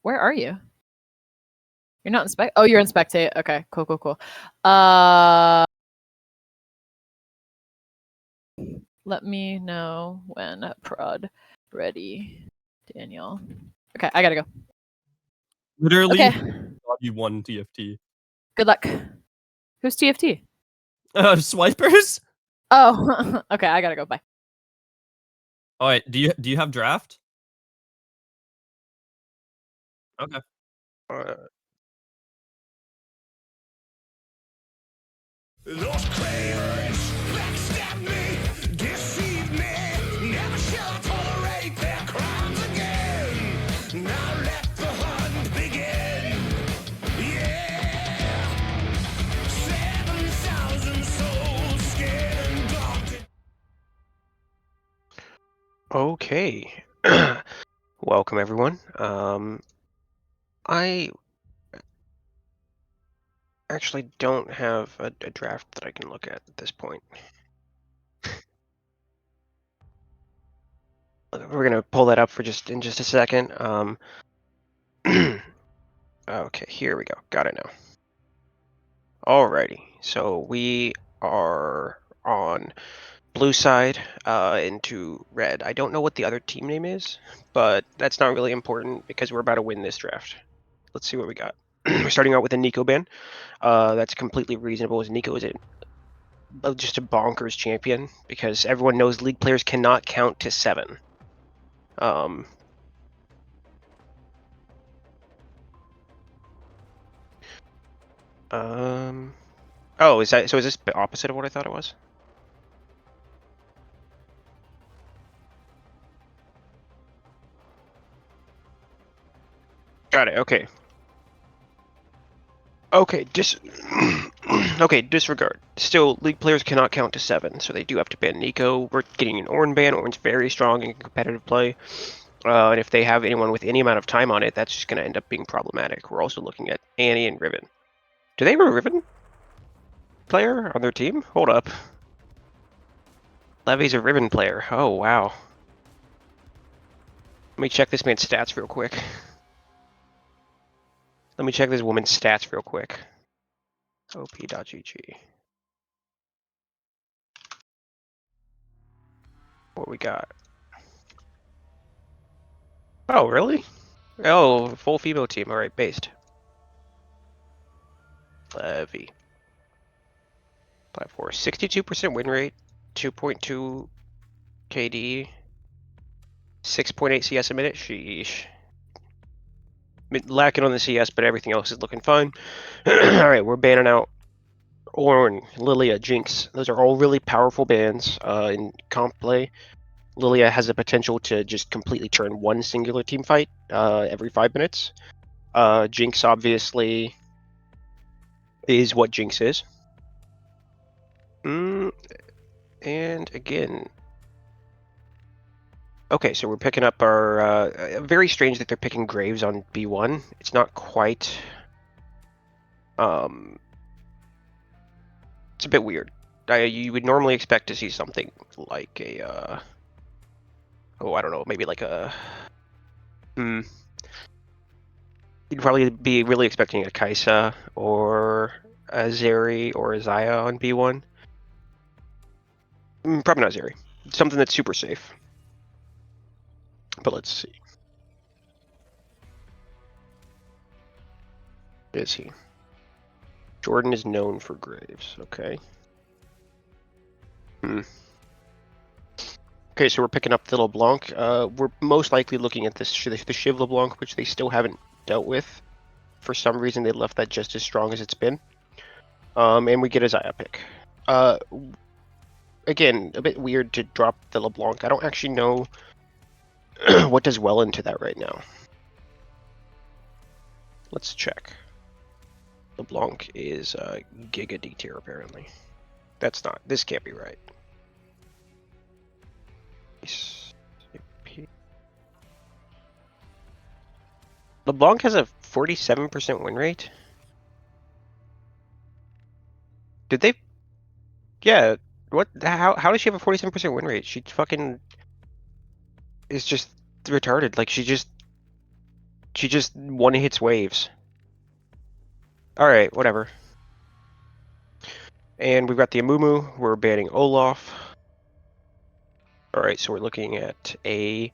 Where are you? You're not in spec. Oh, you're in spectate. Okay, cool. Let me know when prod ready, Daniel. Okay, I gotta go. Literally, Okay. you won TFT. Good luck. Who's TFT? Swipers? Oh, okay, I gotta go. Bye. All right, do you have draft? Okay. Those cravers backstab me, deceive me, never shall I tolerate their crimes again. Now let the hunt begin. Yeah, 7,000 souls scared and dogged. Okay. Welcome everyone. I actually don't have a draft that I can look at this point. We're gonna pull that up for just a second. Okay, here we go. Got it now. Alrighty, so we are on blue side into red. I don't know what the other team name is, but that's not really important because we're about to win this draft. Let's see what we got. We're starting out with a Nico ban. That's completely reasonable, as Nico is just a bonkers champion because everyone knows League players cannot count to 7. Oh, is this the opposite of what I thought it was? Got it. Okay. Okay, okay, disregard. Still, League players cannot count to 7, so they do have to ban Nico. We're getting an Ornn ban. Ornn's very strong in competitive play. And if they have anyone with any amount of time on it, that's just going to end up being problematic. We're also looking at Annie and Riven. Do they have a Riven player on their team? Hold up. Levy's a Riven player. Oh, wow. Let me check this man's stats real quick. Let me check this woman's stats real quick. op.gg. What we got? Oh, really? Oh, full female team. All right, based. Levy. 5-4. 62% win rate. 2.2 KD. 6.8 CS a minute. Sheesh. Lacking on the CS, but everything else is looking fine. All right, we're banning out Ornn, Lilia, Jinx. Those are all really powerful bans in comp play. Lilia has the potential to just completely turn one singular team fight every 5 minutes. Jinx obviously is what Jinx is. And again, okay, so we're picking up our very strange that they're picking Graves on B1. It's not quite it's a bit weird. You would normally expect to see something like a oh, I don't know, maybe like a you'd probably be really expecting a Kaisa or a Zeri or a Xayah on B1. Probably not Zeri. Something that's super safe. But let's see. Is he? Jordan is known for Graves. Okay. Okay, so we're picking up the LeBlanc. We're most likely looking at this the Shiv LeBlanc, which they still haven't dealt with. For some reason, they left that just as strong as it's been. And we get a Xayah pick. Again, a bit weird to drop the LeBlanc. I don't actually know what does well into that right now. Let's check. LeBlanc is Giga D tier, apparently. That's not. This can't be right. LeBlanc has a 47% win rate. Did they? Yeah. What? How does she have a 47% win rate? She fucking is just retarded. Like, she just She just one hits waves. Alright, whatever. And we've got the Amumu. We're banning Olaf. Alright, so we're looking at a...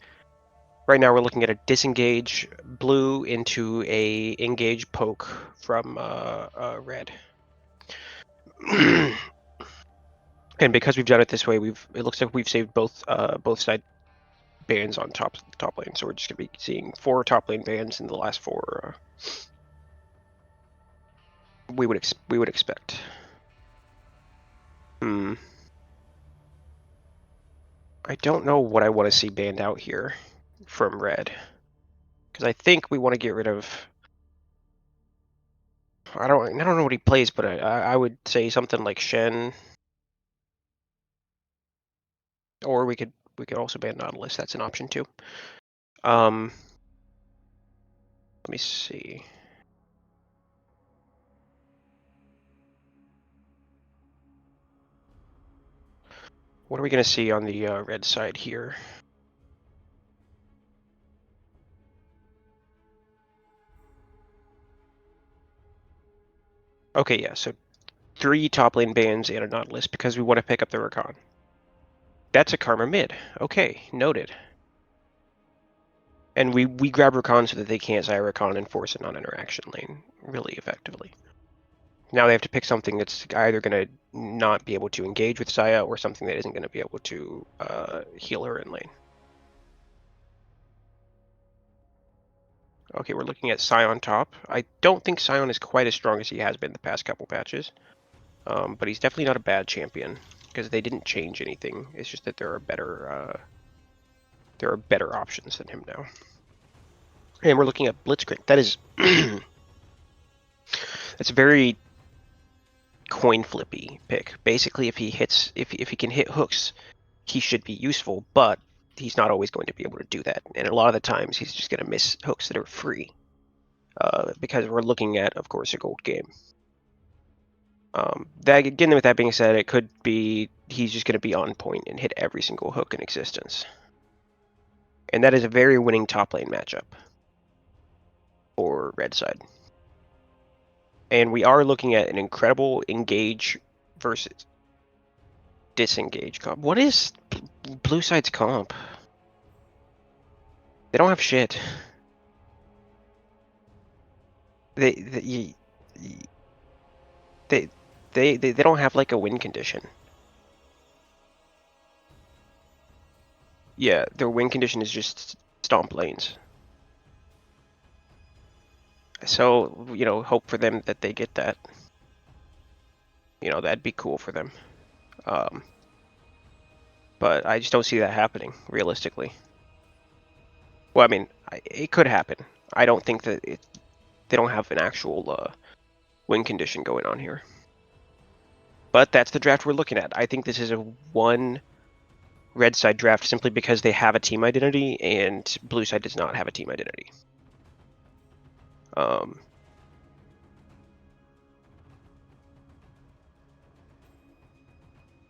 Right now we're looking at a disengage blue into a engage poke from red. And because we've done it this way, it looks like we've saved both side bans on top lane. So we're just gonna be seeing 4 top lane bans in the last 4. We would expect. I don't know what I want to see banned out here from red, because I think we want to get rid of. I don't know what he plays, but I would say something like Shen, or we could also ban Nautilus. That's an option too. Let me see. What are we going to see on the red side here? Okay, yeah, so 3 top lane bans and a Nautilus because we want to pick up the Rakan. That's a Karma mid. Okay, noted. And we grab Rakan so that they can't Zyra Rakan and force a non-interaction lane really effectively. Now they have to pick something that's either going to not be able to engage with Xayah or something that isn't going to be able to heal her in lane. Okay, we're looking at Sion top. I don't think Sion is quite as strong as he has been the past couple patches. But he's definitely not a bad champion because they didn't change anything. It's just that there are better options than him now. And we're looking at Blitzcrank. That is that's a very coin flippy pick. Basically, if he can hit hooks, he should be useful, but he's not always going to be able to do that. And a lot of the times, he's just going to miss hooks that are free because we're looking at, of course, a gold game. With that being said, it could be he's just going to be on point and hit every single hook in existence. And that is a very winning top lane matchup for red side. And we are looking at an incredible engage versus disengage comp. What is blue side's comp? They don't have shit. They don't have like a win condition. Yeah, their win condition is just stomp lanes. So, hope for them that they get that. That'd be cool for them. But I just don't see that happening, realistically. Well, I mean, it could happen. I don't think that they don't have an actual win condition going on here. But that's the draft we're looking at. I think this is a one red side draft simply because they have a team identity and blue side does not have a team identity.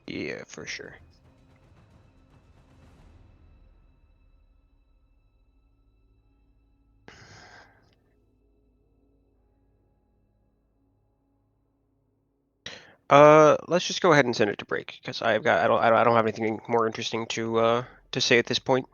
Yeah, for sure. Let's just go ahead and send it to break because I don't have anything more interesting to say at this point.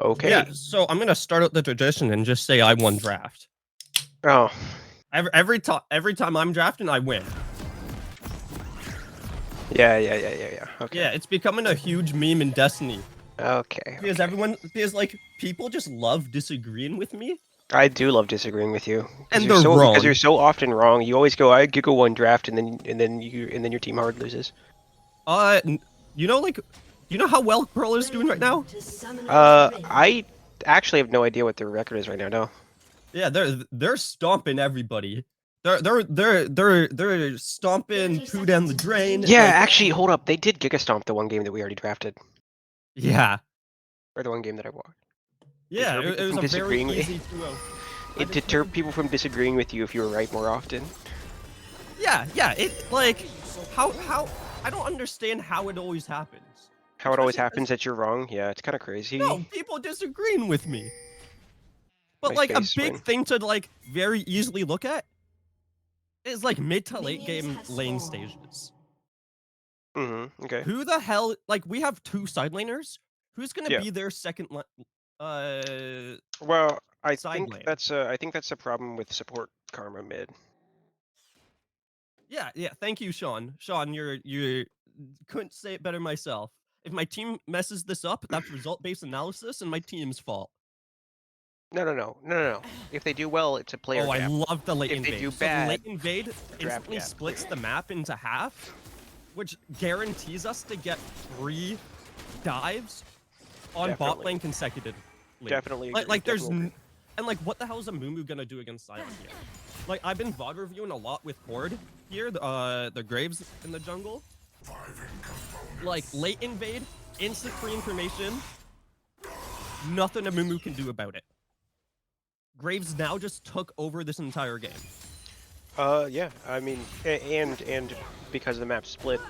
Okay. Yeah, so I'm gonna start out the tradition and just say I won draft. Oh, Every time I'm drafting, I win. yeah. Okay. Yeah, it's becoming a huge meme in Destiny Okay. because like people just love disagreeing with me. I do love disagreeing with you. And you're they're so, wrong. Because you're so often wrong. You always go, I could go one draft, and then your team hard loses. You know, like, you know how well Pearl is doing right now? I actually have no idea what their record is right now. No. Yeah, they're stomping everybody. They're stomping poo down the drain. Yeah, like- actually, hold up. They did Giga Stomp the one game that we already drafted, Yeah. or the one game that I watched. Yeah, Deter it was people a from very disagreeing easy 2-0. It deterred people from disagreeing with you if you were right more often. Yeah, it like how I don't understand how it always happens. How it always Especially happens that you're wrong. Yeah, it's kind of crazy. No, people disagreeing with me. But My like a face big win. thing to like very easily look at is like mid to late game lane stages. Mm-hmm. Okay. Who the hell like we have 2 side laners? Who's gonna Yeah. be their second Well, I Side think lane. that's a problem with support Karma mid. Yeah, thank you, Sean. Sean, you couldn't say it better myself. If my team messes this up, that's result-based analysis and my team's fault. No. If they do well, it's a player Oh, I gap. love the late If invade. they do So the bad, late invade draft instantly gap. splits the map into half, which guarantees us to get 3 dives on bot Definitely. lane consecutively. Definitely. Like, agree, there's definitely agree. and like what the hell is a Mumu gonna do against Silent here? Like I've been VOD reviewing a lot with Horde here, the Graves in the jungle. Like late invade, instant free information. Nothing a Mumu can do about it. Graves now just took over this entire game. Yeah. I mean, and because the map's split,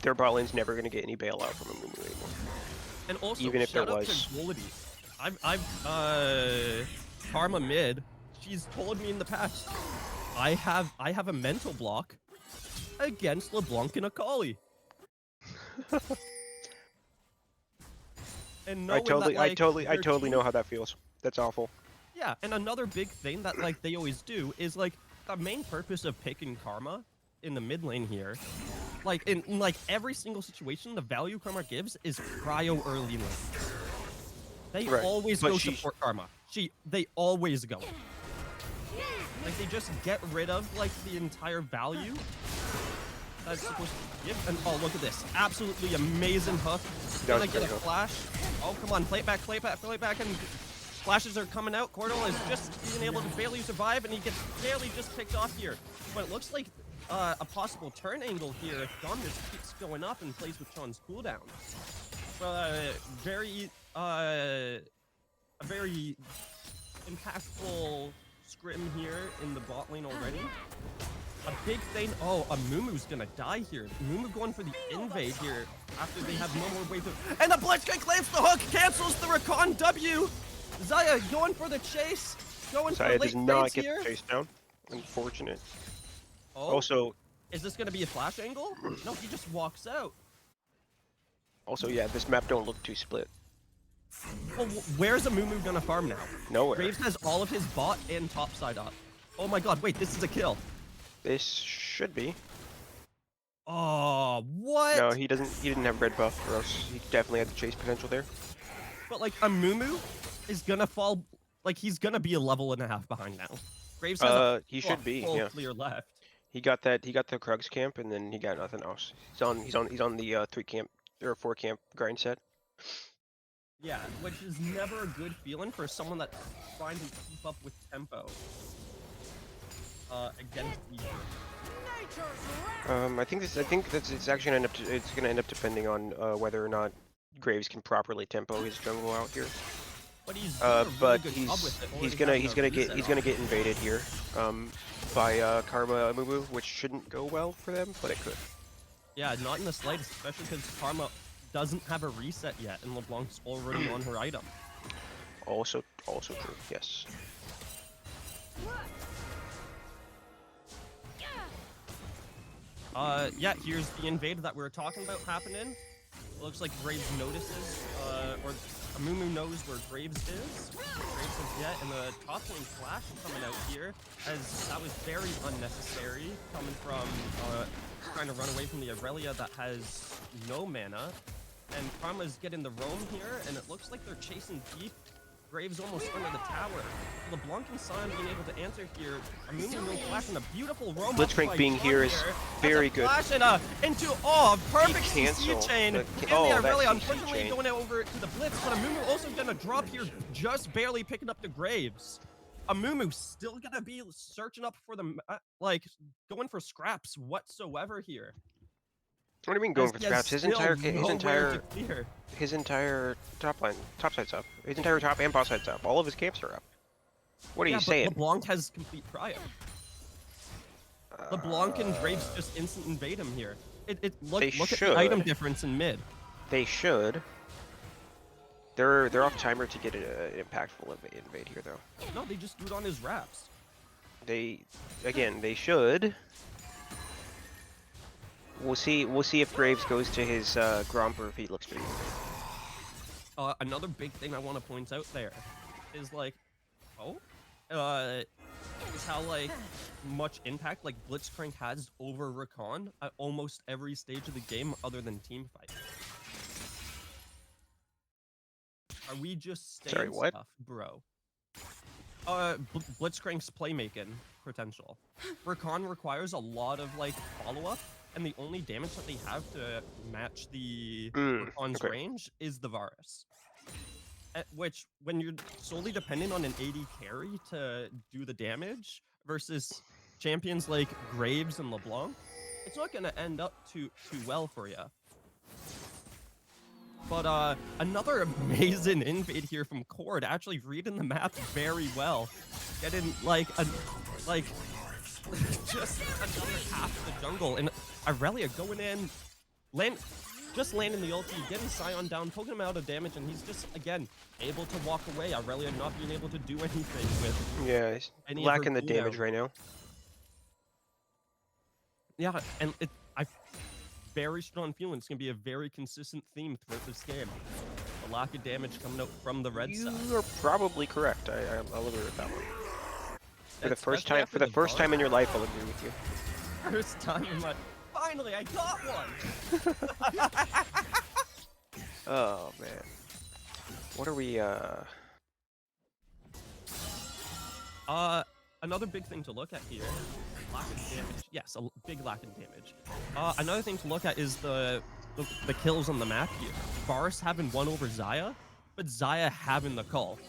their bot lane's never gonna get any bailout from a Mumu anymore. And also, Even if there shout out was. to Goldie. Karma mid. She's told me in the past, I have a mental block against LeBlanc and Akali. And I knowing that, like, totally their team- know how that feels. That's awful. Yeah, and another big thing that like they always do is like the main purpose of picking Karma in the mid lane here, like in like every single situation, the value Karma gives is cryo early lane. They Right, always but go she- support Karma. They always go. Like they just get rid of like the entire value that's supposed to give. And oh, look at this! Absolutely amazing hook. That Gonna was get a great hook. flash. Oh, come on, play it back, and flashes are coming out. Cordell is just being able to barely survive, and he gets barely just picked off here. But it looks like a possible turn angle here if Dom just keeps going up and plays with Sean's cooldown. A very impactful scrim here in the bot lane already. A big thing. Oh, a Mumu's gonna die here. Mumu going for the invade here after they have no more way to. And the Blitzkrieg lands the hook, cancels the recon W. Zaya going for the chase, going Saya for does late not fades get here. the chase down. Unfortunate. Oh, Also, is this gonna be a flash angle? No, he just walks out. yeah, this map don't look too split. Well, where's a Mumu gonna farm now? Nowhere. Graves has all of his bot and top side up. Oh my god, wait, this is a kill. This should be. Oh, what? No, he doesn't. He didn't have red buff, or else he definitely had the chase potential there. But like a Mumu is gonna fall, like he's gonna be a level and a half behind now. Graves has He should be. full Yeah. clear left. He got that. He got the Krugs camp, and then he got nothing else. He's on the 3 camp or 4 camp grind set. Yeah, which is never a good feeling for someone that's trying to keep up with tempo. Against each other. I think it's actually gonna end up depending on whether or not Graves can properly tempo his jungle out here. But he's doing a really But good job with it, he's already gonna having a get reset off. invaded here by Karma Mumu, which shouldn't go well for them, but it could. Yeah, not in the slightest, especially because Karma doesn't have a reset yet, and LeBlanc's already on her item. Also true. Yes. Yeah, here's the invade that we were talking about happening. Looks like Graves notices, or Amumu knows where Graves is. Graves is yet, and the top lane flash coming out here, as that was very unnecessary, coming from trying to run away from the Aurelia that has no mana. And Karma's getting the roam here, and it looks like they're chasing deep. Graves almost under the tower. LeBlanc and Sion being able to answer here. Amumu no flash and a beautiful roam. Blitzcrank being here is very good. Flash and into perfect CC chain. The, and the Aurelia that CC unfortunately chain. going over to the Blitz, but Amumu also gonna drop here, just barely picking up the Graves. Amumu still gonna be searching up for the like going for scraps whatsoever here. What do you mean going for scraps? His entire top line, top side's up. His entire top and bottom side's up. All of his camps are up. What are you saying? LeBlanc has complete prio. LeBlanc and Graves just instant invade him here. Look at the item difference in mid. They should. They're off timer to get an impactful invade here though. No, they just do it on his wraps. They should. We'll see if Graves goes to his Gromper if he looks pretty good. Another big thing I want to point out there is like, is how like much impact like Blitzcrank has over Rakan at almost every stage of the game other than team fight. Are we just staying stuff, bro? Blitzcrank's playmaking potential. Rakan requires a lot of like follow-up. And the only damage that they have to match the Rakan's range is the Varus. Which, when you're solely dependent on an AD carry to do the damage versus champions like Graves and LeBlanc, it's not going to end up too well for you. But another amazing invade here from Cord, actually reading the map very well. Getting just another half of the jungle, and Aurelia going in, just landing the ulti, getting Sion down, poking him out of damage, and he's just, again, able to walk away. Aurelia not being able to do anything with he's lacking the damage right now. Yeah, and I very strong feeling it's going to be a very consistent theme throughout this game. The lack of damage coming out from the red side. You are probably correct. I'll agree with that one. For the first time in your life, I'll agree with you. First time in my finally I got one. Oh man, what are we? Another big thing to look at here, lack of damage. Yes, a big lack of damage. Another thing to look at is the kills on the map here. Varus having one over Xayah, but Xayah having the call.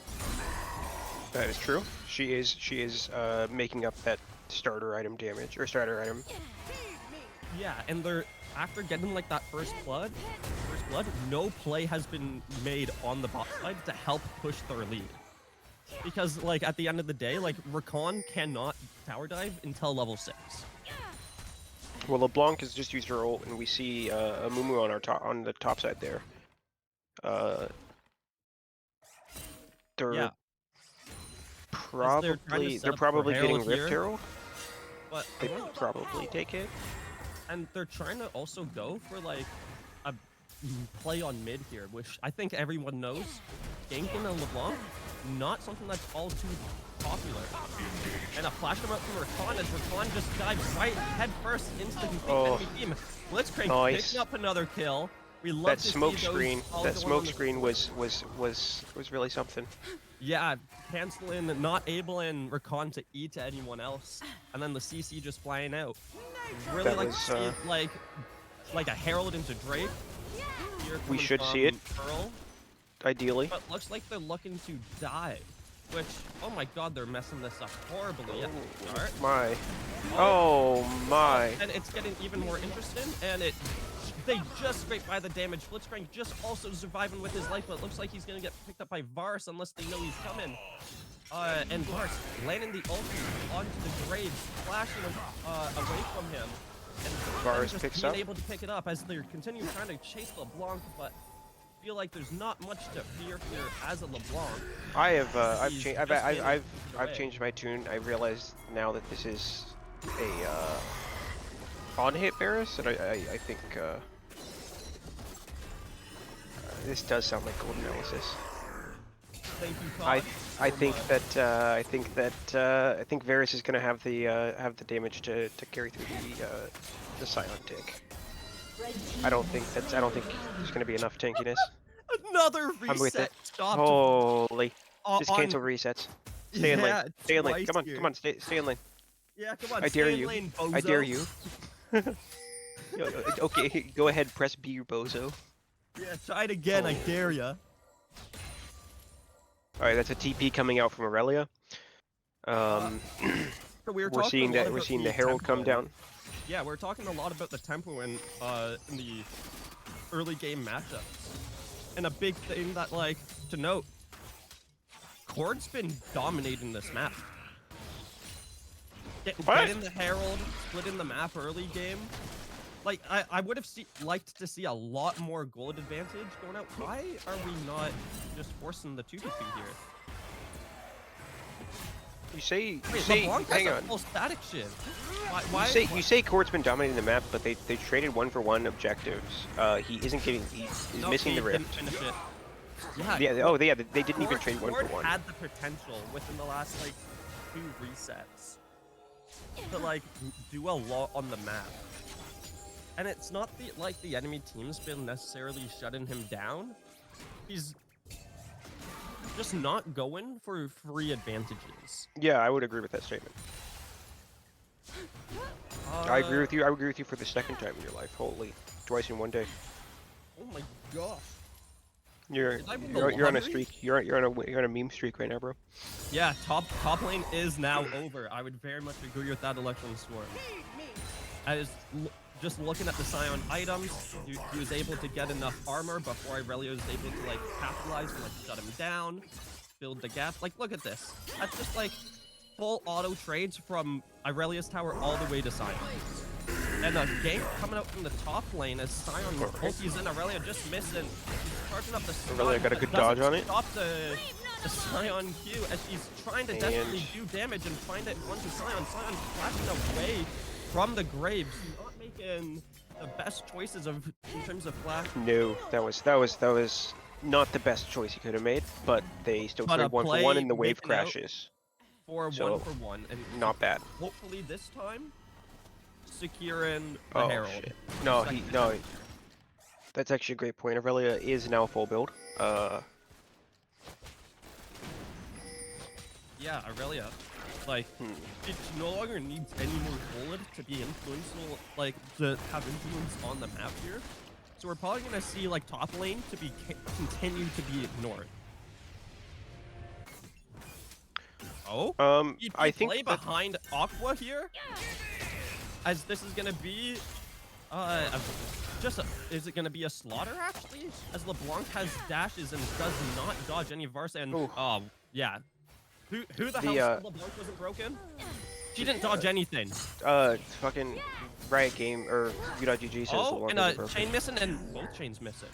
That is true. She is making up that starter item damage or starter item. Yeah, and they're after getting like that first blood, no play has been made on the bot side to help push their lead. Because like at the end of the day, like Rakan cannot tower dive until level 6. Well, LeBlanc has just used her ult, and we see Amumu on the top side there. They're probably getting Rift Herald. But they probably take it. And they're trying to also go for like a play on mid here, which I think everyone knows. Ganking a LeBlanc, not something that's all too popular. And a flash come out from Rakan as Rakan just dives right head first into the complete enemy team. Blitzcrank picking up another kill. We love that smoke screen. That smoke screen was really something. Yeah, canceling, not able in Rakan to eat to anyone else, and then the CC just flying out. Really like to see like a Herald into Drake. We should see it. Pearl. Ideally. But looks like they're looking to dive. Which, oh my god, they're messing this up horribly. Oh my. And it's getting even more interesting, and they just scrape by the damage. Blitzcrank just also surviving with his life, but it looks like he's gonna get picked up by Varus unless they know he's coming. And Varus landing the ulti onto the Graves, flashing him away from him. And Varus just picks being up. able to pick it up as they're continuing trying to chase LeBlanc, but I feel like there's not much to fear here as a LeBlanc. I've changed my tune. I realize now that this is a on-hit Varus, and I think this does sound like gold analysis. Thank you, Todd. I think Varus is gonna have the damage to carry through the Scion tank. I don't think there's gonna be enough tankiness. Another I'm with reset it. stopped. Holy! Just on- cancel resets. Stay in lane. Yeah, Stay in lane. twice Come on, here. come on. Stay in lane. Yeah, come on. I dare stay in you. lane, I dare bozo. you. Okay, go ahead. Press B, you bozo. Yeah, try it again. I dare ya. All right, that's a TP coming out from Aurelia. So We're talking seeing a lot that. We're about seeing the Herald come tempo. down. Yeah, we're talking a lot about the tempo in the early game matchups. And a big thing that, like, to note, Cord's been dominating this map. Get in the Herald, split in the map early game. Like, I would have liked to see a lot more gold advantage going out. Why are we not just forcing the 2v2 here? You say, LeBlanc has hang a on. full static shift. Why? You say Cord's been dominating the map, but they traded 1-for-1 objectives. He isn't getting. He's missing the rift. Didn't finish it. Yeah. Yeah. Oh, yeah. They didn't even trade Cord 1-for-1. had the potential within the last like 2 resets to like do a lot on the map, and it's not the enemy team's been necessarily shutting him down. He's just not going for free advantages. Yeah, I would agree with that statement. I agree with you. I agree with you for the second time in your life. Holy, twice in one day. Oh my gosh. You're on a streak. You're on a meme streak right now, bro. Yeah, top lane is now over. I would very much agree with that, Electron Storm. Just looking at the Scion items, he was able to get enough armor before Irelia was able to like capitalize and like shut him down, build the gap. Like, look at this. That's just like full auto trades from Irelia's tower all the way to Scion. And a gank coming out from the top lane as Scion ultis in. Irelia just missing. She's charging up the stun, Irelia got a good dodge on it. Stop the Scion Q as she's trying to desperately do damage and find it onto Scion. Scion flashing away from the Graves, not making the best choices in terms of flash. No, that was not the best choice he could have made, but they still trade 1-for-1 and the wave crashes. For So, 1-for-1, and not bad. hopefully this time securing the Oh Herald. shit. No. That's actually a great point. Aurelia is now full build. Yeah, Irelia. Like, she no longer needs any more gold to be influential, like, to have influence on the map here. So we're probably gonna see, like, top lane to be continue to be ignored. Oh? I think play behind Aqua here? As this is gonna be, is it gonna be a slaughter, actually? As LeBlanc has dashes and does not dodge any Varsa, and, yeah. Who the hell said LeBlanc wasn't broken? She didn't dodge anything. Fucking Riot Game, or U.GG says LeBlanc and wasn't broken. chain missing, and both chains missing.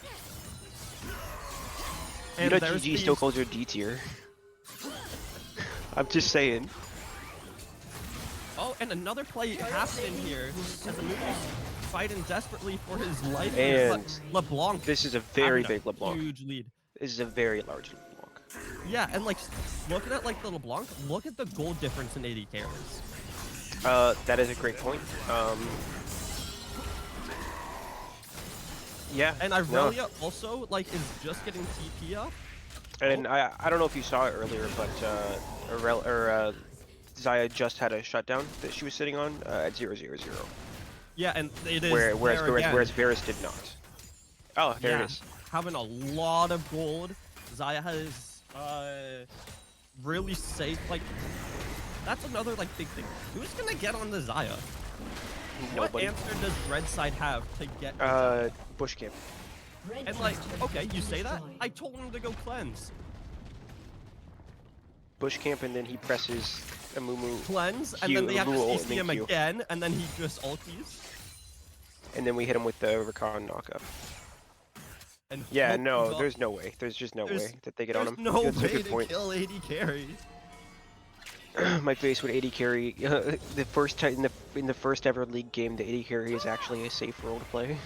And U.GG still calls her D tier. I'm just saying. Oh, and another play happening here as Amuku's fighting desperately for his life. And LeBlanc. This is a very big LeBlanc. Huge lead. This is a very large LeBlanc. Yeah, and like looking at like the LeBlanc, look at the gold difference in AD carries. That is a great point. Yeah. And Irelia also like is just getting TP up. And I don't know if you saw it earlier, but Xayah just had a shutdown that she was sitting on at 0-0-0. Yeah, and it is whereas Varus did not. Oh, there it is. Having a lot of gold. Xayah has really safe, like, that's another like big thing. Who's gonna get on the Xayah? Nobody. What answer does Red Side have to get Bush Camp. And like, okay, you say that? I told him to go cleanse. Bush Camp, and then he presses Amumu. Cleanse, and then they have to CC him again, and then he just ulties. And then we hit him with the Recon knockup. And yeah, no, there's no way. There's just no way that they get on him. There's no That's way a good to point. kill AD carry. My face with AD carry. The first time in the first ever league game, the AD carry is actually a safe role to play.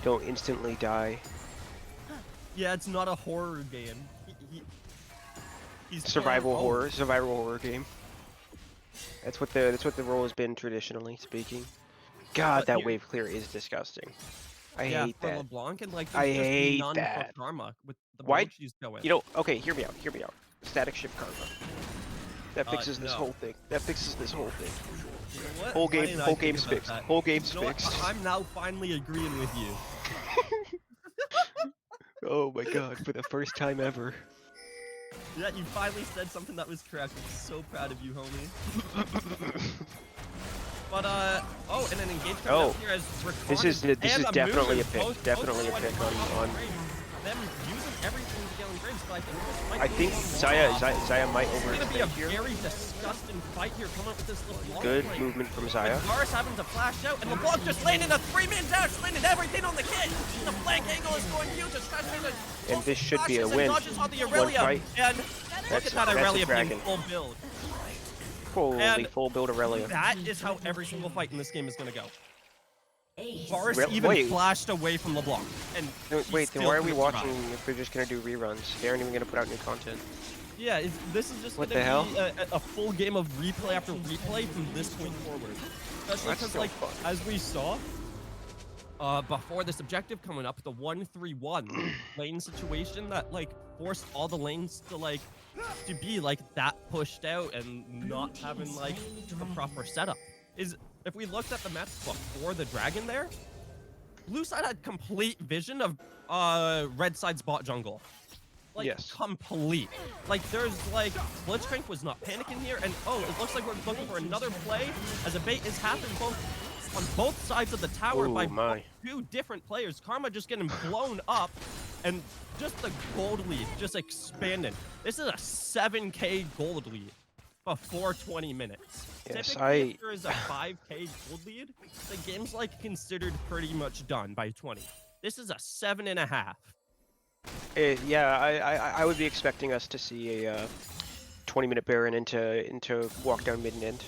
Don't instantly die. Yeah, it's not a horror game. He's Survival playing- horror game. That's what the role has been traditionally speaking. God, But that here- wave clear is disgusting. I yeah, hate for that. LeBlanc and like I there's just hate none that. for Karma with the Why- build she's going. You know, okay, hear me out. Static shift Karma. That fixes this no. whole thing. That fixes this whole thing. You know what? Whole Why didn't I think game's about fixed. that? Whole game's You know what? fixed. I'm now finally agreeing with you. Oh my god, for the first time ever. Yeah, you finally said something that was correct. I'm so proud of you, homie. But oh, and an engage coming up here as This is definitely a pick. Both Definitely a going pick for on. them using everything to get on Graves, but I think this might I be think a little Zaya off. Zaya might It's gonna be a overextend here. very disgusting fight here, coming up with this little long Good flank. movement from Zaya. With Varus having to flash out, and LeBlanc just landing a 3-man dash, landing everything on the kit. The flank angle is going huge, just trying to And this should be a flashes and win. dodges on the One Aurelia, fight. and look That's at that a Aurelia dragon. being full build. Holy And full build Aurelia. That is how every single fight in this game is gonna go. Varus Real- even wait. flashed away from LeBlanc, and No, she wait, then still why are we couldn't watching survive. if we're just gonna do reruns? They aren't even gonna put out new content. Yeah, this is just What gonna the hell? be a full game of replay after replay from this point forward. Especially That's because, so like, fun. as we saw, before this objective coming up, the 1-3-1 lane situation that, like, forced all the lanes to, like, to be, like, that pushed out and not having, like, a proper setup. Is, if we looked at the maps before the dragon there, blue side had complete vision of red side's bot jungle. Like, Yes. complete. Like, there's, like, Blitzcrank was not panicking here, and, oh, it looks like we're looking for another play, as a bait is happening on both sides of the tower Ooh, by my. two different players. Karma just getting blown up, and just the gold lead just expanding. This is a 7K gold lead before 20 minutes. Yes, Typically, if there is a 5K gold lead, the game's, like, considered pretty much done by 20. This is a 7.5. Yeah, I would be expecting us to see a 20-minute Baron into walk down mid and end.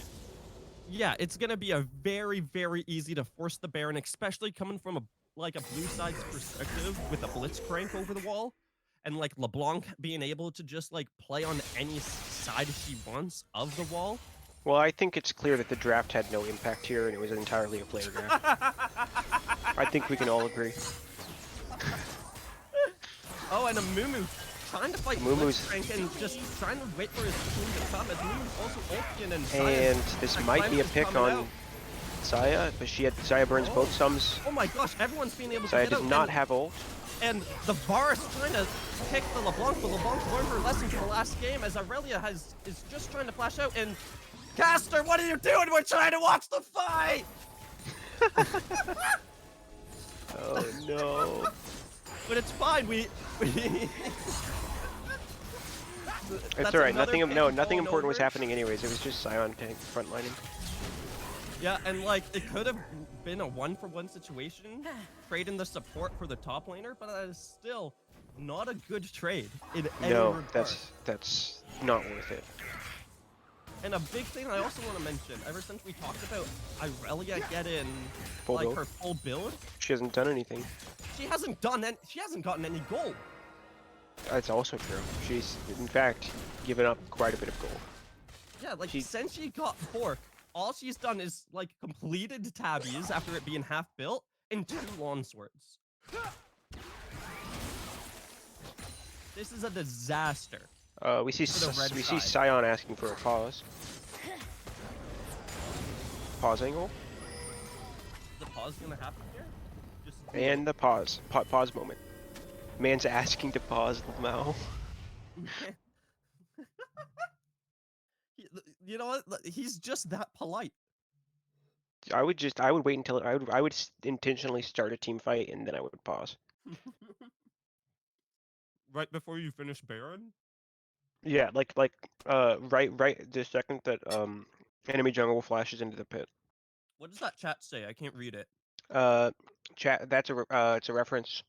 Yeah, it's gonna be a very, very easy to force the Baron, especially coming from a blue side's perspective with a Blitzcrank over the wall, and like LeBlanc being able to just like play on any side she wants of the wall. Well, I think it's clear that the draft had no impact here, and it was entirely a player draft. I think we can all agree. Oh, and a Mumu trying to fight Mumu's- Blitzcrank and just trying to wait for his team to come, as Mumu's also ulting and And this might be a pick on Zaya, but Zaya burns both sums. Oh my gosh, everyone's being able to Zaya get does out, not and- have ult. And the Varus trying to pick the LeBlanc, but LeBlanc learned her lesson from the last game, as Aurelia is just trying to flash out, and Caster, what are you doing? We're trying to watch the fight! Oh no. But it's fine, we It's alright, nothing important was happening anyways. It was just Sion tank frontlining. Yeah, and like, it could have been a 1-for-1 situation, trading the support for the top laner, but that is still not a good trade in any No, regard. that's not worth it. And a big thing I also want to mention, ever since we talked about Aurelia getting Full like build. her full build, She hasn't done anything. she hasn't gotten any gold. That's also true. She's, in fact, given up quite a bit of gold. Yeah, like She- since she got Fork, all she's done is like completed tabbies after it being half built and 2 lawn swords. This is a disaster. We see For the red we see side. Sion asking for a pause. Pause angle Is the pause gonna happen here? Just and the pause pause moment. Man's asking to pause Lamau. You know what? He's just that polite. I would wait until I would intentionally start a team fight and then I would pause. Right before you finish Baron? Yeah, like right the second that enemy jungle flashes into the pit. What does that chat say? I can't read it. Chat, that's it's a reference.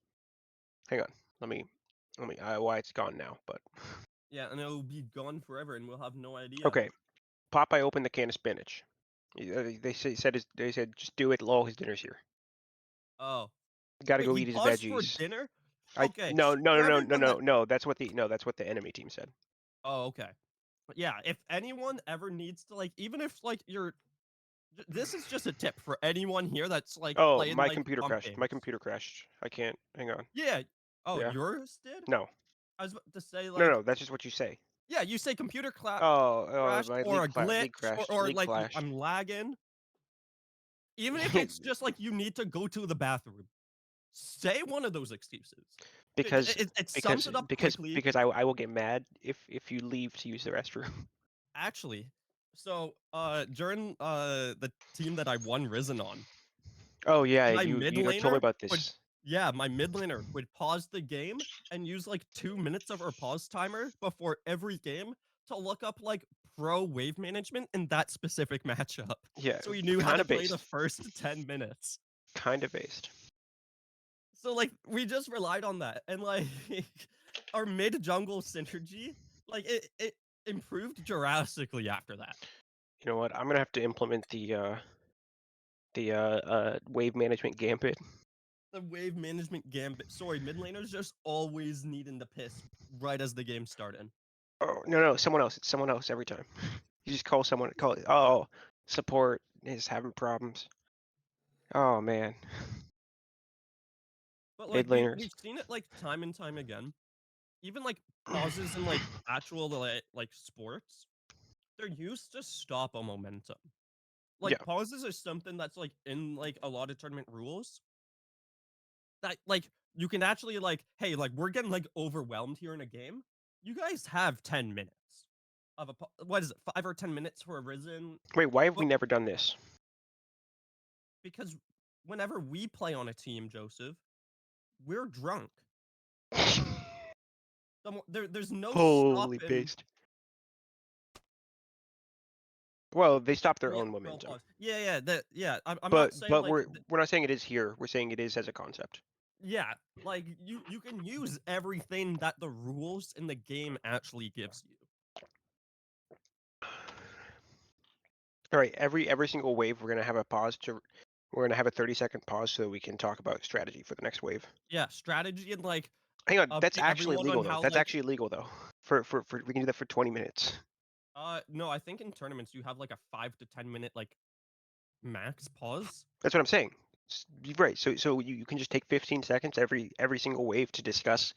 Hang on, let me why it's gone now, but Yeah, and it'll be gone forever, and we'll have no idea. okay. Popeye opened the can of spinach. They said just do it. Lol, his dinner's here. Oh. Gotta Wait, go he eat his paused for veggies. dinner? Okay. No. For everyone that- That's what the enemy team said. Oh, okay. But yeah, if anyone ever needs to like, even if like you're, this is just a tip for anyone here that's like Oh, playing my like computer bump crashed. My games. computer crashed. I can't. Hang on. Yeah. Oh, Yeah. yours did? No. I was about to say like, No. That's just what you say. yeah, you say computer Oh, crashed my or a league glitch crashed. or League like flashed. I'm lagging. Even if it's just like you need to go to the bathroom, say one of those excuses. because It sums it up quickly. because I will get mad if you leave to use the restroom. Actually, so during the team that I won Risen on, Oh yeah, my you mid told me laner about would, this. yeah, my mid laner would pause the game and use like 2 minutes of her pause timer before every game to look up like pro wave management in that specific matchup. Yeah, So he knew how kind to of play the based. first 10 minutes. Kind of based. So like we just relied on that, and like our mid jungle synergy, like it improved drastically after that. You know what? I'm gonna have to implement the wave management gambit. The wave management gambit. Sorry, mid laners just always needing to piss right as the game started. Oh no, someone else. It's someone else every time. You just call someone. Oh, support is having problems. Oh man, But mid like laners. we've seen it like time and time again. Even like pauses in like actual like sports, they're used to stop a momentum. Like Yeah. pauses are something that's like in like a lot of tournament rules that like you can actually like, hey, like we're getting like overwhelmed here in a game. You guys have 10 minutes of what is it, 5 or 10 minutes for a Risen? Wait, why have we But never done this? because whenever we play on a team, Joseph, we're drunk. There's no Holy stopping. based. Well, they stopped their Yeah, own girl momentum. pause. Yeah. I'm not But saying like we're not saying it is here. We're saying it is as a concept. yeah, like you can use everything that the rules in the game actually gives you. All right, every single wave we're gonna have a pause to. We're gonna have a 30-second pause so we can talk about strategy for the next wave. Yeah, strategy and like Hang on, that's update actually everyone on illegal though. how That's like actually illegal though. For we can do that for 20 minutes. no, I think in tournaments you have like a 5 to 10 minute like max pause. That's what I'm saying. You're right. So you can just take 15 seconds every single wave to discuss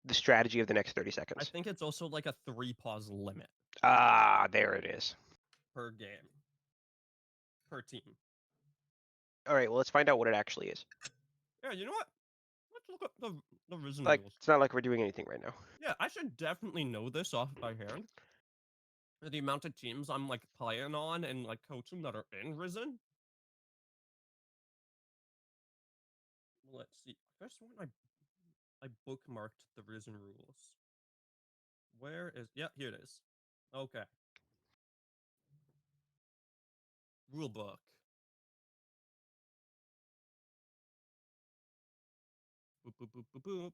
the strategy of the next 30 I seconds. think it's also like a 3 pause limit Ah, there it is. per game. Per team. All right, well let's find out what it actually is. Yeah, you know what? Let's look up the Risen Like rules. it's not like we're doing anything right now. Yeah, I should definitely know this off by hand. The amount of teams I'm like playing on and like coaching that are in Risen. Let's see. First one I bookmarked the Risen rules. Where is yeah, here it is. Okay. Rule book. Boop boop boop boop boop.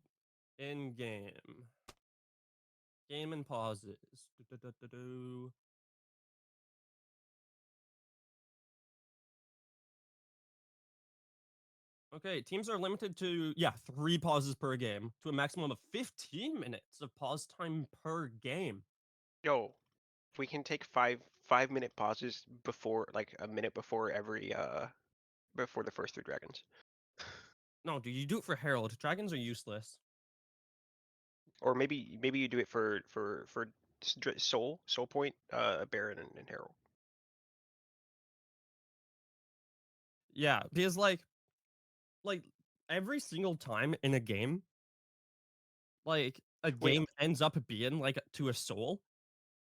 In game. Game and pauses. Do. Okay, teams are limited to 3 pauses per game to a maximum of 15 minutes of pause time per game. Yo, if we can take 5-minute pauses before, like a minute before every before the first 3 dragons. No, do you do it for Herald? Dragons are useless. Or maybe you do it for soul point, Baron and Herald. Yeah, because like every single time in a game, like a Wait, game ends up being like to a soul,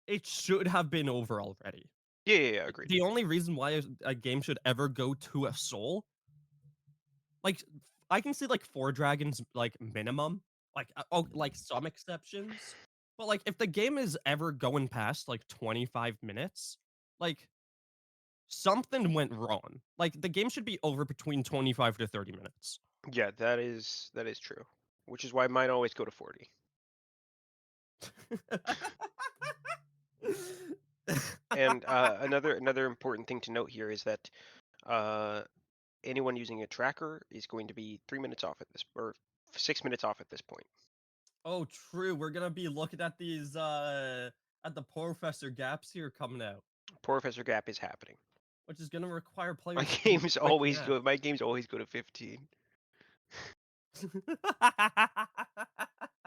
it should have been over already. yeah, agreed. The only reason why a game should ever go to a soul, like I can see like 4 dragons like minimum, like like some exceptions, but like if the game is ever going past like 25 minutes, like something went wrong. Like the game should be over between 25 to 30 minutes. Yeah, that is true. Which is why mine always go to 40. And another important thing to note here is that anyone using a tracker is going to be 3 minutes off at this, or 6 minutes off at this point. Oh, true. We're gonna be looking at these at the Professor gaps here coming out, Professor Gap is happening. which is gonna require My players. to games quick always math. go. My games always go to 15.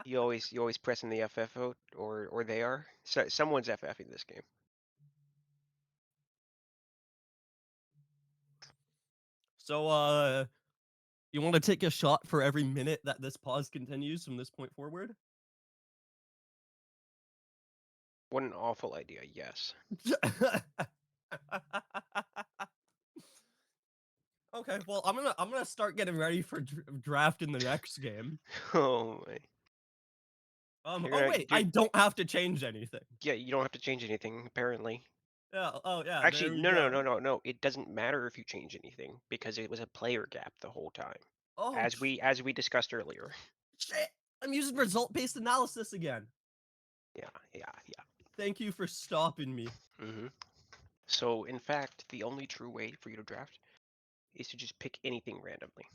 You always pressing the FF out, or they are. So, someone's FFing this game. So, you want to take a shot for every minute that this pause continues from this point forward? What an awful idea. Yes. Okay, well, I'm gonna start getting ready for draft in the next game. Oh my. Oh gonna wait, do- I don't have to change anything. Yeah, you don't have to change anything apparently. Yeah. Oh yeah. Actually, there we no, no, go. no, no, no. It doesn't matter if you change anything because it was a player gap the whole time, Oh as we discussed earlier. shit! I'm using result-based analysis again. Yeah. Thank you for stopping me. Mm-hmm. So, in fact, the only true way for you to draft is to just pick anything randomly.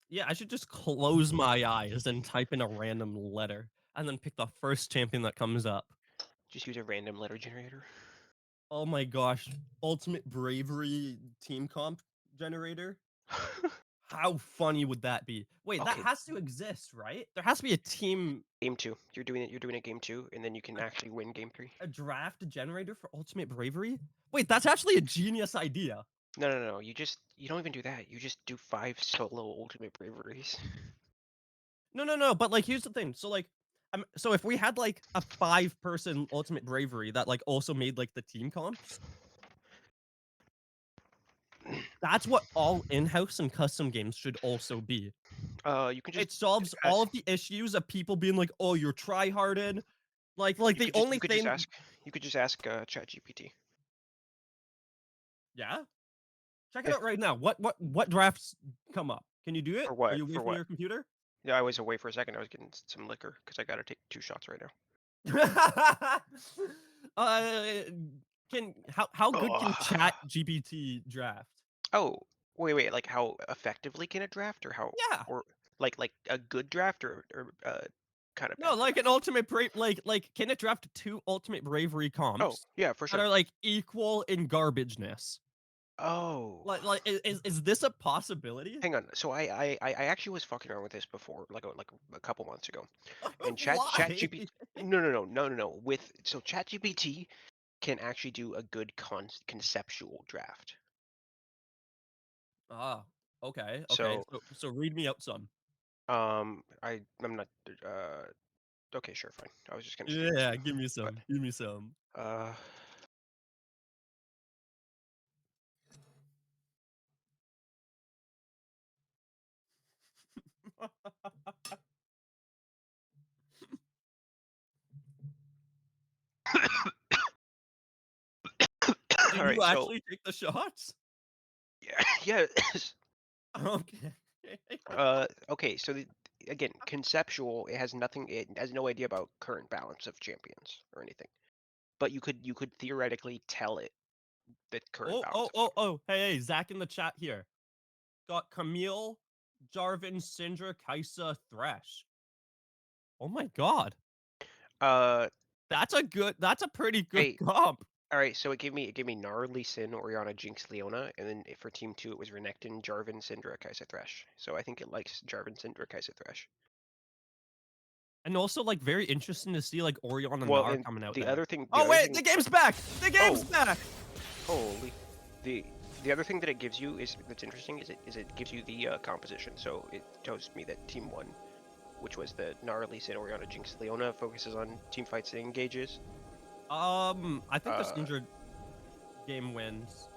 Yeah, I should just close my eyes and type in a random letter, and then pick the first champion that comes up. Just use a random letter generator. Oh my gosh, Ultimate Bravery team comp generator. How funny would that be? Wait, that Okay. has to exist, right? There has to be a team, Game 2. You're doing it. You're doing it game 2, and then you can actually win game 3. a draft generator for Ultimate Bravery. Wait, that's actually a genius idea. No, no, no. You don't even do that. You just do 5 solo ultimate braveries. No. But like, here's the thing. So like, so if we had like a 5-person Ultimate Bravery that like also made like the team comps, that's what all in-house and custom games should also be. You can just It solves all of the issues of people being like, "Oh, you're tryharded." Like the only thing. You could just ask ChatGPT. Yeah. Check it out right now. What drafts come up? Can you do it? For what? Are you away For from what? your computer? Yeah, I was away for a second. I was getting some liquor because I gotta take 2 shots right now. How good can Ugh. Chat GPT draft? Oh, wait. Like how effectively can it draft, or how, Yeah. or like a good draft, or kind of No, bad like draft? an ultimate like can it draft 2 ultimate bravery comps Oh, yeah, for that sure. are like equal in garbageness? Oh, Like is this a possibility? hang on. So I actually was fucking around with this before, like a couple months ago. And Why? ChatGPT, no. So ChatGPT can actually do a good conceptual draft. Ah, okay. So So read me out some. I'm not okay, sure, fine. I was just gonna skip this Yeah, one, give me but some. Give me some. Did all right. you So actually take the shots? yeah. Okay. Okay. So again, conceptual. It has nothing. It has no idea about current balance of champions or anything. But you could theoretically tell it the current balance of champions. Oh. Hey, Zach in the chat here. Got Camille, Jarvan, Syndra, Kaisa, Thresh. Oh my god. That's a pretty good Wait. comp. All right, so it gave me Gnarly, Sin, Orianna, Jinx, Leona, and then for team 2 it was Renekton, Jarvan, Syndra, Kai'Sa, Thresh. So I think it likes Jarvan, Syndra, Kai'Sa, Thresh. And also like very interesting to see like Orion and Well, Nar and coming out the there. other thing. Oh wait, the game's back. The game's back. Holy, the other thing that it gives you that's interesting is it gives you the composition. So it tells me that team 1, which was the Gnarly, Sin, Orianna, Jinx, Leona, focuses on team fights and engages. I think the Syndra game wins.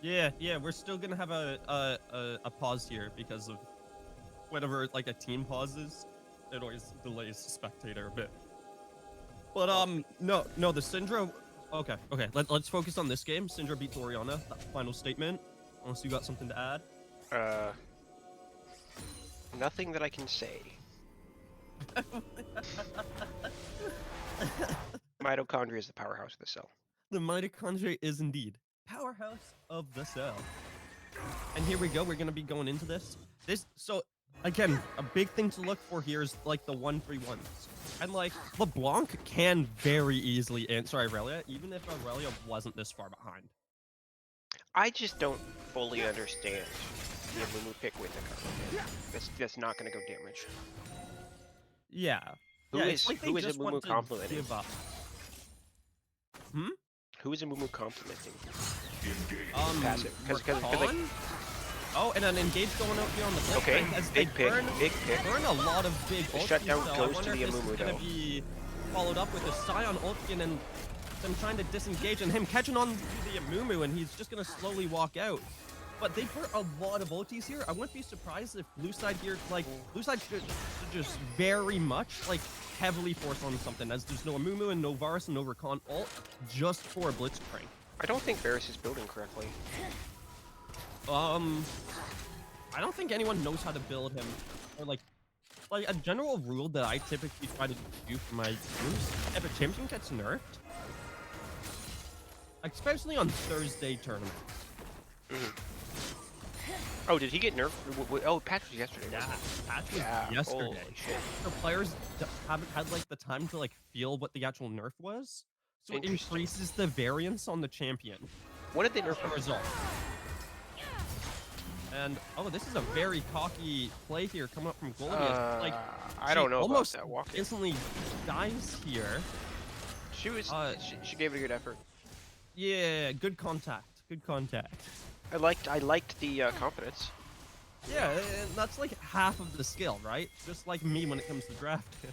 Yeah, we're still gonna have a pause here because of whenever like a team pauses, it always delays the spectator a bit. But no, the Syndra. Okay. Let's focus on this game. Syndra beats Orianna. Final statement. Unless you got something to add. Nothing that I can say. Mitochondria is the powerhouse of the cell. The mitochondria is indeed powerhouse of the cell. And here we go. We're gonna be going into this. So again, a big thing to look for here is like the 1-3-1s. And like LeBlanc can very easily answer Irelia, even if Irelia wasn't this far behind. I just don't fully understand the Amumu pick with the card. That's not gonna go damage. Yeah. Who yeah, is it's like they who is just Amumu want to complimenting? give up. Hmm? Who is Amumu complimenting? Passive. Because Rakan? Oh, and an engage going out here on the flip Okay, side as big they pick, burn, big pick. burn a lot of big The ultis, shutdown so I goes to wonder the if this Amumu, is gonna though. be followed up with a Scion ulti and then them trying to disengage and him catching on to the Amumu and he's just gonna slowly walk out. But they burn a lot of ultis here. I wouldn't be surprised if blue side here, like, blue side should just very much, like, heavily force on something as there's no Amumu and no Varus and no Rakan ult just for Blitzcrank. I don't think Varus is building correctly. I don't think anyone knows how to build him, or like a general rule that I typically try to do for my teams. If a champion gets nerfed, especially on Thursday tournaments. Oh, did he get nerfed? Oh, patch was yesterday. Yeah, patch was Yeah, yesterday. holy shit. So players haven't had like the time to like feel what the actual nerf was, so it Interesting. increases the variance on the champion. What did they nerf As a him? result. And oh, this is a very cocky play here coming up from Goldie. Like I don't know almost about that walk-in. instantly dies here. She was. She gave it a good effort. Yeah, good contact. Good contact. I liked the confidence. Yeah, and that's like half of the skill, right? Just like me when it comes to drafting.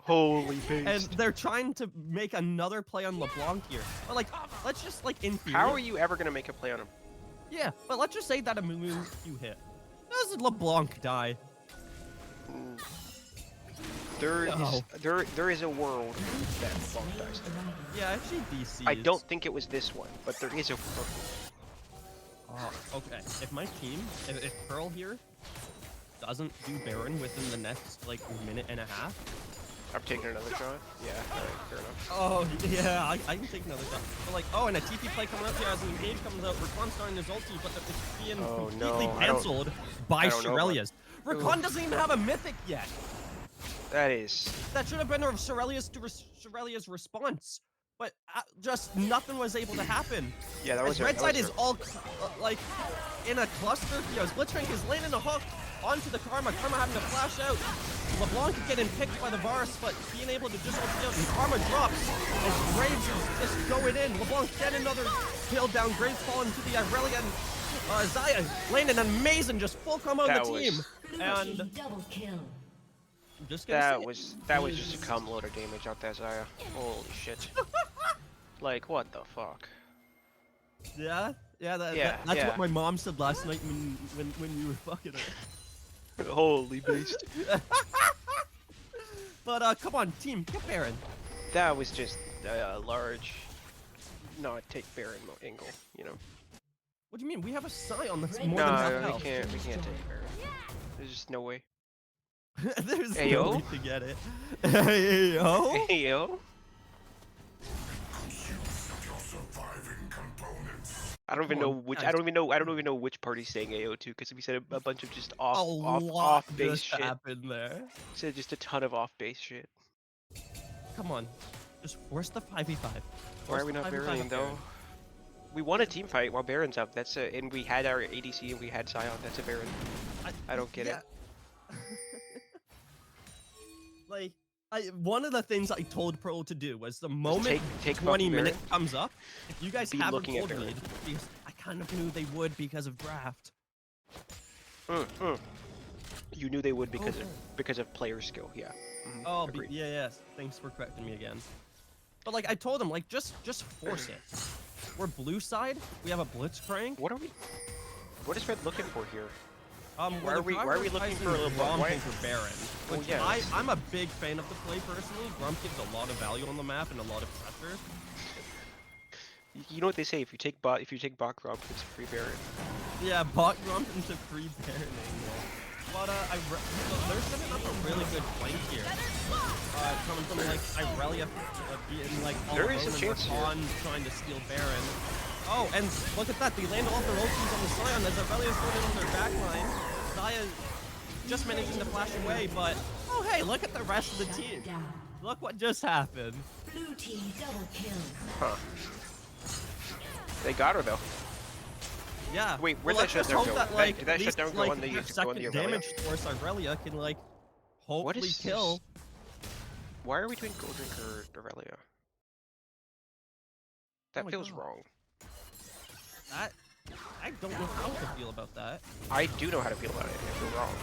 Holy And beast. they're trying to make another play on LeBlanc here. But like, let's just like in theory. How are you ever gonna make a play on him? Yeah, but let's just say that a Mumu you hit. Does LeBlanc die? There is a world that LeBlanc dies. Yeah, actually DC. I don't think it was this one, but there is a world. Oh, okay. If my team, if Pearl here doesn't do Baron within the next like minute and a half. I'm taking another shot. Yeah, alright, fair enough. Oh yeah, I can take another shot. But like, oh, and a TP play coming up here as an engage comes out. Rakan starting his ulti, but it's being completely cancelled by Shirelia's. Rakan doesn't even have a mythic yet. That is. That should have been Shirelia's response, but just nothing was able to happen. Yeah, that was. Red side is all like in a cluster. You know, Blitzcrank is landing a hook onto the Karma. Karma having to flash out. LeBlanc getting picked by the Varus, but being able to just ulti out, and Karma drops as Graves is just going in. LeBlanc getting another kill down. Graves falling to the Irelia. Zaya landing an amazing just full combo on the team. And double kill. I'm just gonna say that was just a cum load of damage out that Zaya. Holy shit. Like what the fuck? Yeah, that's yeah. what my mom said last night when you were fucking her. Holy beast. But come on, team, get Baron. That was just a large, not take Baron angle, you know. What do you mean? We have a Scion that's more than No, half we health. can't take Baron. There's just no way. There's Ayo? no way to get it. Ayo? Yo. I don't even know which. I don't even know which party's saying AO to, because we said a bunch of just off base just shit. happened there. Said just a ton of off base shit. Come on, just force the 5v5. Why are we not Baroning though? We won a team fight while Baron's up. That's a, and we had our ADC and we had Scion. That's a Baron. I don't get it. Like, one of the things I told Pearl to do was the moment take 20 Baron. minutes comes up, if you guys Be haven't looking at told me, Baron. because I kind of knew they would because of draft. You knew they would because of player skill. Yeah. Oh, agreed. yes. Thanks for correcting me again. But like I told him, like just force it. We're blue side. We have a Blitzcrank. What is Red looking for here? Why are we looking for a little Gromp over Baron? Oh, Which yeah, I'm a big fan of the play personally. Gromp gives a lot of value on the map and a lot of pressure. You know what they say? If you take bot Gromp, it's a free Baron. Yeah, bot Gromp into free Baron angle. But they're setting up a really good flank here. Coming from like Irelia being like all There alone is a and chance here. Rakan trying to steal Baron. Oh, and look at that! They land all their ultis on the Sion as Irelia's going in on their backline. Xayah just managing to flash away, but oh hey, look at the rest of the team. Look what just happened. Blue team double kill. Huh. They got her though. Yeah. Wait, where'd well, that let's just shutdown hope go? that, like, Did that at least, shutdown go like, on the- their go on second the Irelia? damage force Irelia can like hopefully is kill. this? Why are we doing Gold Drinker Irelia? That my feels God. wrong. That I don't know how to feel about that. I do know how to feel about it. I feel wrong.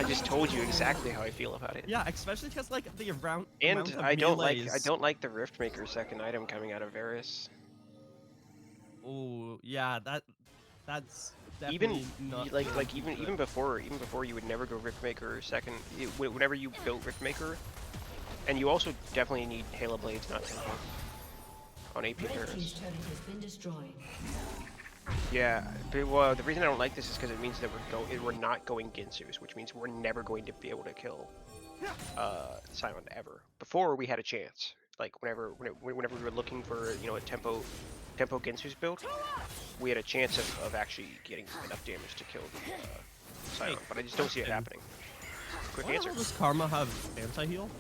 I just told you exactly how I feel about it. Yeah, especially because like the amount And of I don't melees. like the Riftmaker's second item coming out of Varus. Oh yeah, that's Even definitely not like really even good. even before you would never go Riftmaker second. Whenever you built Riftmaker, and you also definitely need Halo Blades, not Tempo, on AP Red Varus. team's turret has been destroyed. Yeah, but, well, the reason I don't like this is because it means that we're not going Ginsu's, which means we're never going to be able to kill Sion ever. Before we had a chance, like whenever we were looking for a tempo Ginsu's build, we had a chance of actually getting enough damage to kill the Sion, but I just don't see it happening. Quick Why the answer. hell does Karma have anti-heal?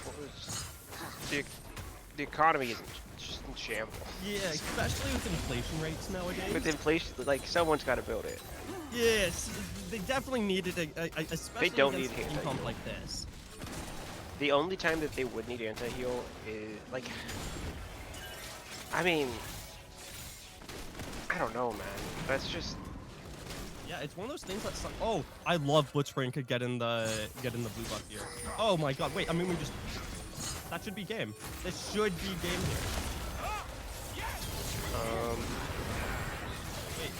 What was the economy is just in shambles. Yeah, especially with inflation rates nowadays. With inflation, like someone's got to build it. Yes, they definitely needed especially don't against need a team anti-heal. comp like this. The only time that they would need anti-heal is, like, I mean, I don't know, man. That's just, Yeah, it's one of those things that's like, oh, I love Blitzcrank could get in the blue buff here. Oh my god, wait, I mean that should be game. This should be game here. Wait,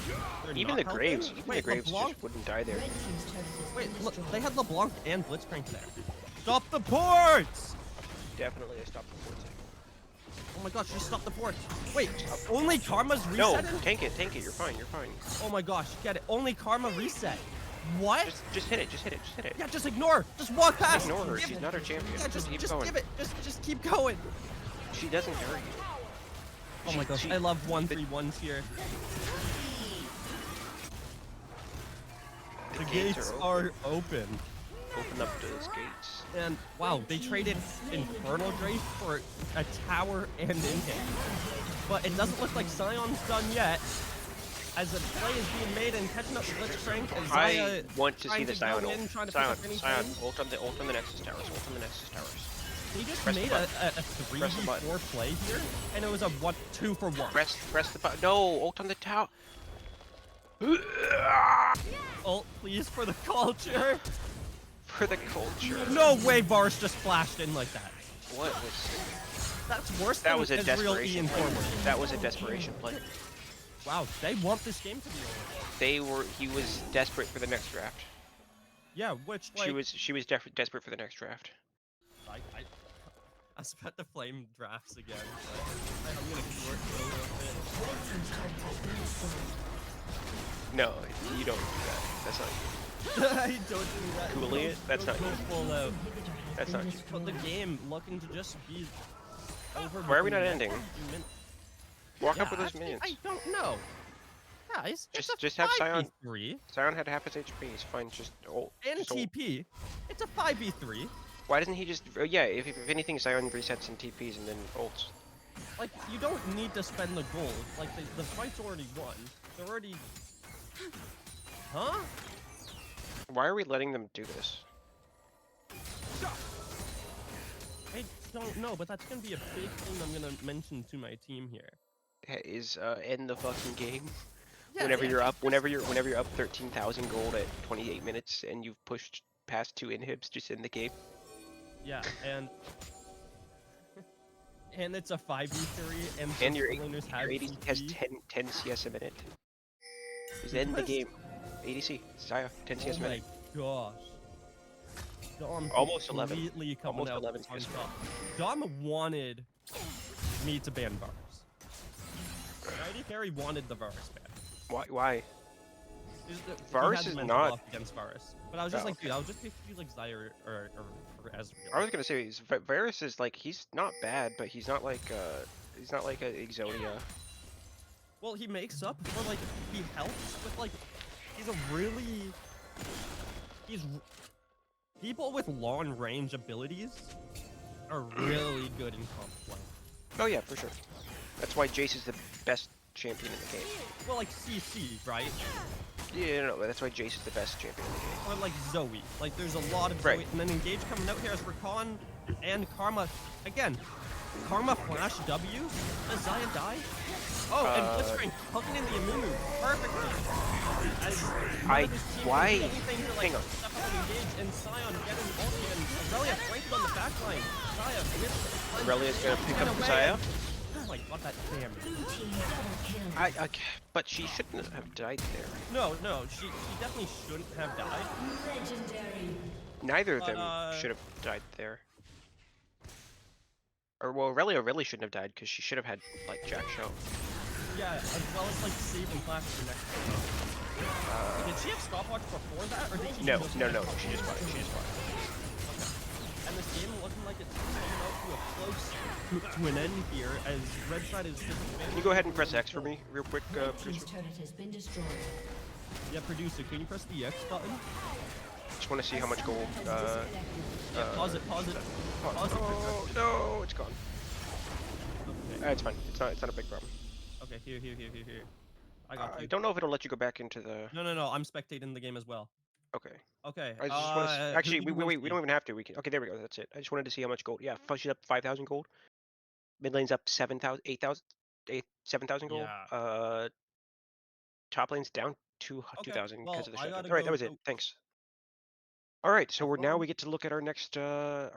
they're even not the helping? Graves, even Wait, the Graves LeBlanc? just wouldn't die there. Red team's turret has been Wait, look, destroyed. they had LeBlanc and Blitzcrank there. Stop the ports! Definitely a stop the force. Oh my gosh, just stop the ports. Wait, only Karma's No, reset? tank it, you're fine, you're fine. Oh my gosh, get it. Only Karma reset. What? Just hit it, just hit it. Yeah, just ignore. Just walk past. Ignore her, Give she's it. not our champion. Yeah, just keep give going. it. Just keep going. She doesn't hurt you. Oh my gosh, I love 1-3-1s here. The gates are open. Open up those gates. And wow, they traded Infernal Drafe for a tower and in-hit. But it doesn't look like Sion's done yet. As a play is being made and catching up to Blitzcrank as I Xayah want to see trying the go Sion in, ult. trying to pick up anything. Sion, ult on the Nexus towers, ult on the Nexus towers. He just Press the made button. a Press the button. 3v4 play here, and it was a 2-for-1. Press the button. No, ult on the tower. Ult, please, for the culture. For the culture. No way Varus just flashed in like that. What was? That's worse That than was a Ezreal desperation Ian play. forward. That was a desperation play. Wow, they want this game to be over. He was desperate for the next draft. Yeah, which like She was desperate for the next draft. I was about to flame drafts again, but I'm gonna short it a little bit. Red team's turret has been destroyed. No, you don't do that. That's not you. I don't do that. Cooling it? That's not Don't you. go full out. Inhibitor has That's been not- destroyed. But the game looking to just be over. Why are we within not the ending? next few minutes. Walk Yeah, up with those actually, minions. I don't know. Guys, Just have Sion. 5v3 Sion had half his HP. He's fine. Just ult. and Just ult. TP. It's a 5v3. Why doesn't he just? Yeah, if anything, Sion resets and TPs and then ults. Like, you don't need to spend the gold. Like, the fight's already won. They're already... Huh? Why are we letting them do this? I don't know, but that's gonna be a big thing I'm gonna mention to my team here. Is end the fucking game. Yeah, Whenever yeah, you're up, whenever you're up 13,000 gold at 28 minutes and you've pushed past 2 inhibs, just end the game. Yeah, and... and it's a 5v3, and, And both your laners have ADC has TP. 10 CS a minute. Just end the What? game. ADC, Xayah, 10 CS Oh a my minute. gosh. Dom Almost 11. completely coming Almost out 11 on is top. Dom wanted me to ban Varus. Mighty Carry wanted the Varus ban. Why? Varus Varus is mental not- block against Varus. But I was just Oh, like, okay. dude, I'll just pick you like Zyre or Ezreal. I was gonna say Varus is like he's not bad, but he's not like a Exodia. Well, he makes up for like he helps with like he's a really people with long range abilities are really good in comp play. Oh yeah, for sure. That's why Jace is the best champion in the game. Well, like CC, right? Yeah, no, that's why Jace is the best champion in the game. Or like Zoe. Like there's a lot of Right. Zoe, and then Engage coming out here as Rakan and Karma. Again, Karma flash W. Does Xayah die? Oh, and Blitzcrank hooking in the Amumu perfectly. As I- none of his team why- can do anything to, like, hang on. step up and engage, and Sion getting ulti, and Aurelia flanked on the backline. Xayah with Aurelia's gonna pick up away. Xayah. Oh my god, that damage. Blue team double kill. But she shouldn't have died there. No, she definitely shouldn't have died. Legendary. Neither of But, them should have died there. Or well, Aurelia really shouldn't have died because she should have had like Jack Show. Yeah, as well as like saving class for next time. Did she have stopwatch before that, or did she No, just no, have no. stopwatch? She just fought it. She just fought it. Okay. And this game looking like it's coming out to a close to an end here, as Red Side is just. Can you go ahead and press X for me, real quick, Red producer? team's turret has been destroyed. Yeah, producer, can you press the X button? Just want to see how much gold. Yeah, pause it. Pause it. Oh no, it's gone. Okay. It's fine. It's not a big problem. Okay. Here. I got I you. don't know if it'll let you go back into the. No. I'm spectating the game as well. Okay. Okay. I just want to. Actually, who do you wait. wanna We see? don't even have to. We can. Okay, there we go. That's it. I just wanted to see how much gold. Yeah, she's up 5,000 gold. Mid lane's up 7,000, 8,000, 7,000 gold. Yeah. Top lane's down 2,000 Okay, because well, of the I shutdown. gotta All right, that go was it. to- Thanks. All right, so No now problem. we get to look at our next draft.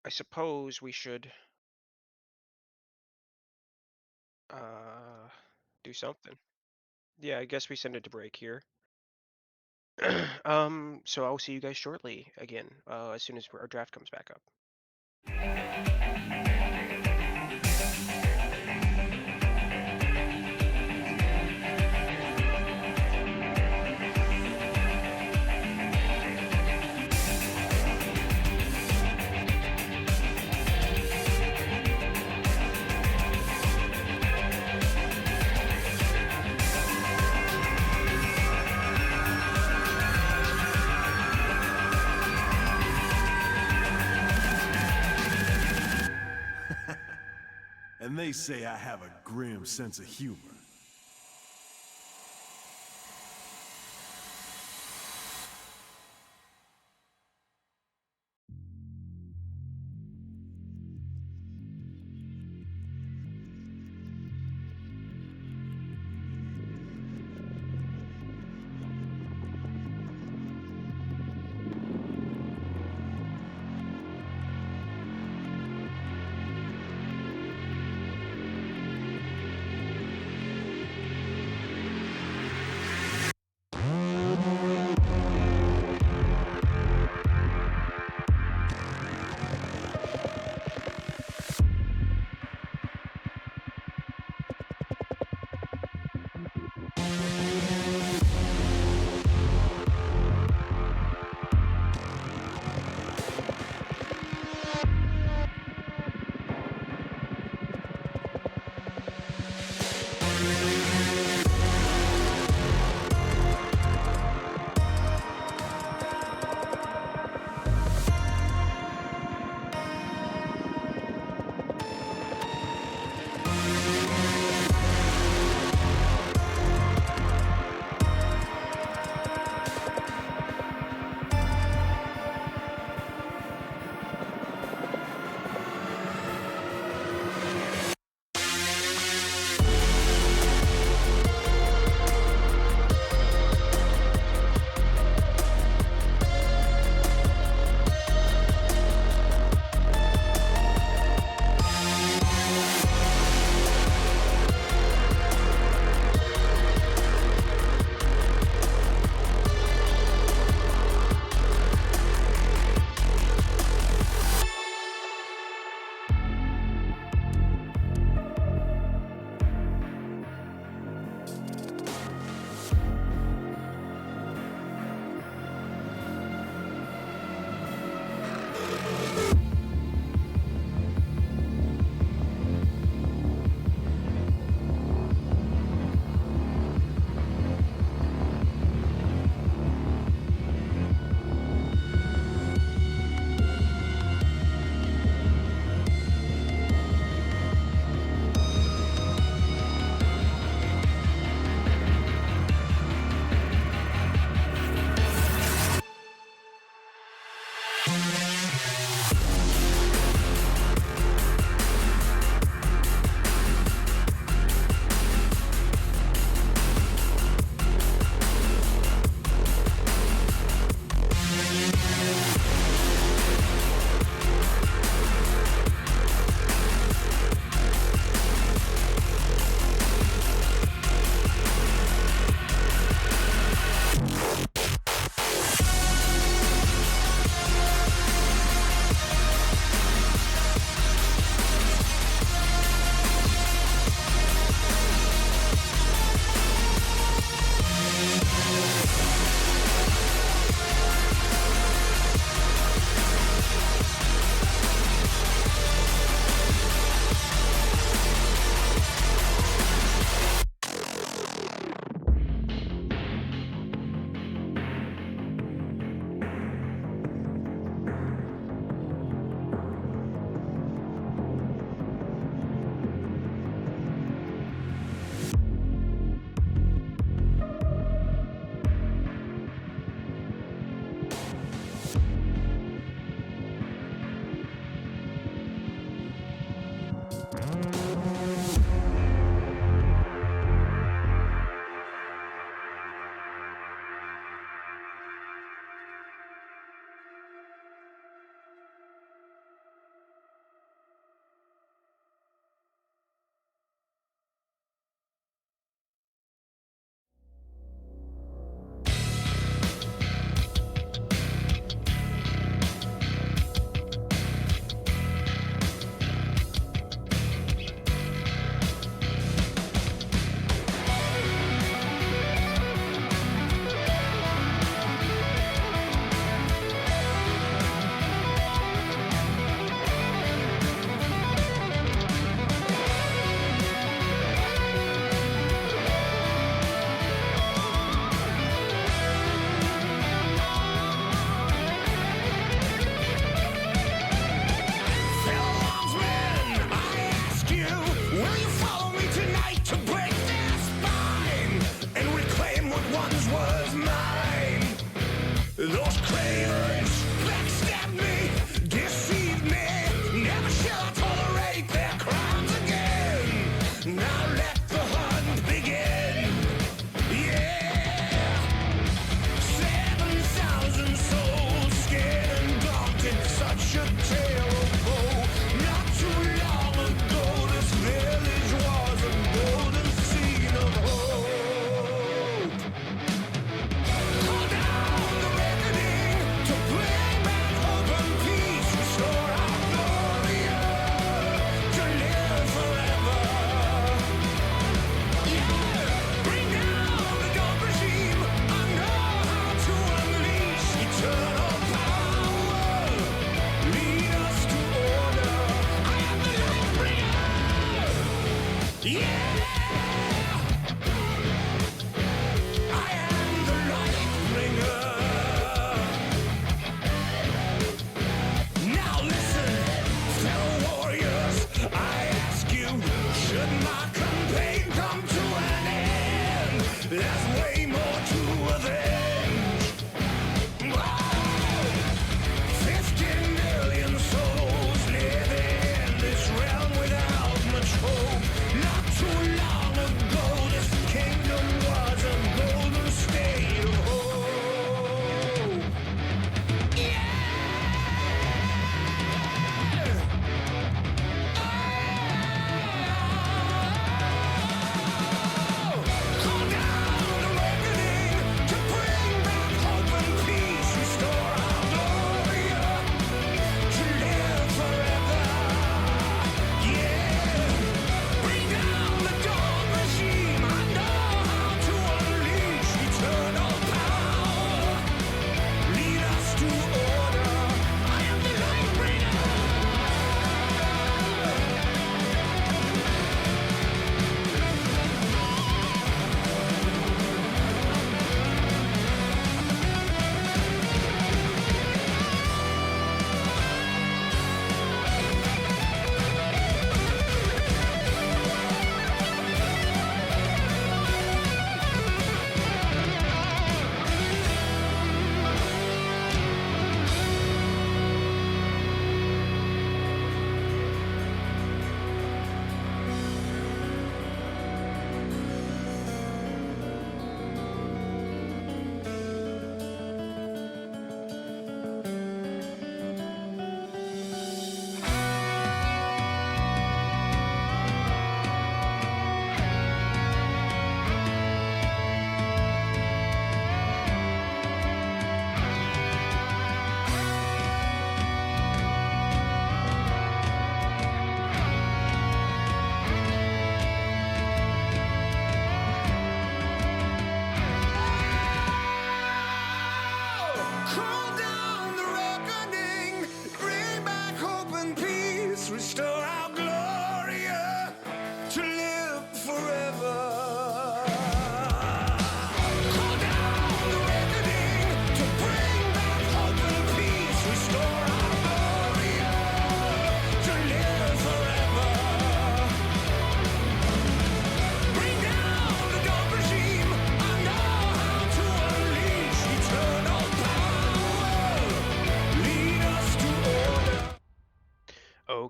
I suppose we should do something. Yeah, I guess we send it to break here. So I'll see you guys shortly again, as soon as our draft comes back up. And they say I have a grim sense of humor.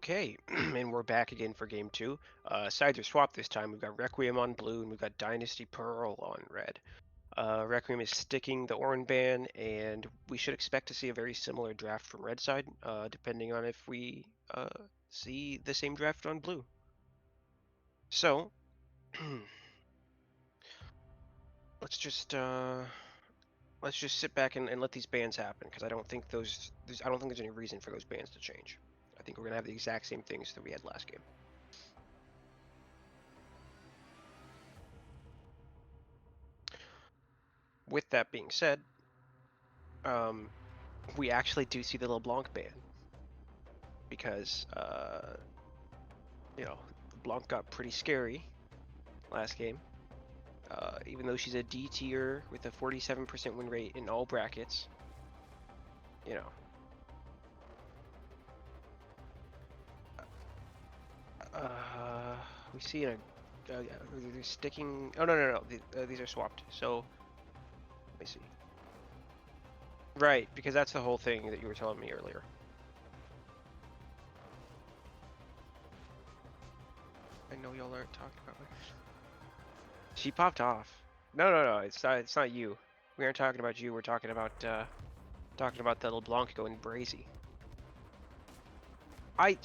Okay, and we're back again for game 2. Sides are swapped this time. We've got Requiem on blue, and we've got Dynasty Pearl on red. Requiem is sticking the Oran ban, and we should expect to see a very similar draft from red side, depending on if we see the same draft on blue. So, let's just sit back and let these bans happen, because I don't think there's any reason for those bans to change. I think we're gonna have the exact same things that we had last game. With that being said, we actually do see the LeBlanc ban, because LeBlanc got pretty scary last game. Even though she's a D tier with a 47% win rate in all brackets, we see they're sticking. Oh no, these are swapped. So let me see. Right, because that's the whole thing that you were telling me earlier. I know y'all aren't talking about me. She popped off. No, it's not you. We aren't talking about you. We're talking about the LeBlanc going brazy. It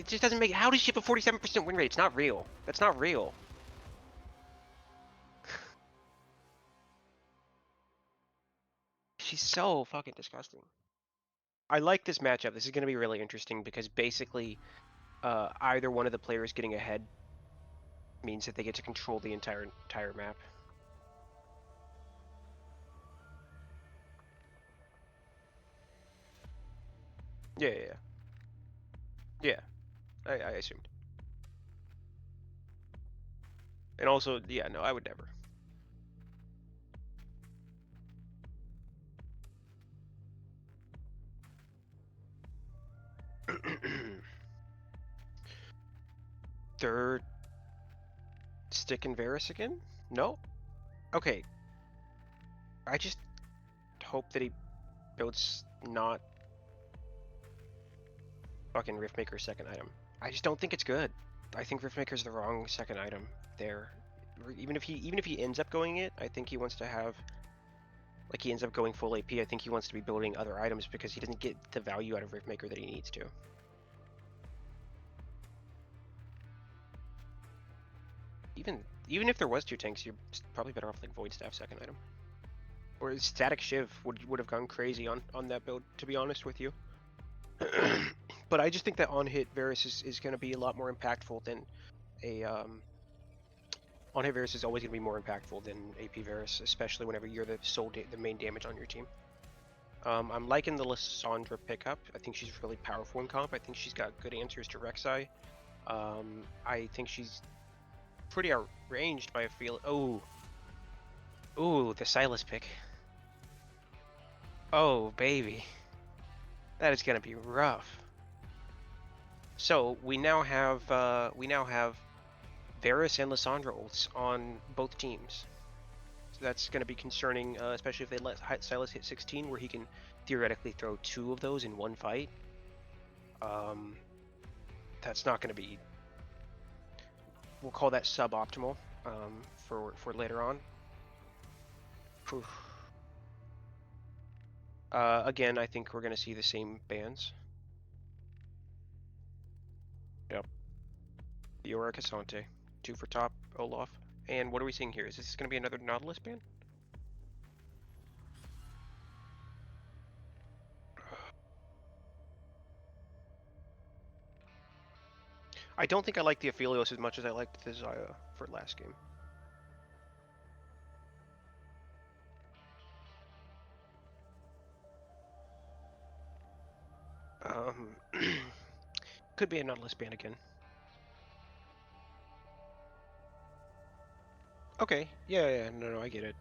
just doesn't make. How does she have a 47% win rate? It's not real. That's not real. She's so fucking disgusting. I like this matchup. This is going to be really interesting because basically, either one of the players getting ahead means that they get to control the entire map. Yeah. I assumed. And also, yeah, no, I would never. Third stick and Varus again? No? Okay. I just hope that he builds not fucking Riftmaker's second item. I just don't think it's good. I think Riftmaker's the wrong second item there. Even if he ends up going it, I think he wants to have, like, he ends up going full AP. I think he wants to be building other items because he doesn't get the value out of Riftmaker that he needs to. Even if there was 2 tanks, you're probably better off like Void Staff second item. Or Static Shiv would have gone crazy on that build, to be honest with you. But I just think that on-hit Varus is going to be a lot more impactful than a... on-hit Varus is always going to be more impactful than AP Varus, especially whenever you're the main damage on your team. I'm liking the Lissandra pickup. I think she's really powerful in comp. I think she's got good answers to Rek'Sai. I think she's pretty outranged by a feel. Ooh, the Silas pick. Oh, baby. That is gonna be rough. So we now have Varus and Lissandra ults on both teams. So that's gonna be concerning, especially if they let Silas hit 16, where he can theoretically throw 2 of those in one fight. That's not gonna be. We'll call that suboptimal for later on. Again, I think we're going to see the same bans. Yep. Fiora Cassante. 2 for top, Olaf. And what are we seeing here? Is this going to be another Nautilus ban? I don't think I like the Aphelios as much as I liked the Xayah for last game. Could be a Nautilus ban again. Okay, yeah, no, I get it.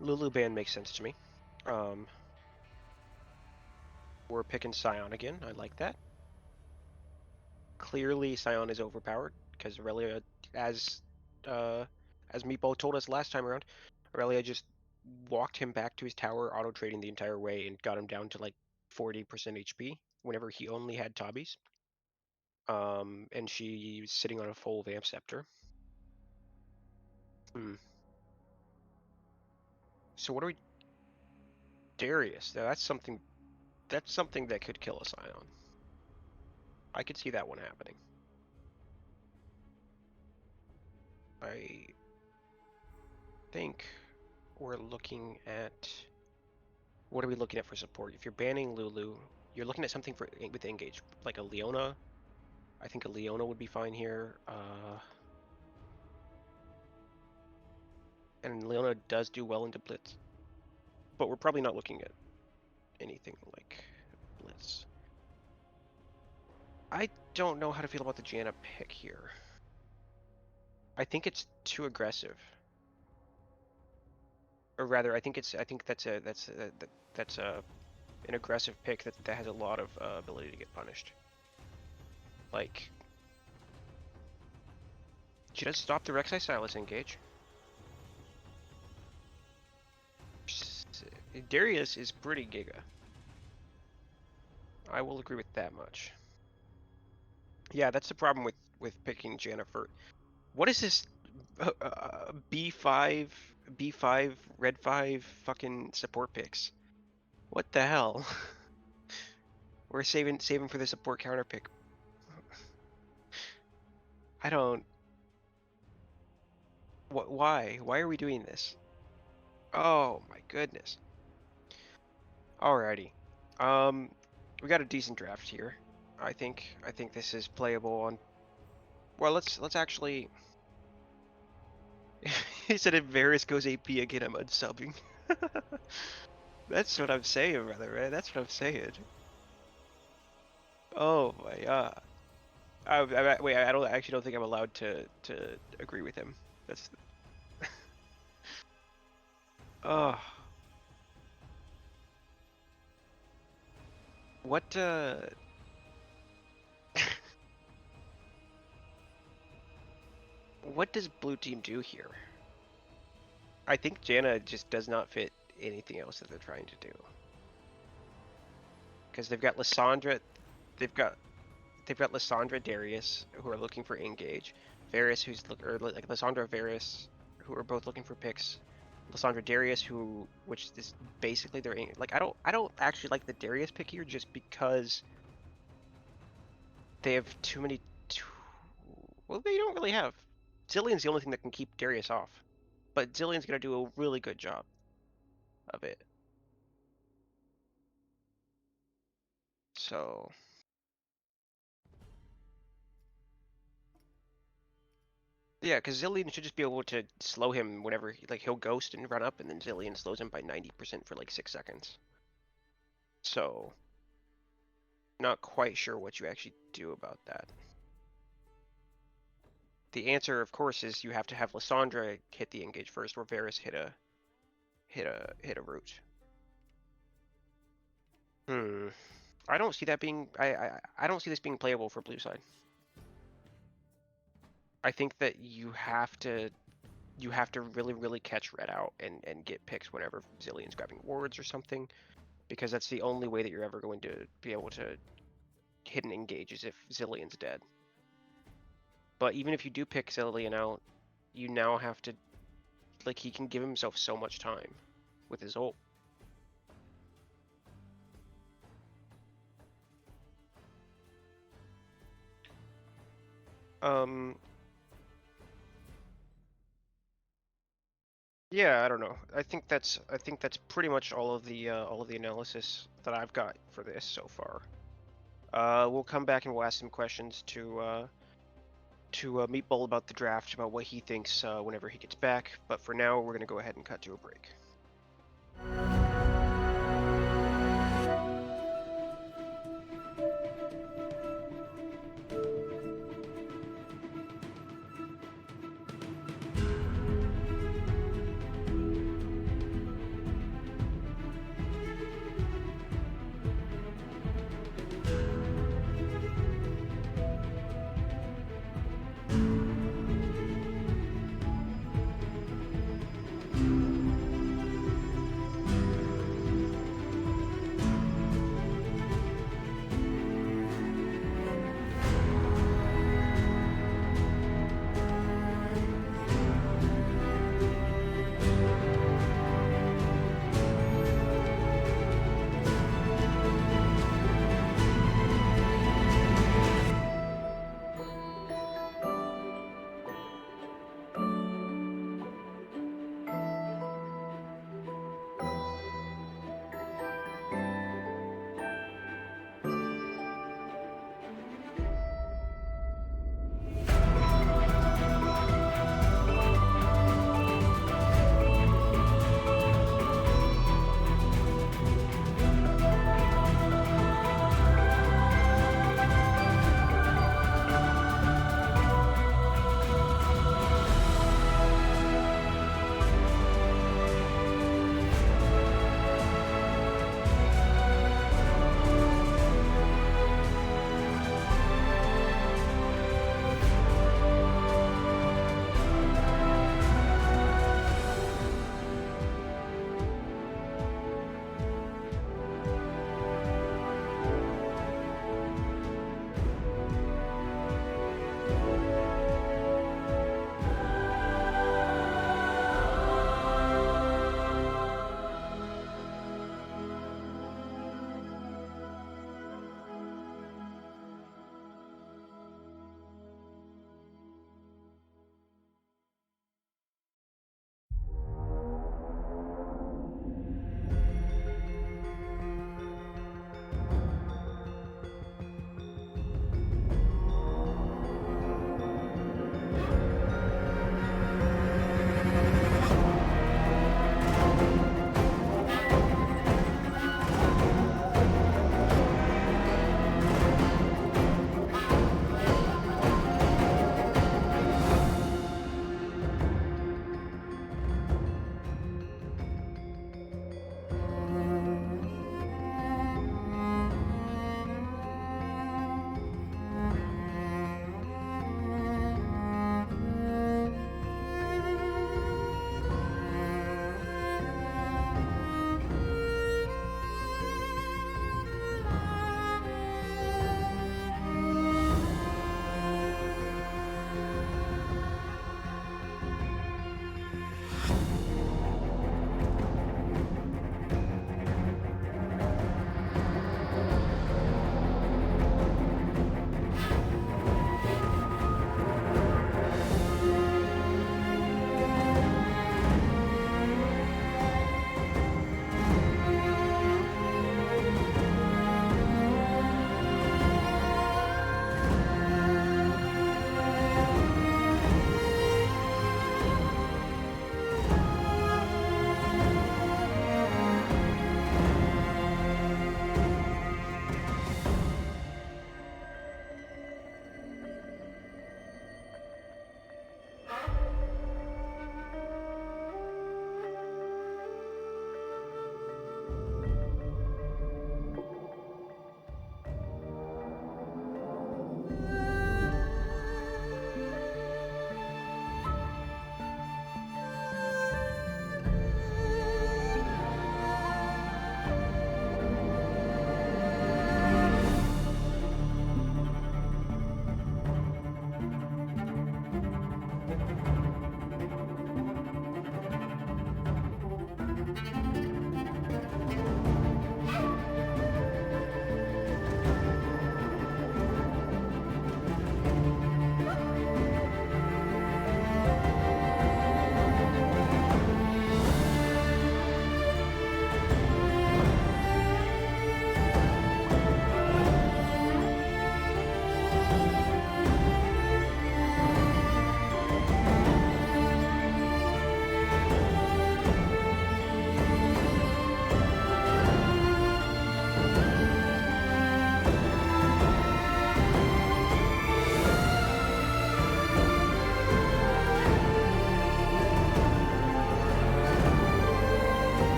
Lulu ban makes sense to me. We're picking Sion again. I like that. Clearly, Sion is overpowered because Aurelia, as Meatball told us last time around, Aurelia just walked him back to his tower, auto trading the entire way, and got him down to like 40% HP whenever he only had Tabis. And she's sitting on a full Vamp Scepter. So what are we... Darius, now that's something that could kill us, Ion. I could see that one happening. I think we're looking at... What are we looking at for support? If you're banning Lulu, you're looking at something with Engage, like a Leona. I think a Leona would be fine here. And Leona does do well into Blitz. But we're probably not looking at anything like Blitz. I don't know how to feel about the Janna pick here. I think it's too aggressive. Or rather, I think that's an aggressive pick that has a lot of ability to get punished. Like, she does stop the Rek'Sai Silas engage. Darius is pretty giga. I will agree with that much. Yeah, that's the problem with picking Janna for... What is this B5 red 5 fucking support picks? What the hell? We're saving for the support counter pick. I don't... Why? Why are we doing this? Oh my goodness. Alrighty. We got a decent draft here. I think this is playable on... Well, let's actually... He said if Varus goes AP again, I'm unsubbing. That's what I'm saying, brother, right? That's what I'm saying. Oh my god. Wait, I actually don't think I'm allowed to agree with him. That's... Oh. What, what does blue team do here? I think Janna just does not fit anything else that they're trying to do. Because they've got Lissandra, they've got Lissandra, Darius, who are looking for engage. Varus, or like Lissandra, Varus, who are both looking for picks. Lissandra, Darius, which is basically their like. I don't actually like the Darius pick here just because they have too many. Well, they don't really have. Zillion's the only thing that can keep Darius off, but Zillion's gonna do a really good job of it. So. Yeah, because Zillion should just be able to slow him whenever, he'll ghost and run up, and then Zillion slows him by 90% for like 6 seconds. So, not quite sure what you actually do about that. The answer, of course, is you have to have Lissandra hit the engage first, or Varus hit a root. I don't see that being. I don't see this being playable for blue side. I think that you have to really catch red out and get picks whenever Zillion's grabbing wards or something, because that's the only way that you're ever going to be able to hit an engage is if Zillion's dead. But even if you do pick Zillion out, you now have to, he can give himself so much time with his ult. Yeah, I don't know. I think that's pretty much all of the analysis that I've got for this so far. We'll come back and we'll ask some questions to Meatball about the draft, about what he thinks whenever he gets back. But for now, we're gonna go ahead and cut to a break.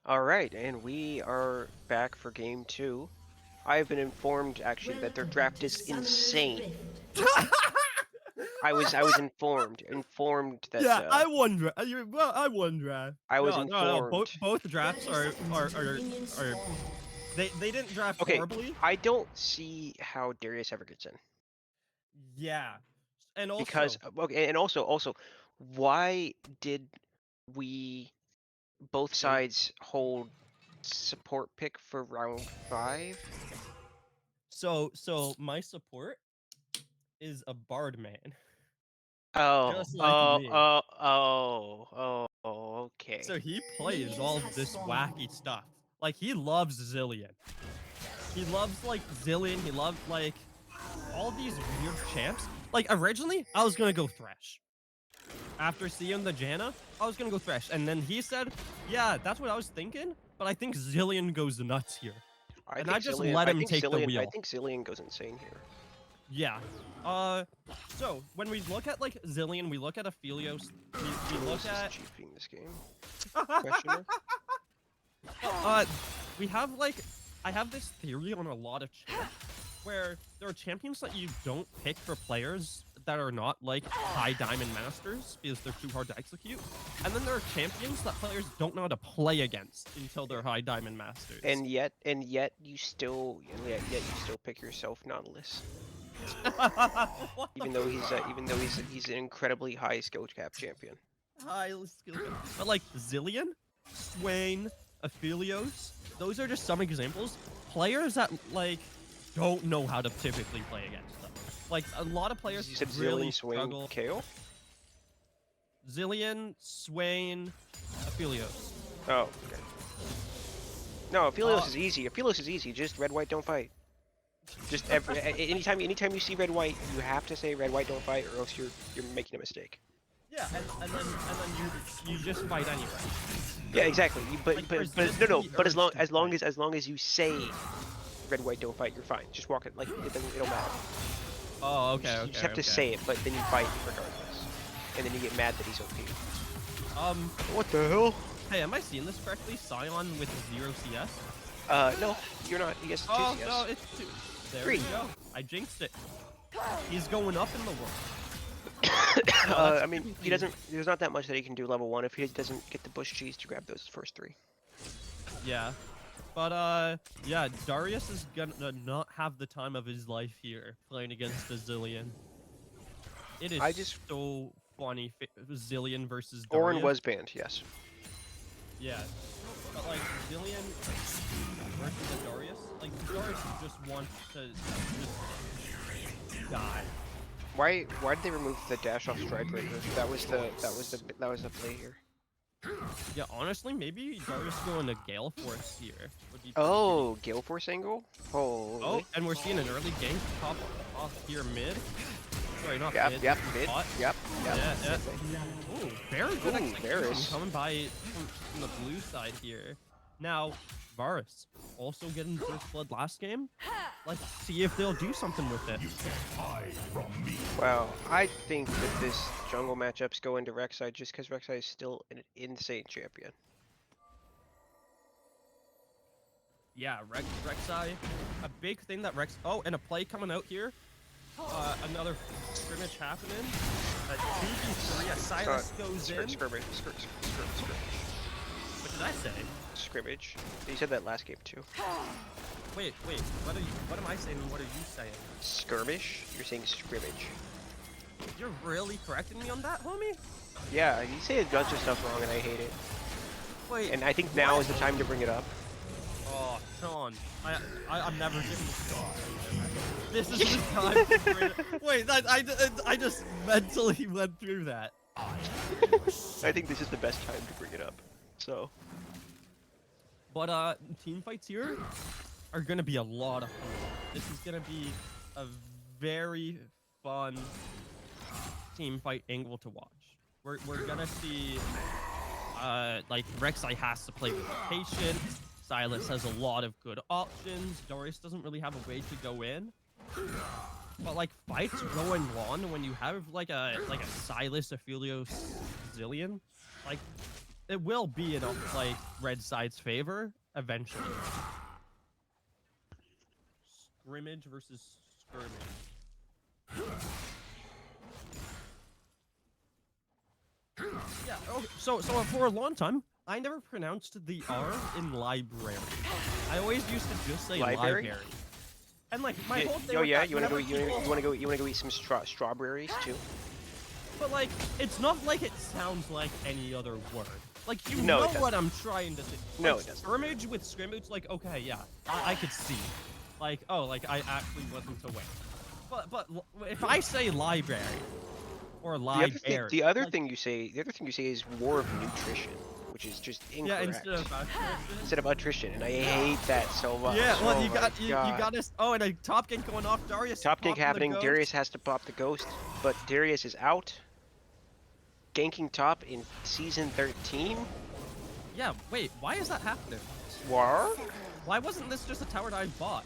All right, and we are back for game 2. I've been informed actually that their draft is insane. I was informed that Yeah, I won draft. Well, I won draft. I was No, informed. both drafts are they didn't draft Okay, horribly. I don't see how Darius ever gets in. Yeah, and also Because okay, and also why did we both sides hold support pick for round 5? so my support is a bard man. Oh, Just like me. okay. So he plays all this wacky stuff. Like he loves Zillion. He loves like Zillion. He loves like all these weird champs. Like originally, I was gonna go Thresh. After seeing the Janna, I was gonna go Thresh, and then he said, "Yeah, that's what I was thinking." But I think Zillion goes nuts here, and I just let him take the wheel. I think Zillion goes insane here. Yeah. So when we look at like Zillion, we look at Aphelios. We look at cheating this game. Questioner? We have like, I have this theory on a lot of champs where there are champions that you don't pick for players that are not like high diamond masters because they're too hard to execute, and then there are champions that players don't know how to play against until they're high diamond masters. And yet you still pick yourself Nautilus. even though he's an incredibly high skill cap champion. High skill cap. But like Zillion, Swain, Aphelios, those are just some examples. Players that like don't know how to typically play against them. Like a lot of players You said really Zillion, Swain, struggle. Kayle? Zillion, Swain, Aphelios. Oh, okay. No, Aphelios is easy. Aphelios is easy. Just red white don't fight. Just anytime you see red white, you have to say red white don't fight, or else you're making a mistake. Yeah, and then you just fight anyway. Yeah, exactly. But as long as as you say red white don't fight, you're fine. Just walk it like it don't matter. Oh, okay. You just have to say it, but then you fight regardless, and then you get mad that he's OP. What the hell? Hey, am I seeing this correctly? Sion with 0 CS? No, you're not. He gets 2 Oh CS. no, it's 2. There 3. we go. I jinxed it. He's going up in the world. I mean, he doesn't. There's not that much that he can do level 1 if he doesn't get the bush cheese to grab those first 3. Yeah, but yeah, Darius is gonna not have the time of his life here playing against a Zillion. It is so funny. Zillion versus Darius. Orin was banned, yes. Yeah, but like Zillion versus a Darius, like Darius just wants to just die. Why did they remove the dash off stride breaker? That was the play here. Yeah, honestly, maybe Darius going to Gale Force here. Would be Oh, Gale Force angle? Holy. Oh, and we're seeing an early gank pop off here mid. Sorry, not mid. Yep, mid. Bot. Yep. Yeah. Ooh, very good Ooh, execution Varus. coming by from the blue side here. Now, Varus also getting first blood last game. Let's see if they'll do something with it. Wow, I think that this jungle matchups go into Rek'Sai just because Rek'Sai is still an insane champion. Yeah, Rek'Sai. A big thing that Rex. Oh, and a play coming out here. Another scrimmage happening. A 2v3. A Silas goes in. Scrimmage. What did I say? Scrimmage. You said that last game too. Wait. What am I saying and what are you saying? Skirmish? You're saying scrimmage. You're really correcting me on that, homie? Yeah, you say a bunch of stuff wrong and I hate it. Wait. And I think now is the time to bring it up. Oh, Sean. I'm never giving this is the time to bring it. Wait, I just mentally went through that. I think this is the best time to bring it up. So. But team fights here are gonna be a lot of fun. This is gonna be a very fun team fight angle to watch. We're gonna see like Rek'Sai has to play with patient. Silas has a lot of good options. Darius doesn't really have a way to go in. But like fights going on when you have like a Silas, Aphelios, Zillion, like it will be in like red side's favor eventually. Scrimmage versus skirmish. Yeah. Okay. So for a long time, I never pronounced the R in library. I always used to just say library. And like my whole thing. Oh with yeah, that, you wanna go eat some strawberries too? But like, it's not like it sounds like any other word. Like you No, know it doesn't. what I'm trying to say. No, Like, it doesn't. Scrimmage with scrimmage, like okay, yeah, I could see. Like oh, like I actually wasn't aware. But if I say library or library, The other like, thing you say is war of nutrition, which is just incorrect. yeah, Instead of attrition, and I hate that so much. yeah, well Oh you my got you God. got us. Oh, and a top gank going off. Darius. Top gank popping the happening. ghost. Darius has to pop the ghost, but Darius is out. Ganking top in season 13. Yeah, wait, why is that happening? War? Why wasn't this just a tower dive bot?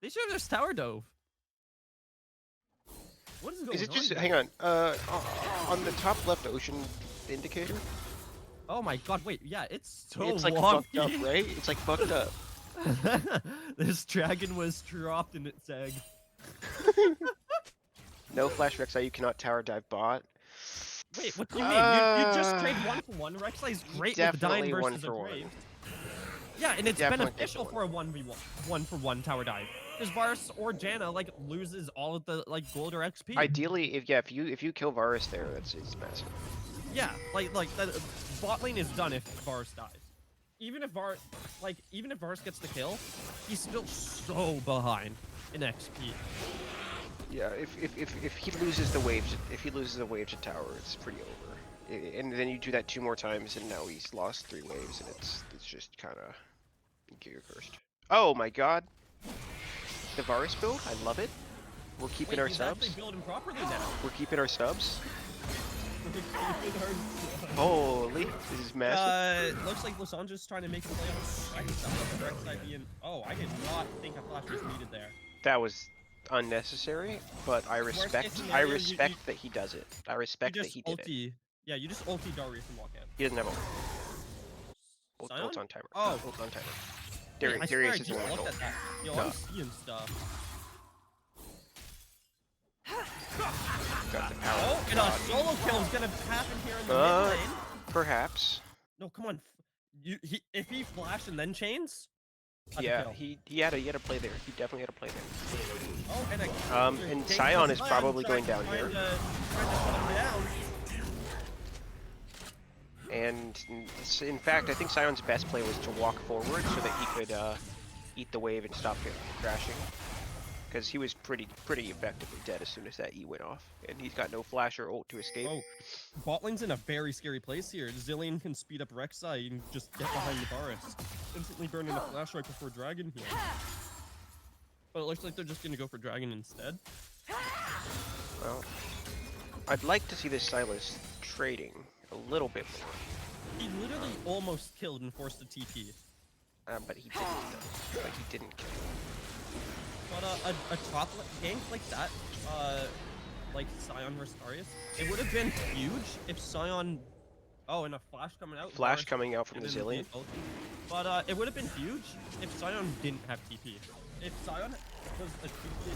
They should have just tower dove. What is going on? Is it just here? hang on? On the top left ocean indicator, Oh my god, wait, yeah, it's so it's like wonky. fucked up, right? It's like fucked up. This dragon was dropped in its egg. No flash Rek'Sai, you cannot tower dive bot. Wait, what do you mean? You just trade 1-for-1. Rek'Sai's great with definitely Dyne versus a 1-for-1. Graves. Yeah, and it's Definitely beneficial for a 1v1, 1-for-1 tower dive. Because Varus or Janna like loses all of the like gold or XP. Ideally, if you kill Varus there, it's massive. Yeah, like the bot lane is done if Varus dies. Even if Varus gets the kill, he's still so behind in XP. Yeah, if he loses the wave, to tower, it's pretty over. And then you do that 2 more times, and now he's lost 3 waves, and it's just kind of gear cursed. Oh my God, the Varus build, I love it. We're keeping our he's subs. actually building properly now. We're keeping our subs. Holy, this is massive. Looks like Lissandra's trying to make a play on the direct side being. Oh, I did not think a flash was needed there. That was unnecessary, but I respect that he does it. I respect that he did it. Yeah, you just ulti Darius and walk in. He doesn't have ult. Sion? Ult on timer. Oh. Ult on timer. Wait, I swear Darius I is the just one with looked ult. at that. Yo, No. I'm seeing stuff. Got the power. Oh, and a solo kill is gonna happen here in the mid lane. Perhaps. No, come on. If he flashed and then chains. That's a Yeah, kill. he had to play there. He definitely had to play there. Oh, and And Sion is probably going down here. Trying to shut him down. And in fact, I think Sion's best play was to walk forward so that he could eat the wave and stop him crashing. Because he was pretty effectively dead as soon as that E went off, and he's got no flash or ult to escape. Oh, bot lane's in a very scary place here. Zillion can speed up Rek'Sai and just get behind the Varus. Instantly burning a flash right before Dragon here. But it looks like they're just gonna go for Dragon instead. Well, I'd like to see this Silas trading a little bit more. He literally almost killed and forced a TP. But he didn't though. But he didn't kill. But a top gank like that, like Sion versus Darius, it would have been huge if Sion. Oh, and a flash coming out. Flash Varus coming out from the didn't Zillion. ulti. But it would have been huge if Sion didn't have TP. If Sion was a TP,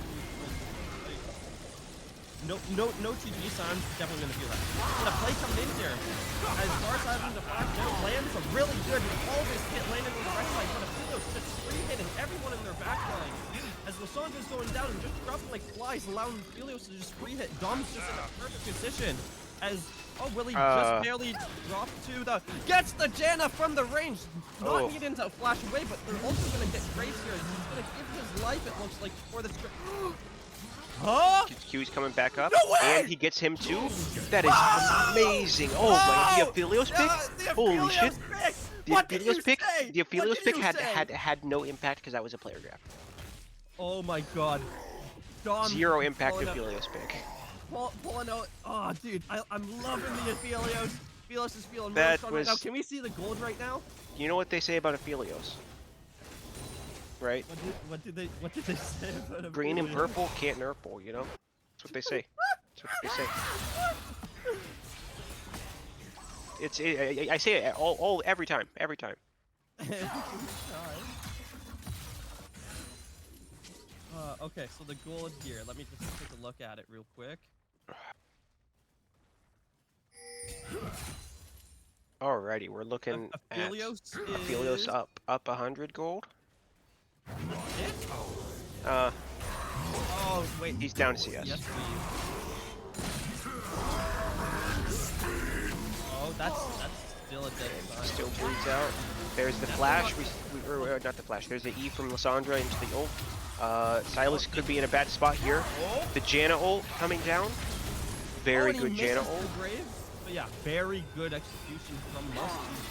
no TP, Sion's definitely gonna feel that. But a play coming in here, as Varus having the flash down, lands a really good. All of his hit landed on the right side, but Apollo's just free-hitting everyone in their backline. As Lissandra's going down and just dropping like flies, allowing Helios to just free hit. Dom's just in a perfect position. As Willie just barely dropped to the gets the Janna from the range. Not needing to flash away, but they're also gonna get Graves here. He's gonna give his life, it looks like, for this. Huh? Q's coming back up, No way! and he gets him too. That is amazing. Oh my, the Aphelios pick. Holy shit. The Aphelios pick had no impact because that was a player grab. Oh my god. Dom 0 impact Aphelios pick. Pulling out. Oh, dude, I'm loving the Aphelios. Aphelios is feeling That really strong right now. was- Can we see the gold right now? You know what they say about Aphelios, right? What did they say about Aphelios? Green and purple can't nurple, you know? That's what they say. That's what they say. I say it all every time. Every time. Okay, so the gold here. Let me just take a look at it real quick. Alrighty, we're looking at Aphelios up 100 gold. It? Oh wait, he's down CS. Yes, oh, that's still a dead sign. Still bleeds out. There's the flash. Or not the flash. There's the E from Lissandra into the ult. Silas could be in a bad spot here. The Janna ult coming down. Very good Janna ult. But yeah, very good execution from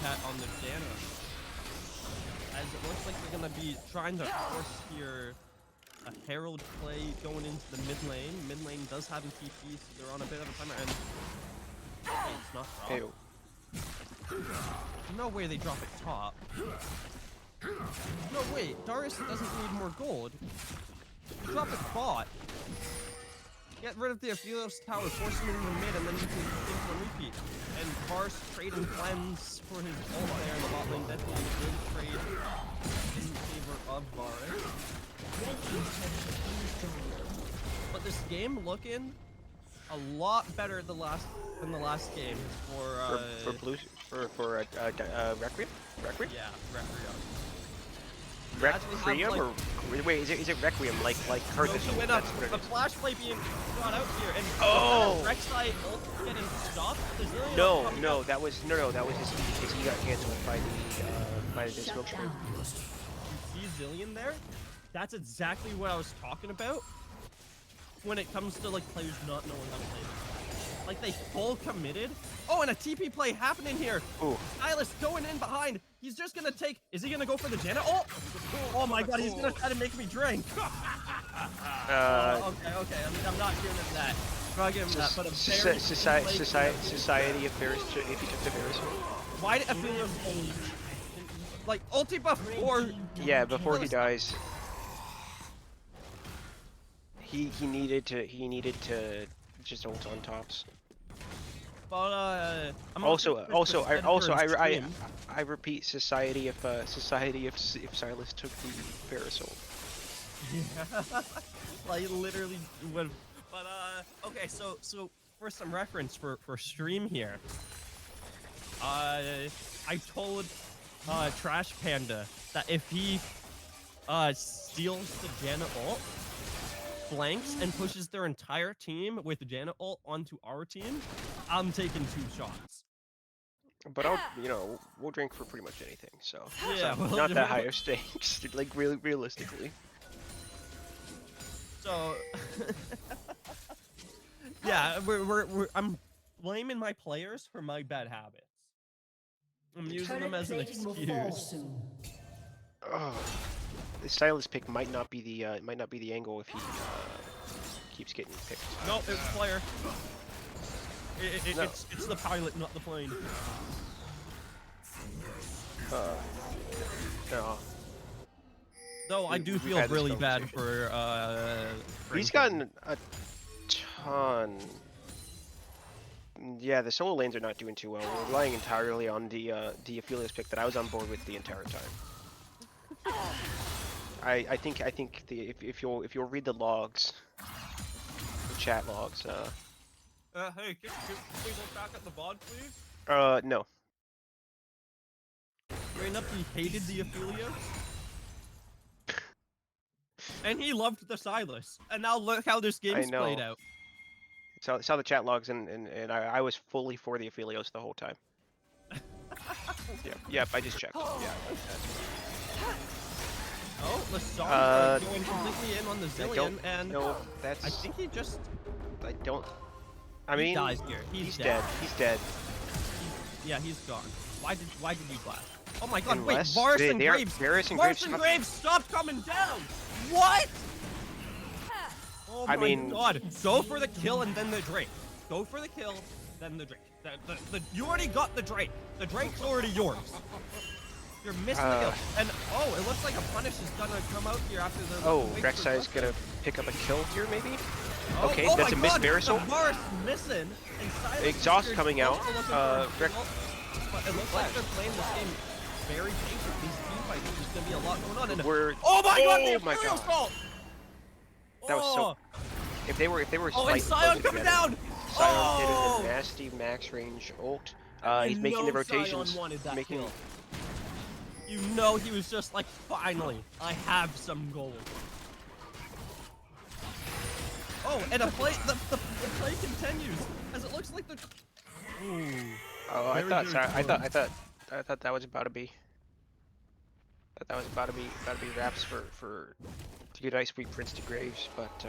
Cat on the Janna. As it looks like they're gonna be trying to force here a Herald play going into the mid lane. Mid lane does have an TP, so they're on a bit of a timer. And hey, it's not dropped. No way they drop it top. No, wait, Darius doesn't need more gold. Drop it bot. Get rid of the Aphelios tower, force him into the mid, and then you can think for a repeat. And Bars trade and cleanse for his ult there in the bot lane. Definitely a good trade in favor of Varus. But this game looking a lot better than the last game for Blue Requiem? Requiem? Yeah, Requiem. Requiem or wait, is it Requiem like Curtis? No, went up a flash play being brought out here and Rek'Sai ult getting stopped. No, that was his E because he got cancelled by the smoke screen. You see Zillion there? That's exactly what I was talking about when it comes to like players not knowing how to play this. Like they full committed. Oh, and a TP play happening here. Ooh. Silas going in behind. He's just gonna take. Is he gonna go for the Janna? Oh my God! He's gonna try to make me drink. Okay. I'm not giving him that. I'm not giving him that. But Society Affairs. If he took the Varus. Why did Aphelios like ulti before? Yeah, before he dies. He needed to just ult on tops. But I repeat, society if Silas took the Varus ult. Yeah, like literally would. But okay, so for some reference for stream here, I told Trash Panda that if he steals the Janna ult, flanks and pushes their entire team with Janna ult onto our team, I'm taking 2 shots. But we'll drink for pretty much anything, so yeah, so not that high of stakes, like really realistically. So yeah, I'm blaming my players for my bad habits. I'm using them as an excuse. Oh. The Silas pick might not be the angle if he keeps getting picked. No, it's player. It's the pilot, not the plane. No. Though I do feel really bad for he's gotten a ton. Yeah, the solo lanes are not doing too well. We're relying entirely on the Aphelios pick that I was on board with the entire time. I think if you'll read the logs, the chat logs. Hey, can we look back at the VOD, please? No. Straight up, he hated the Aphelios. And he loved the Silas. And now look how this game's played out. Saw the chat logs and I was fully for the Aphelios the whole time. Yep, I just checked. Yeah, that's Oh, Lissandra going completely in on the Zillion, and no, that's. I think he just. I don't. I mean, he dies here. He's dead. He's dead. Yeah, he's gone. Why did you blast? Oh my God! Unless wait, Varus and Graves. Varus and Graves stopped coming down. What? Oh my God! Go for the kill and then the Drake. Go for the kill, then the Drake. You already got the Drake. The Drake's already yours. You're missing the kill. And it looks like a punish is gonna come out here after the. Rek'Sai is gonna pick up a kill here, maybe. Okay, oh that's a missed Varus ult. Varus missing. And Exhaust coming out. But it looks like they're playing this game very patient. These team fights, there's gonna be a lot going on. And We're oh my god, the oh my Imperial god. Assault! That was so. If they were Oh, and slightly Sion closer coming together, down! Sion did Oh! a nasty max range ult. I He's making the know rotations. Sion wanted that Making. kill. You know he was just like, finally, I have some gold. Oh, and the play continues as it looks like the. Ooh. Oh, I Very, thought. very Sorry, I close. thought that was about to be. That was about to be wraps for to get Ice Week Prince to Graves, but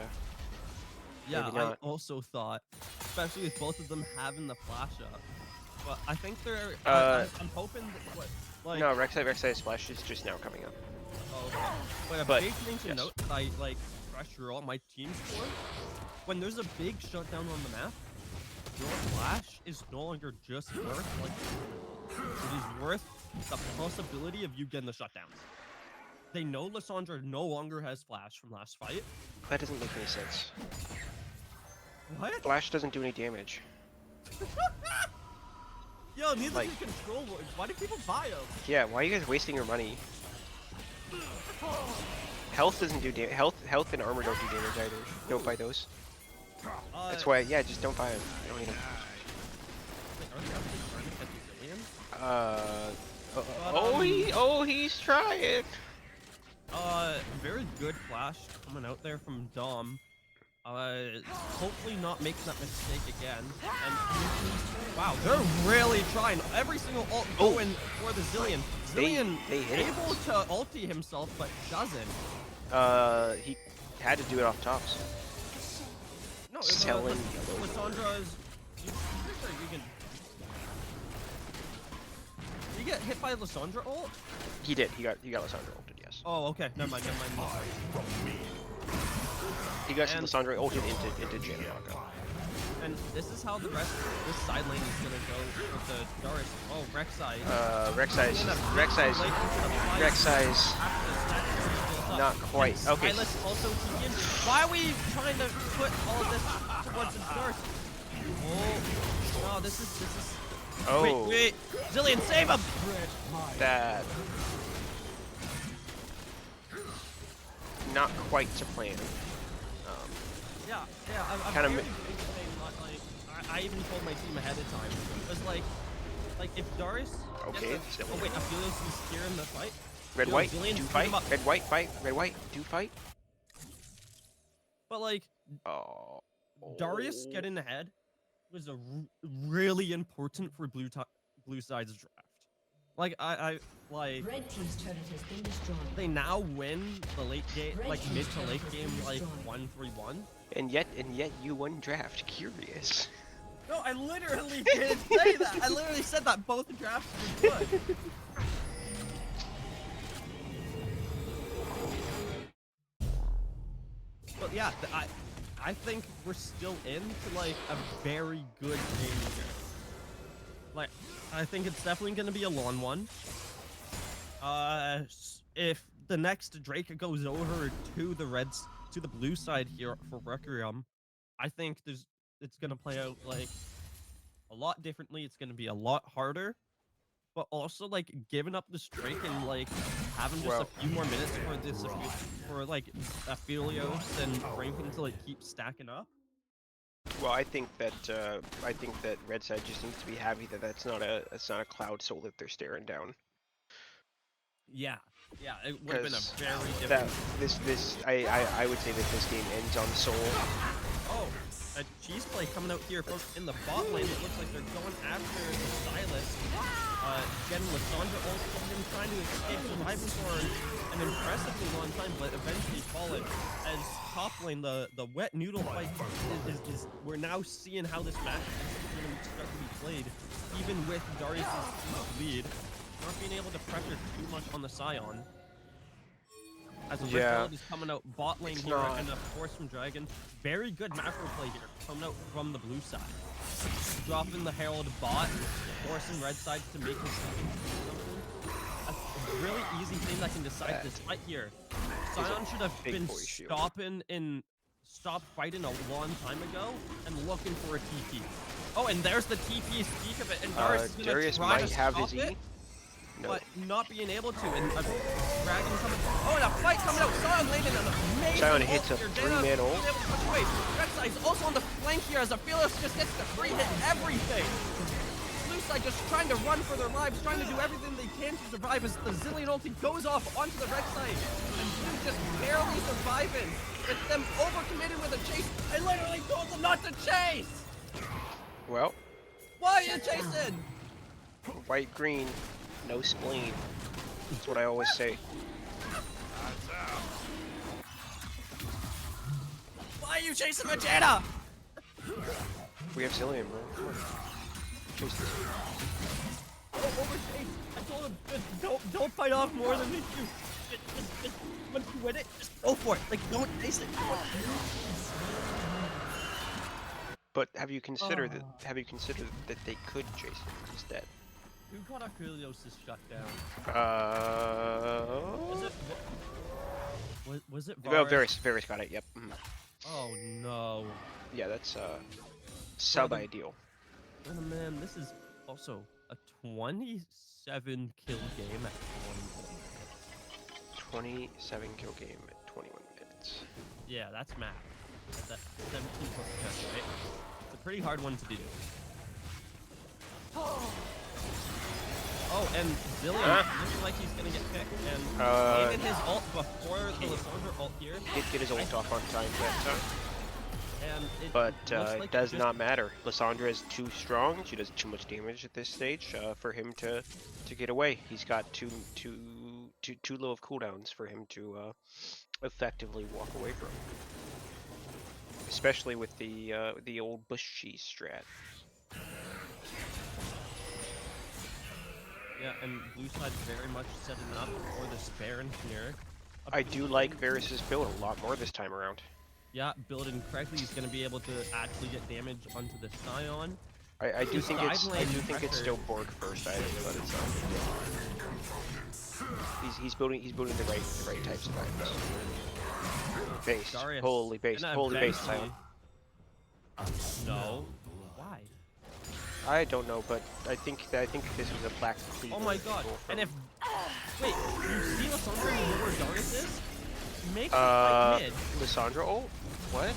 Yeah, maybe I not. also thought, especially with both of them having the flash up. But I think they're. I'm hoping that, what, like. No, Rek'Sai Splash is just now coming up. Oh, okay. But a But, big thing to yes. note that I like pressure all my teams for, when there's a big shutdown on the map, your flash is no longer just worth like it is worth the possibility of you getting the shutdowns. They know Lissandra no longer has flash from last fight. That doesn't make any sense. What? Flash doesn't do any damage. Yo, neither Like- do control wards. Why do people buy them? Yeah, why are you guys wasting your money? Health doesn't do damage. Health and armor don't do damage either. Don't buy those. That's why. Yeah, just don't buy them. You don't need them. Are they actually trying to get Brazilian? He's trying. Very good flash coming out there from Dom. Hopefully not making that mistake again. And wow, they're really trying. Every single ult going for the Zillion. Zillion They hit it. able to ulti himself, but doesn't. He had to do it off tops. No, Selling Lissandra's. You can. Did you get hit by Lissandra ult? He did. He got Lissandra ulted. Yes. Oh, okay. Never mind. He got And- Lissandra ulted into Jin. And this is how this side lane is gonna go with the Darius. Oh, Rek'Sai. Rek'Sai's not quite. Okay. Silas also TP'd. Why are we trying to put all this towards the Darius? Oh, no, this is. Oh, Wait, Zillion, save him! that. Not quite to plan. Yeah, I'm Kinda very big saying not like. I even told my team ahead of time. Because like if Darius. Okay, gets a- oh wait, Aphelios is here in the fight. Red Yo, white, Zillion's do put fight. him up. Red white fight. Red white, do fight. But like. Oh. Darius getting ahead was really important for blue side's draft. Like I like Red team's turret has been destroyed. they now win the late game, Red like team's mid to turret late has game, been like destroyed. 1-3-1. And yet you won draft. Curious. No, I literally did say that. I literally said that both drafts were good. But yeah, I think we're still into like a very good game here. Like, I think it's definitely gonna be a long one. If the next Drake goes over to the blue side here for Requiem, I think it's gonna play out like a lot differently. It's gonna be a lot harder, but also like giving up this Drake and like having just Well- a few more minutes for this for like Aphelios and Franklin to like keep stacking up. Well, I think that Red Side just needs to be happy that that's not a Cloud Soul that they're staring down. Yeah, it would have been a 'Cause very That different. I would say that this game ends on Soul. Oh, a cheese play coming out here in the bot lane. It looks like they're going after the Silas. Getting Lissandra also been trying to escape, surviving for an impressively long time, but eventually falling. As top lane, the wet noodle fight is we're now seeing how this match is going to start to be played, even with Darius' lead. Not being able to pressure too much on the Scion. As a Yeah. is coming out bot lane It's here not- and a force from Dragon. Very good macro play here coming out from the blue side. Dropping the Herald bot, forcing red side to make his something. A really easy thing that can decide this fight here. Scion should have big been boy shield. stopped fighting a long time ago and looking for a TP. Oh, and there's the TP speak of it, and Darius is gonna Darius try might to have stop his it, E. No. but not being able to. And a dragon coming. Oh, and a fight coming out. Sion landing an amazing Sion ult hits a here. 3-man Dana ult. being able to touch away. Rek'Sai's also on the flank here as Aphelios just gets the free hit everything. Blue side just trying to run for their lives, trying to do everything they can to survive as the Zillion ulti goes off onto the Rek'Sai. And Blue just barely surviving. With them overcommitted with a chase. I literally told them not to chase! Well, Why are you chasing? white green, no spleen. That's what I always say. Why are you chasing Vegeta? We have Zillion, bro. Come on. Chase this. Oh, overchase. I told him, just don't fight off more than you. Just once you win it, just go for it. Like, don't chase it. But have you considered that they could chase it instead? Who got Aphelios' shutdown? Was it Oh, Varus? Varys got it. Yep. Mhm. Oh no. Yeah, that's sub-ideal. Oh man, this is also a 27 kill game at 21 minutes. 27 kill game at 21 minutes. Yeah, that's math. That's 17 plus 10, right? It's a pretty hard one to do. Oh, and Zillion looks like he's gonna get picked, and even his ult before the Lissandra ult here. Did get his ult off on time that time. And it But looks like it does just- not matter. Lissandra is too strong. She does too much damage at this stage for him to get away. He's got too low of cooldowns for him to effectively walk away from. Especially with the old bush cheese strat. Yeah, and blue side very much setting up for this Baron here. I do like Varys' build a lot more this time around. Yeah, building correctly, he's gonna be able to actually get damage onto the Sion. I do His think side it's lane it's pressure. still Borg first item, but it's he's building the right types of items. Base, Darius holy base, gonna holy base, eventually- Sion. No. Why? I don't know, but I think this was a black cleaver. Oh my god. goal from- And if wait, you see Lissandra where Darius is? Make him Uh, fight mid. Lissandra ult? What?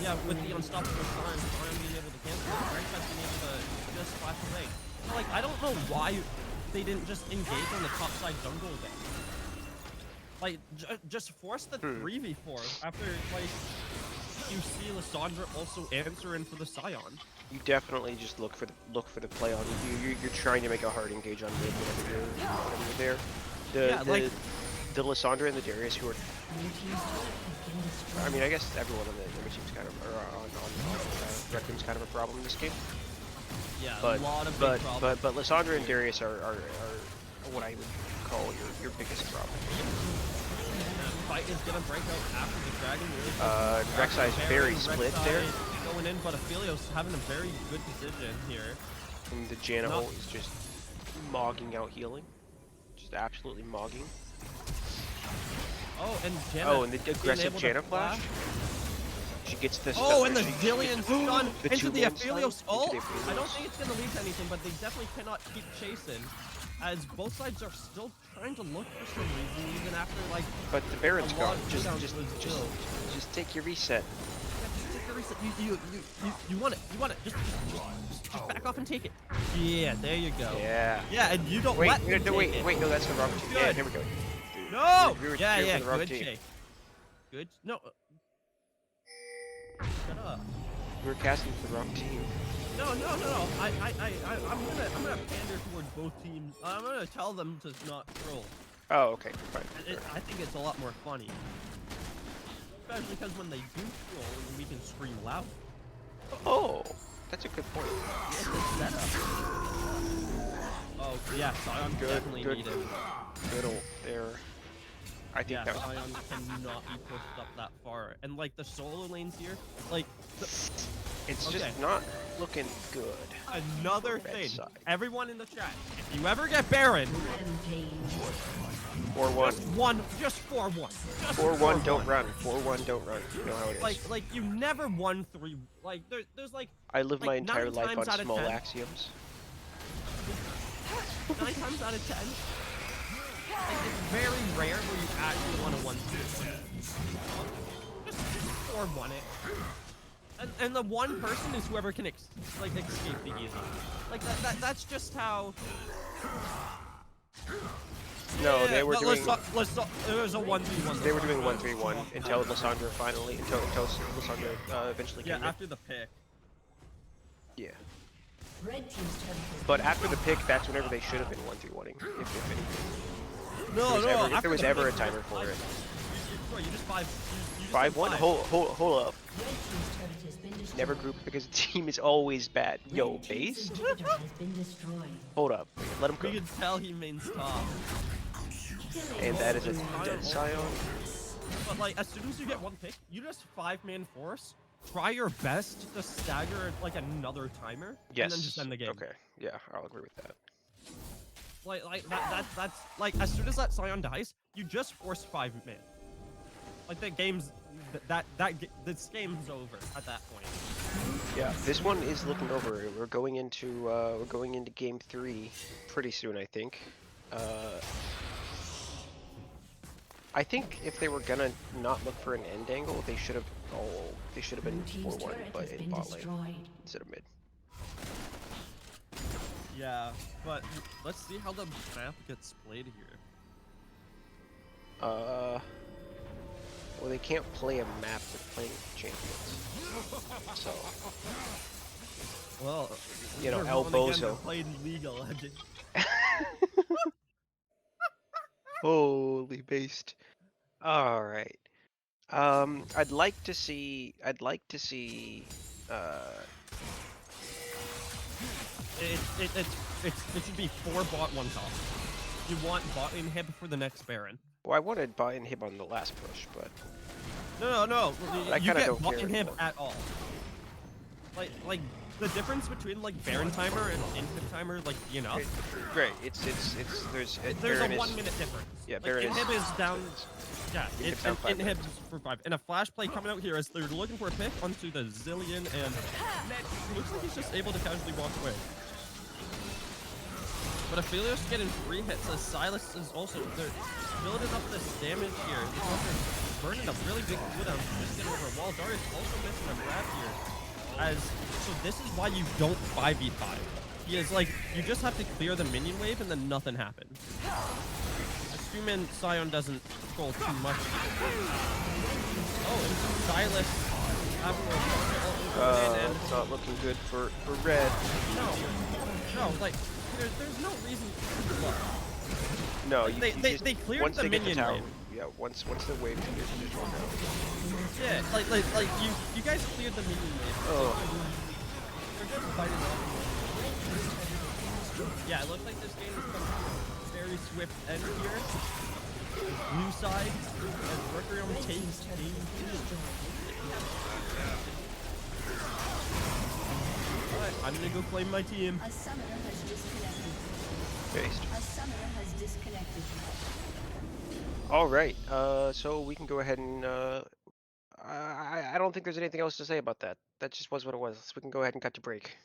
Yeah, with the unstoppable Sion being able to cancel it, Rampage being able to just flash away. But, like, I don't know why they didn't just engage on the top side jungle then. Like, just force the 3v4 after, like, you see Lissandra also answering for the Sion. You definitely just look for the play on. You're trying to make a hard engage on mid whenever you're there. The Lissandra and the Darius who are. I mean, I guess everyone on the other team's kind of, or on Red Team's kind of a problem in this game. Yeah, But a lot of big problems. but Lissandra and Darius are what I would call your biggest problem. Fight is gonna break out after the dragon. Rek'Sai's very split there. Going in, but Aphelios having a very good position here. And the Janna Not- ult is just mogging out healing. Just absolutely mogging. Oh, and Janna. Oh, and the being aggressive able to Janna flash. She gets the Oh, and the she Zillion gets stun the into the two-man stun Aphelios into ult. the I Aphelios. don't think it's gonna lead to anything, but they definitely cannot keep chasing, as both sides are still trying to look for some reason, even after like. But the Baron's a lot gone. of Just cooldowns was built. take your reset. Just take the reset. You want it. You want it. Just back off and take it. Yeah, there you go. Yeah. Yeah, and you don't Wait, let no, them no, take wait, it. wait, no, that's the wrong team. Yeah, Good. there we go. No! We were Yeah, cheering yeah, for the wrong good team. shake. Good. No. Shut up. We were casting for the wrong team. No. I'm gonna pander towards both teams. I'm gonna tell them to not troll. Oh, okay, fine. I think it's a lot more funny. Especially because when they do troll, we can scream loud. Oh, that's a good point. It's a setup. Oh, yeah, Sion definitely good. needed. Good ult there. I think Yeah, that was. Sion cannot be pushed up that far. And like the solo lanes here, like It's Okay. just not looking good. Another Red thing, side. everyone in the chat, if you ever get Baron, Rampage. 4-1. just 4-1. 4-1, don't run. 4-1, don't run. You know how it is. Like you never won 3. Like there's like I live my like, entire 9 life times on out of small 10. axioms. 9 times out of 10. Like, it's very rare where you actually want to 1-2. Just 4-1 it. And the one person is whoever can escape the easy. Like that's just how. No, they were doing. It was a 1v1. They were doing 1-3-1 until Lissandra finally, until Lissandra eventually came in. after the pick. Yeah. Red team's turret has But been after the pick, that's whenever they should have been 1-3-1-ing, if anything. No, If there was ever a timer for it. You just 5. 5-1? Hold up. Red team's turret has been destroyed. Never group because the team is always bad. Yo, Red team's based? inhibitor has been destroyed. Hold up. Let him We cook. can tell he mains top. And that is a dead Scion. But like, as soon as you get 1 pick, you just 5-man force. Try your best to stagger like another timer. Yes. And then just end the game. Okay. Yeah, I'll agree with that. Like that's like as soon as that Scion dies, you just force 5-man. Like the game's this game's over at that point. Yeah, this one is looking over. We're going into game 3 pretty soon, I think. I think if they were gonna not look for an end angle, they should have been Blue team's 4-1, turret but has in been bot lane destroyed. instead of mid. Yeah, but let's see how the map gets played here. Well, they can't play a map with playing champions. So, Well, You know, we're El going again to Bozo. play League of Legends. holy based. All right. I'd like to see. It should be 4 bot 1 top. You want bot inhib for the next Baron. Well, I wanted bot inhib on the last push, but No. I You kinda get don't bot care inhib anymore. at all. Like the difference between like Baron timer and inhib timer, like enough. great. There's There's a Baron is- 1 minute difference. Yeah, like, Baron inhib is down. Yeah, Inhib's down 5 inhib minutes. for 5. And a flash play coming out here as they're looking for a pick onto the Zillion, and looks like he's just able to casually walk away. But Aphelios getting 3 hits as Silas is also they're building up this damage here. They're burning a really big cooldown to just get over a wall. Darius also missing a grab here. So this is why you don't 5v5. He is like, you just have to clear the minion wave and then nothing happens. Assuming Scion doesn't troll too much. Oh, and Silas having a it's not looking good for red. No, like, there's no reason to look. No, They cleared once the they get minion tower, wave. yeah, once the wave clears, they just walk out. Yeah, like you guys cleared the minion wave. Oh. They're just fighting off. Yeah, it looks like this game is coming very swift end here. Blue side, as Requiem takes game 2. Alright, I'm gonna go claim my team. A summoner has disconnected. Based. A summoner has disconnected. All right. So we can go ahead and I don't think there's anything else to say about that. That just was what it was. We can go ahead and cut to break.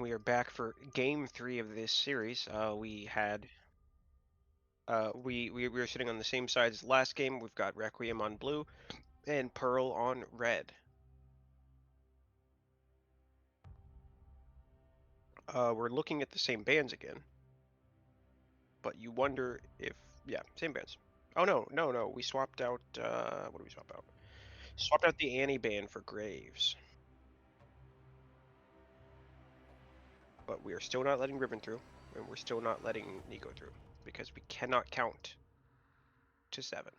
we are back for game 3 of this series. We were sitting on the same side as last game. We've got Requiem on blue and Pearl on red. We're looking at the same bands again, but you wonder if same bands. Oh no, we swapped out. What did we swap out? Swapped out the Annie band for Graves. But we are still not letting Ribbon through, and we're still not letting Nico through, because we cannot count to 7.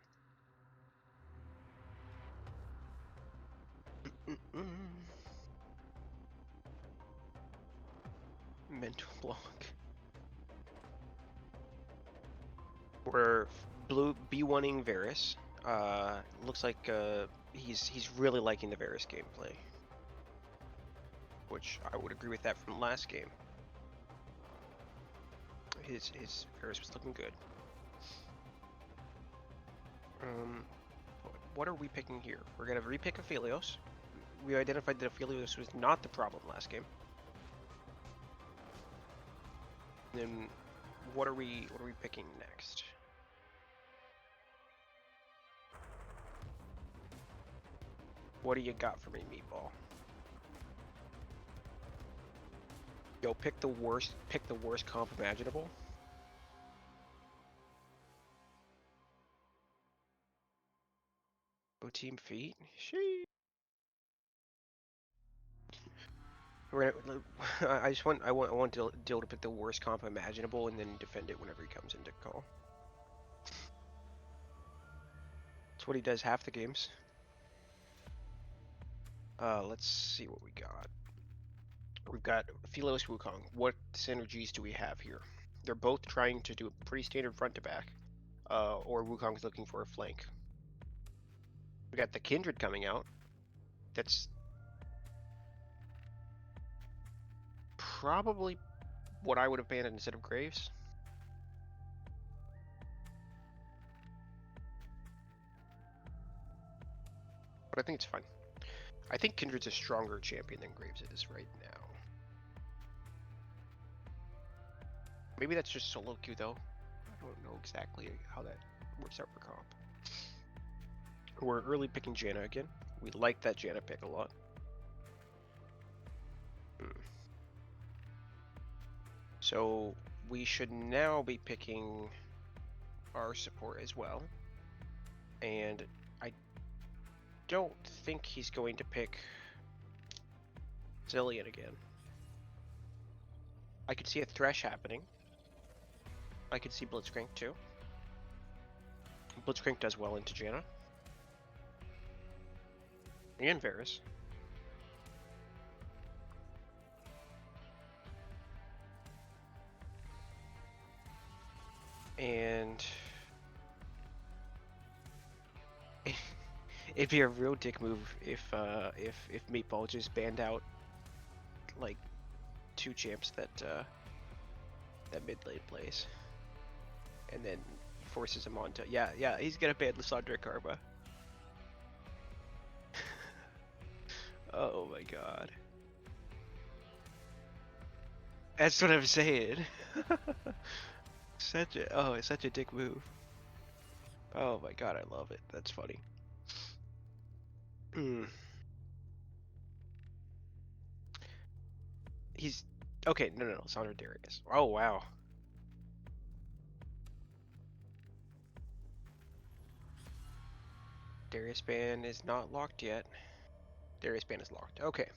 Mental block. We're blue B1ing Varus. Looks like he's really liking the Varus gameplay, which I would agree with that from last game. His Varus was looking good. What are we picking here? We're gonna repick Aphelios. We identified that Aphelios was not the problem last game. Then what are we picking next? What do you got for me, Meatball? Yo, pick the worst comp imaginable. Go Team Feet? Sheesh. I want Dill to pick the worst comp imaginable and then defend it whenever he comes into call. That's what he does half the games. Let's see what we got. We've got Philos Wukong. What synergies do we have here? They're both trying to do a pretty standard front to back, or Wukong's looking for a flank. We got the Kindred coming out. That's probably what I would have banned instead of Graves. But I think it's fine. I think Kindred's a stronger champion than Graves is right now. Maybe that's just solo queue though. I don't know exactly how that works out for comp. We're early picking Janna again. We like that Janna pick a lot. So we should now be picking our support as well. And I don't think he's going to pick Zillion again. I could see a Thresh happening. I could see Blitzcrank too. Blitzcrank does well into Janna. And Varus. And it'd be a real dick move if Meatball just banned out like 2 champs that mid lane plays, and then forces him onto he's gonna ban Lissandra Karma. Oh my god. That's what I'm saying. It's such a dick move. Oh my god, I love it. That's funny. He's okay. No. Sandra Darius. Oh wow. Darius ban is not locked yet. Darius ban is locked. Okay.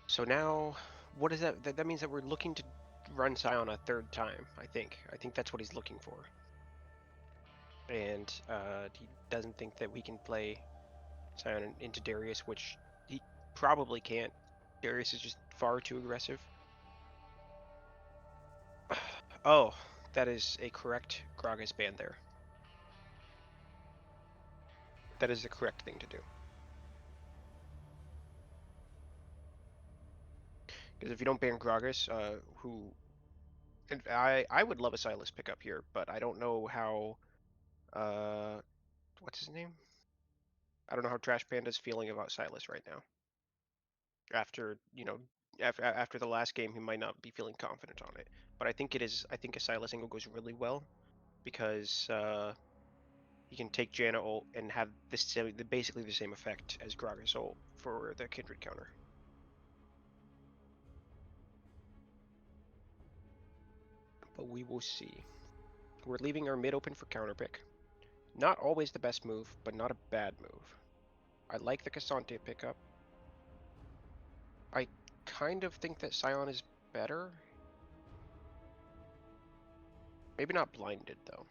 So now, what is that? That means that we're looking to run Sion a 3rd time. I think that's what he's looking for. And he doesn't think that we can play Sion into Darius, which he probably can't. Darius is just far too aggressive. Oh, that is a correct Gragas ban there. That is the correct thing to do. Because if you don't ban Gragas, and I would love a Sylas pickup here, but I don't know how, what's his name? I don't know how Trash Panda's feeling about Sylas right now. After, after the last game, he might not be feeling confident on it. But I think it is. I think a Sylas angle goes really well because he can take Janna ult and have basically the same effect as Gragas ult for the Kindred counter. But we will see. We're leaving our mid open for counter pick. Not always the best move, but not a bad move. I like the Cassante pickup. I kind of think that Sion is better. Maybe not blinded, though.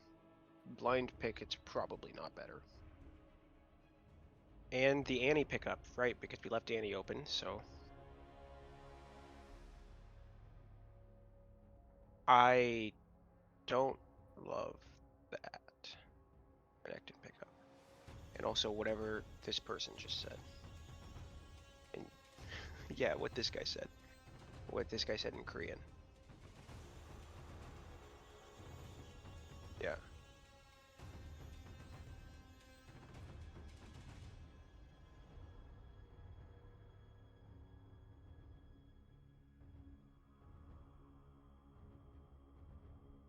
Blind pick, it's probably not better. And the Annie pickup, right? Because we left Annie open, so... I don't love that. Connected pickup. And also whatever this person just said. And yeah, what this guy said. What this guy said in Korean. Yeah.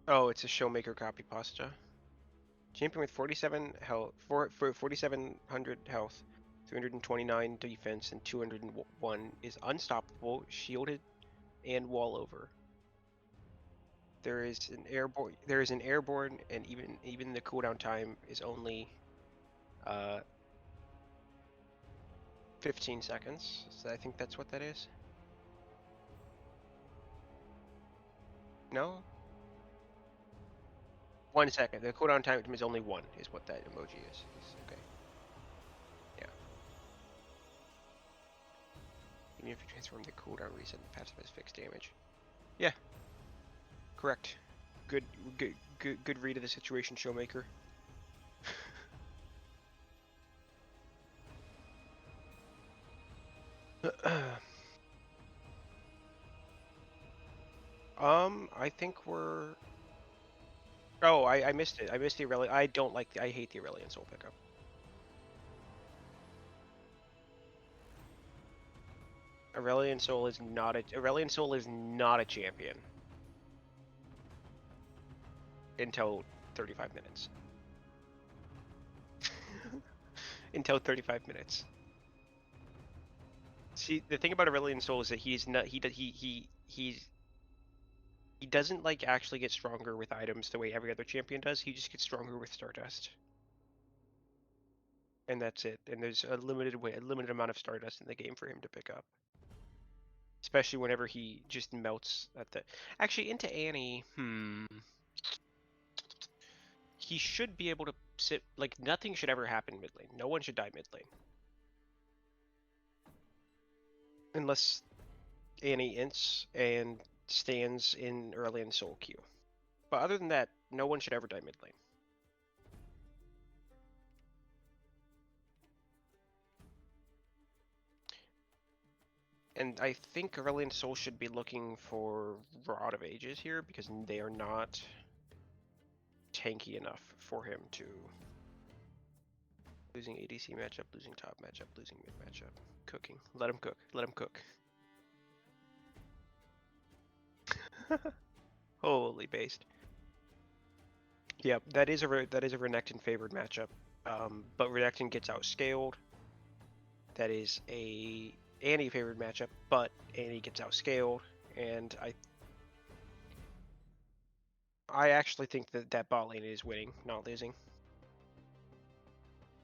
Oh, it's a Showmaker copy pasta. Champion with 47 health, 4,700 health, 329 defense, and 201 is unstoppable, shielded, and wall over. There is an airborne, and even the cooldown time is only 15 seconds. So I think that's what that is. No? 1 second. The cooldown time is only 1, is what that emoji is. Okay. Yeah. Even if you transform the cooldown reset, the passive has fixed damage. Yeah. Correct. Good read of the situation, Showmaker. I think we're... Oh, I missed it. I missed the Aurelion. I hate the Aurelion Soul pickup. Aurelion Soul is not a champion. Until 35 minutes. Until 35 minutes. See, the thing about Aurelion Soul is that he doesn't like actually get stronger with items the way every other champion does. He just gets stronger with Stardust. And that's it. And there's a limited amount of Stardust in the game for him to pick up. Especially whenever he just melts at the... Actually, into Annie, he should be able to sit... Like, nothing should ever happen mid lane. No one should die mid lane. Unless Annie ints and stands in Aurelion Soul queue. But other than that, no one should ever die mid lane. And I think Aurelion Soul should be looking for Rod of Ages here because they are not tanky enough for him to... Losing ADC matchup, losing top matchup, losing mid matchup. Cooking. Let him cook. Let him cook. Holy based. Yeah, that is a Renekton favored matchup. But Renekton gets outscaled. That is a Annie favored matchup, but Annie gets outscaled, and I actually think that bot lane is winning, not losing.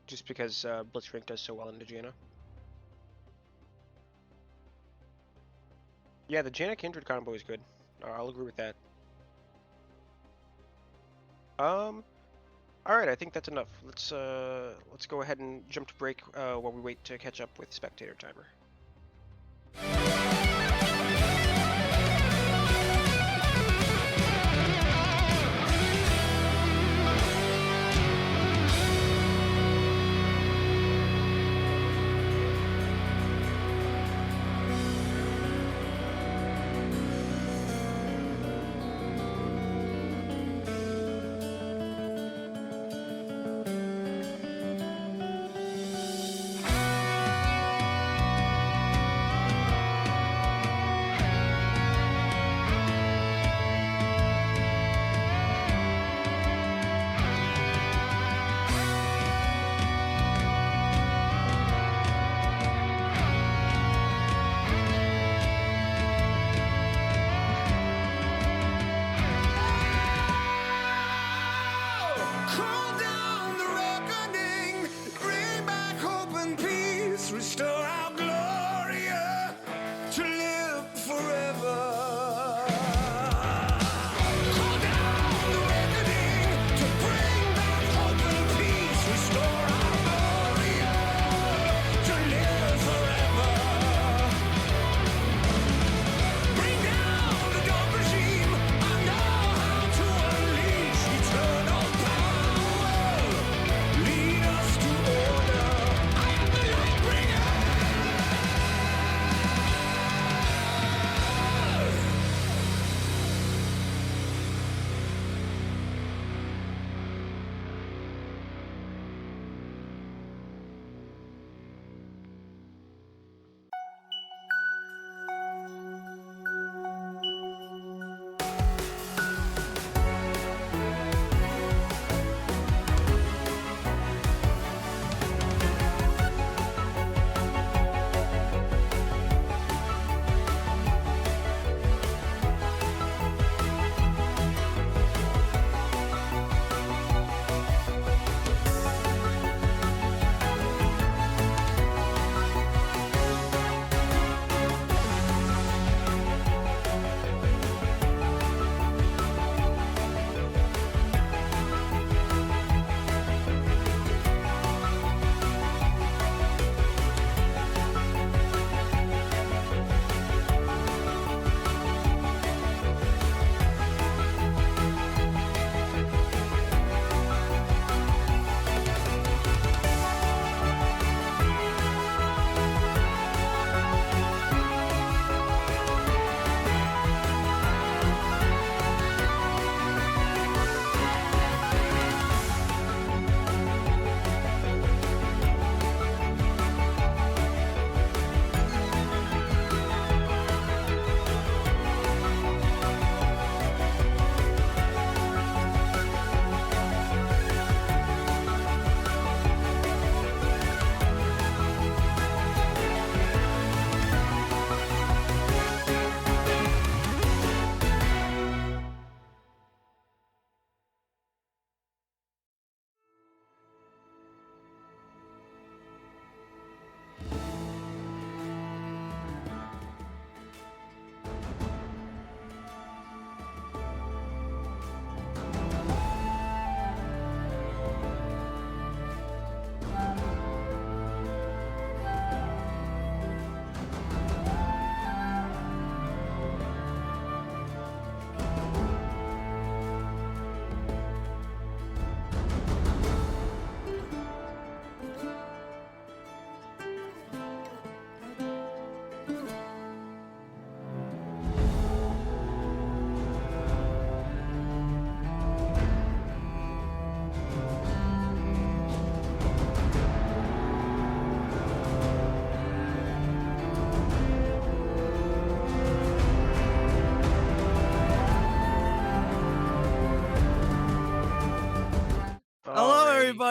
Just because Blitzcrank does so well into Janna. Yeah, the Janna Kindred combo is good. I'll agree with that. Alright, I think that's enough. Let's go ahead and jump to break while we wait to catch up with Spectator Timer.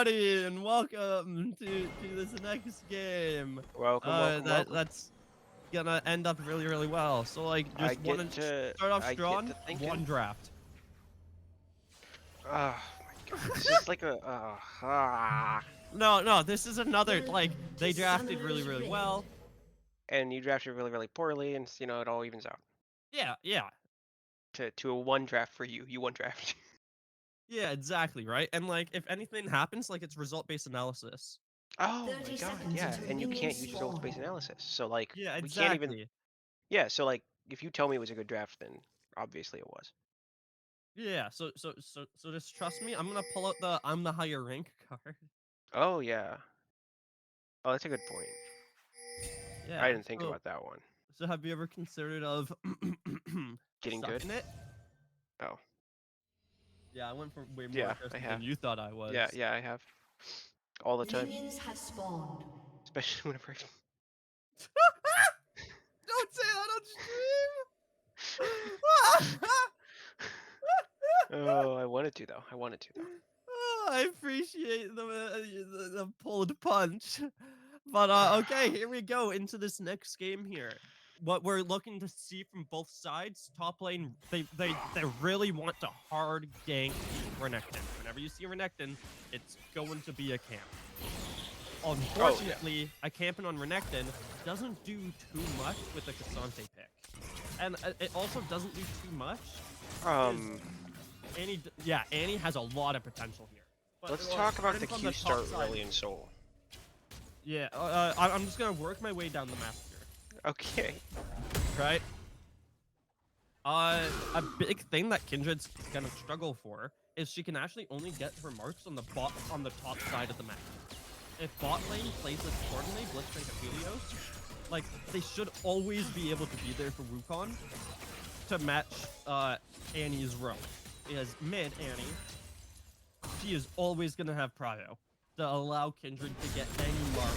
everybody, and welcome to this next game. Welcome. That's gonna end up really, really well. So, like, I just get want to- to start off I get strong. to thinking. One draft. Oh my god, this is like a. No, this is another. Like, they drafted really, really well. And you drafted really, really poorly, and you know it all evens out Yeah. to a one draft for you. You one draft. Yeah, exactly, right? And, like, if anything happens, like, it's result-based analysis. Oh 30 my god, seconds yeah, until and you can't minions use results-based spawn. analysis. So like, Yeah, we can't even. exactly. Yeah, so like, if you tell me it was a good draft, then obviously it was. Yeah, so just trust me. I'm gonna pull out the I'm the higher rank card. Oh yeah. Oh, that's a good point. Yeah. I didn't think so- about that one. So have you ever considered of Getting good? sucking it? Oh. Yeah, I went for way more Yeah, I aggressive have. than you thought I was. Yeah, I have. All the time, Minions have spawned. especially whenever I. Don't say that on stream. Oh, I wanted to though. Oh, I appreciate the pulled punch. But okay, here we go into this next game here. What we're looking to see from both sides, top lane, they really want to hard gank Renekton. Whenever you see Renekton, it's going to be a camp. Unfortunately, a camping on Renekton doesn't do too much with the Cassante pick. And it also doesn't do too much. Annie has a lot of potential here. But Let's talk about the starting from Q top start side- early in Soul. Yeah, I'm just gonna work my way down the map here. Okay. Right? A big thing that Kindred's gonna struggle for is she can actually only get her marks on the top side of the map. If bot lane plays this accordingly, Blitzcrank Aphelios, like, they should always be able to be there for Wukong to match Annie's roam. Because mid Annie, she is always gonna have prio to allow Kindred to get any mark,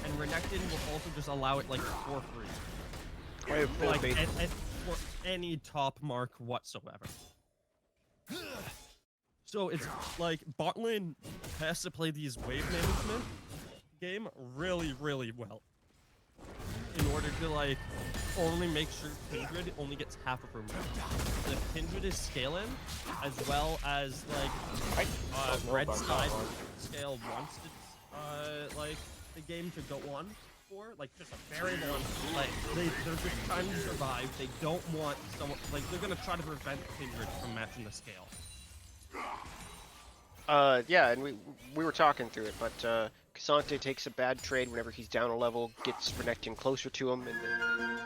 and Renekton will also just allow it like for free. I have full Like faith. for any top mark whatsoever. So it's like bot lane has to play these wave management game really, really well in order to like only make sure Kindred only gets half of her mark. If Kindred is scaling, as well as like red side scale wants to like the game to go on for, like just a very long play. They're just trying to survive. They don't want someone like they're gonna try to prevent Kindred from matching the scale. Yeah, and we were talking through it, but Cassante takes a bad trade whenever he's down a level, gets Renekton closer to him, and then...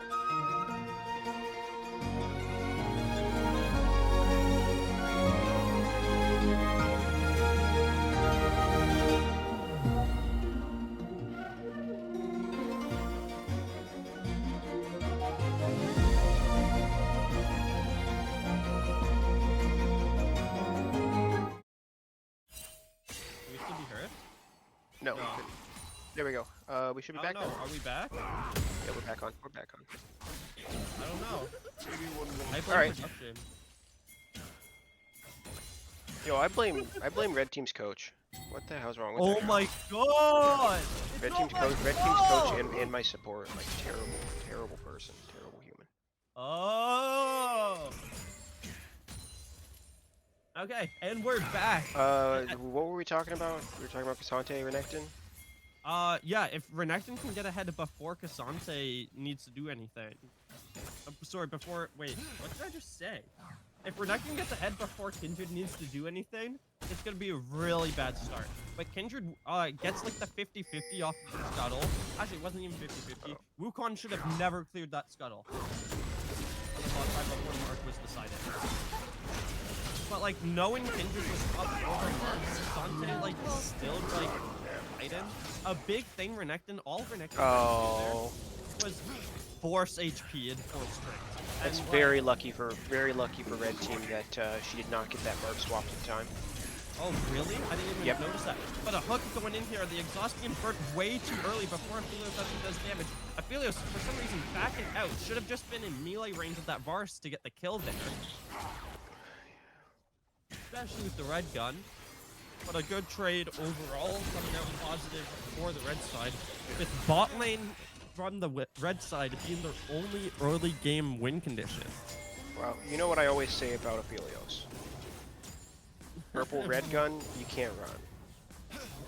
Can we still be heard? No. No. There we go. We should be I back don't know. now. Are we back? Yeah, we're back on. I don't know. All right. Production. Yo, I blame Red Team's coach. What the hell's wrong with Oh that? my god! Red It's Team's not coach, my Red Team's fault! coach, and my support, like terrible person, terrible human. Oh! Okay, and we're back. What were we talking about? We were talking about Cassante, Renekton. Yeah, if Renekton can get ahead before Cassante needs to do anything. Sorry, wait, what did I just say? If Renekton gets ahead before Kindred needs to do anything, it's gonna be a really bad start. But Kindred, gets like the 50-50 off the scuttle. Actually, it wasn't even 50-50. Wukong should have never cleared that scuttle. On the bot side before Mark was decided. But like, knowing Kindred was up over Mark, Cassante, like, still, like, fighting. A big thing all Renekton Oh, was force HP and full strength. that's And, very lucky for Red Team that she did not get that mark swapped in time. Oh, really? I didn't even Yep. notice that. But a hook going in here, the exhaust being burnt way too early before Aphelios actually does damage. Aphelios, for some reason, backing out. Should have just been in melee range of that Vars to get the kill there. Especially with the red gun. but a good trade overall, coming out positive for the red side. With bot lane from the red side being their only early game win condition. Well, you know what I always say about Aphelios. Purple red gun, you can't run.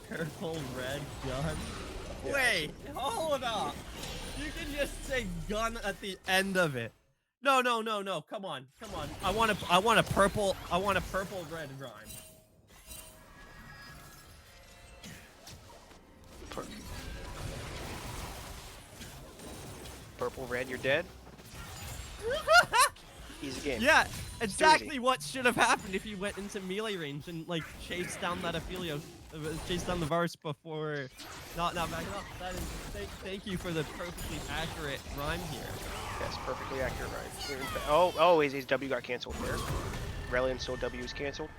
Purple red gun. Yeah. Wait, hold up. You can just say gun at the end of it. No, no, no, no. Come on, come on. I want a purple red rhyme. Purple red, you're dead. Easy game. Yeah, exactly what should have happened if you went into melee range and like chased down that Aphelios, chased down the Varus before. Not backing up. That is. Thank you for the perfectly accurate rhyme here. Yes, perfectly accurate, right? Oh, his W got canceled there. Reliant Soul W is canceled.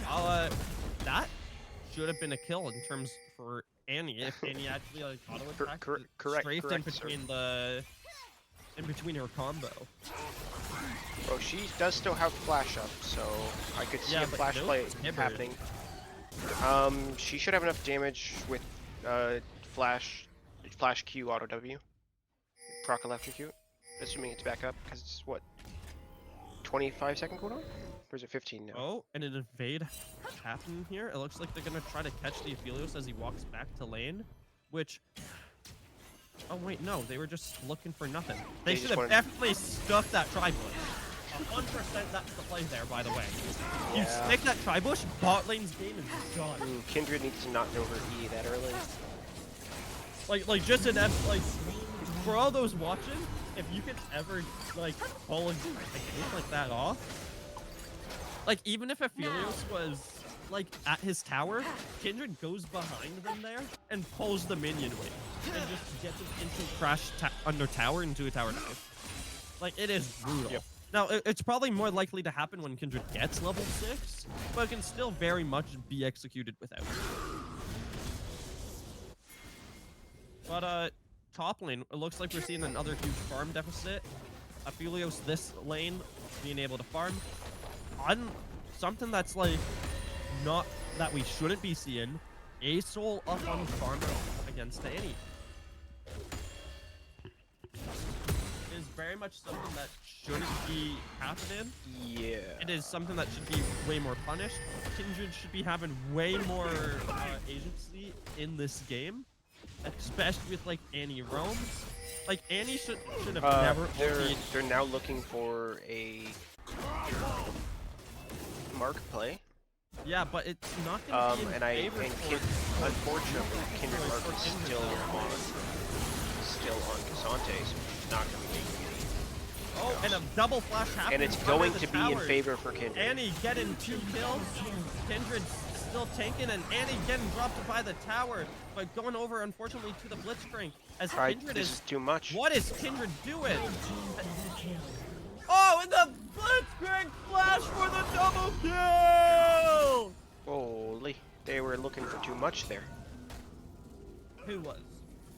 That should have been a kill in terms for Annie if Annie actually like auto attacked strafed in between in between her combo. Bro, she does still have flash up, so I could see a flash play happening. She should have enough damage with flash Q auto W. Proc electrocute, assuming it's back up, because it's what, 25-second cooldown? Or is it 15 now? Oh, and an evade happened here. It looks like they're gonna try to catch the Aphelios as he walks back to lane, which. Oh wait, no, they were just looking for nothing. They should have definitely stuck that tri-bush. 100% that's the play there, by the way. You stick that tri-bush, bot lane's game is done. Kindred needs to not know her E that early. Like just an F, like, for all those watching, if you could ever, like, pull a game like that off, like, even if Aphelios was, like, at his tower, Kindred goes behind them there and pulls the minion away and just gets an instant crash under tower into a tower dive. Like, it is brutal. Yep. Now, it's probably more likely to happen when Kindred gets level 6, but it can still very much be executed without it. But, top lane, it looks like we're seeing another huge farm deficit. Aphelios this lane being able to farm. On something that's, like, not that we shouldn't be seeing, A-Soul up on farmer against Annie. Is very much something that shouldn't be happening. Yeah. It is something that should be way more punished. Kindred should be having way more agency in this game, especially with like Annie roams. Like Annie should have never. They're now looking for a Mark play. Yeah, but it's not gonna be in favor for unfortunately, Kindred Mark is still on Cassante, so it's not gonna be making any. Oh, and a double flash happens. And it's going to be in favor for Kindred. Annie getting 2 kills. Kindred still tanking, and Annie getting dropped by the tower, but going over unfortunately to the Blitzcrank as Kindred this is too much. What is Kindred doing? Oh, and the Blitzcrank flash for the double kill! Holy, they were looking for too much there. Who was?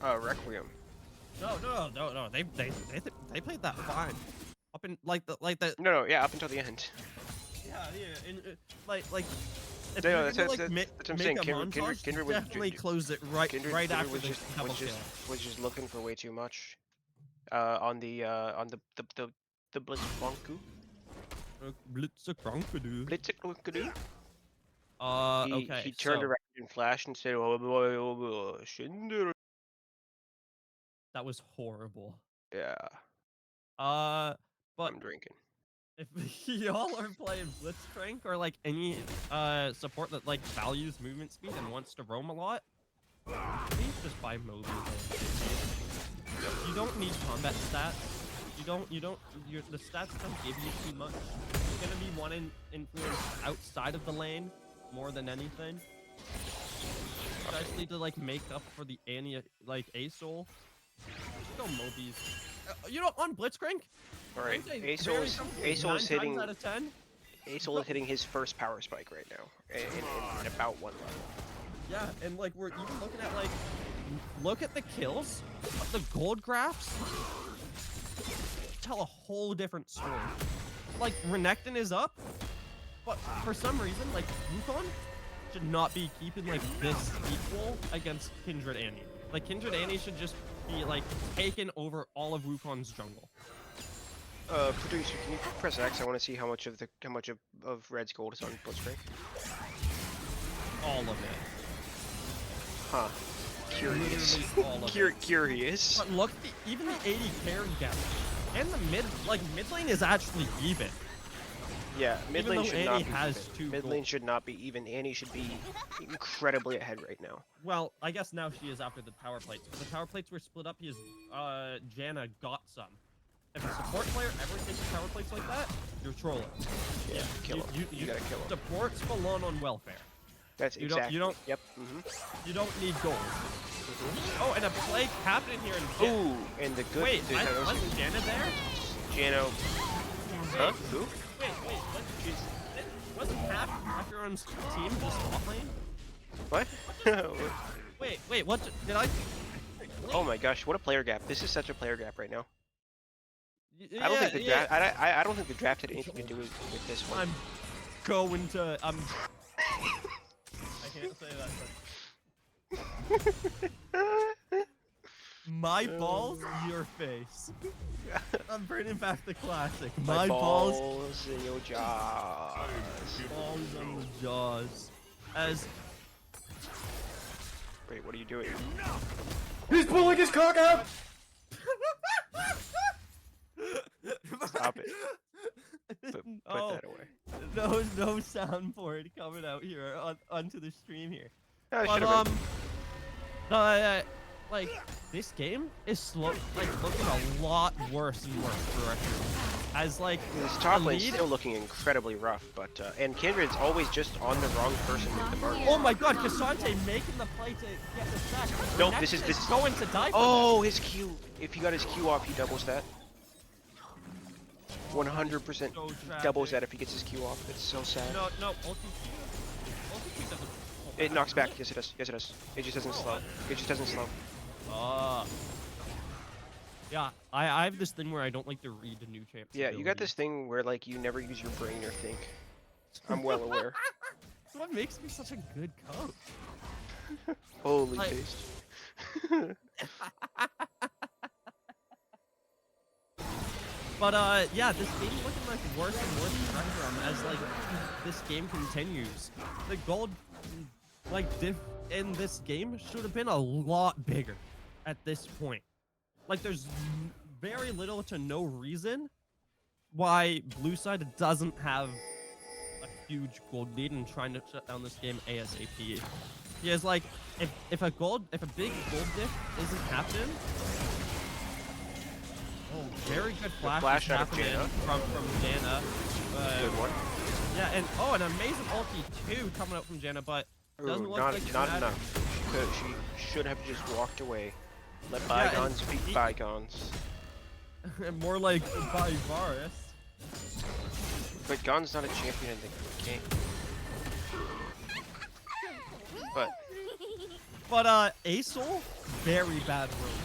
Requiem. No. They played that fine. Up in like the. No, yeah, up until the end. Yeah. Like. If No, you're that's gonna, what I'm saying. Kindred was definitely close it right after was the just double kill. was just looking for way too much. On the Blitzcrank. Blitzcrank. Okay. He turned around and flashed and said, "Oh, Shinder." That was horrible. Yeah. But I'm drinking. if y'all are playing Blitzcrank or like any support that like values movement speed and wants to roam a lot, please just buy Moby. You don't need combat stats. The stats don't give you too much. It's gonna be one influence outside of the lane more than anything. Especially to like make up for the Annie like A-Soul. Just go Mobies. You know, on Blitzcrank. All right, A-Soul is hitting. A-Soul is hitting his first power spike right now, in about 1 level. Yeah, and like we're even looking at like, look at the kills, the gold graphs tell a whole different story. Like Renekton is up, but for some reason like Wukong should not be keeping like this equal against Kindred Annie. Like Kindred Annie should just be like taken over all of Wukong's jungle. Producer, can you press X? I want to see how much of Red's gold is on Blitzcrank. All of it. Huh. Curious. Literally all of it. Curious. But look, even the 80 carry gap and the mid lane is actually even. Yeah, mid lane should not be has even. Mid lane should not be even. Annie should be incredibly ahead right now. Well, I guess now she is after the tower plates. But the tower plates were split up because Janna got some. If a support player ever takes tower plates like that, you're trolling. Yeah, kill him. You gotta kill him. Supports belong on welfare. That's exactly. You don't. Yep. You don't need gold. Oh, and a plague happened here in. Ooh, and the good. Wait, wasn't Janna there? Janna. Huh? Who? Wait. Wasn't half everyone's team just bot lane? What? Wait. What did I? Oh my gosh! What a player gap! This is such a player gap right now. Yeah, I don't think the draft. I don't think the draft had anything to do with this one. I'm going to. I can't say that. My balls, your face. I'm bringing back the classic. My balls in your jaws. Balls on the jaws. As. Wait, what are you doing? He's pulling his cock out! Stop it. Put that away. No sound for it coming out here onto the stream here. Oh, but like this game is looking a lot worse and worse for REQ. As like this top lane's still looking incredibly rough, but and Kindred's always just on the wrong person with the mark. Oh my God, Cassante making the play to get the sack. Nope, this is going to die. Oh, his Q. If he got his Q off, he doubles that. 100% doubles that if he gets his Q off. It's so sad. No, ulti Q doesn't. It knocks back. Yes, it does. Yes, it does. It just doesn't slow. It just doesn't slow. Yeah, I have this thing where I don't like to read the new champs. Yeah, you got this thing where like you never use your brain or think. I'm well aware. That's what makes me such a good coach. Holy taste. But yeah, this game's looking like worse and worse for him as like this game continues. The gold like diff in this game should have been a lot bigger at this point. Like there's very little to no reason why Blue Side doesn't have a huge gold lead and trying to shut down this game ASAP. Because like if a big gold diff isn't happening. Oh, very good flash out of Janna. From Janna. Good one. Yeah, and an amazing ulti too coming out from Janna, but doesn't look like not enough. She should have just walked away. Let bygones be bygones. More like by Varus. But Gon's not a champion in the game. But Asol, very bad road.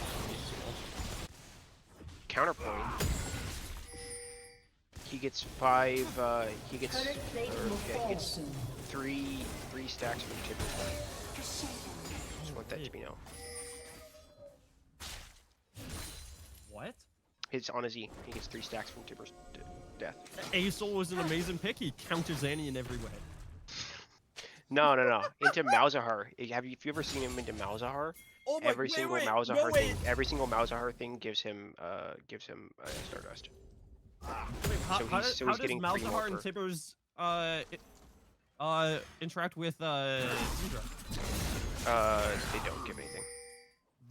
Counterpoint. He gets he gets 3 stacks from Tibbers. Just want that to be known. What? On his E, he gets 3 stacks from Tibbers death. Asol was an amazing pick. He counters Annie in every way. No. Into Malzahar. Have you ever seen him into Malzahar? Oh every single Malzahar thing gives him Stardust. Wait, how does Malzahar and Tibbers interact with Syndra? They don't give anything.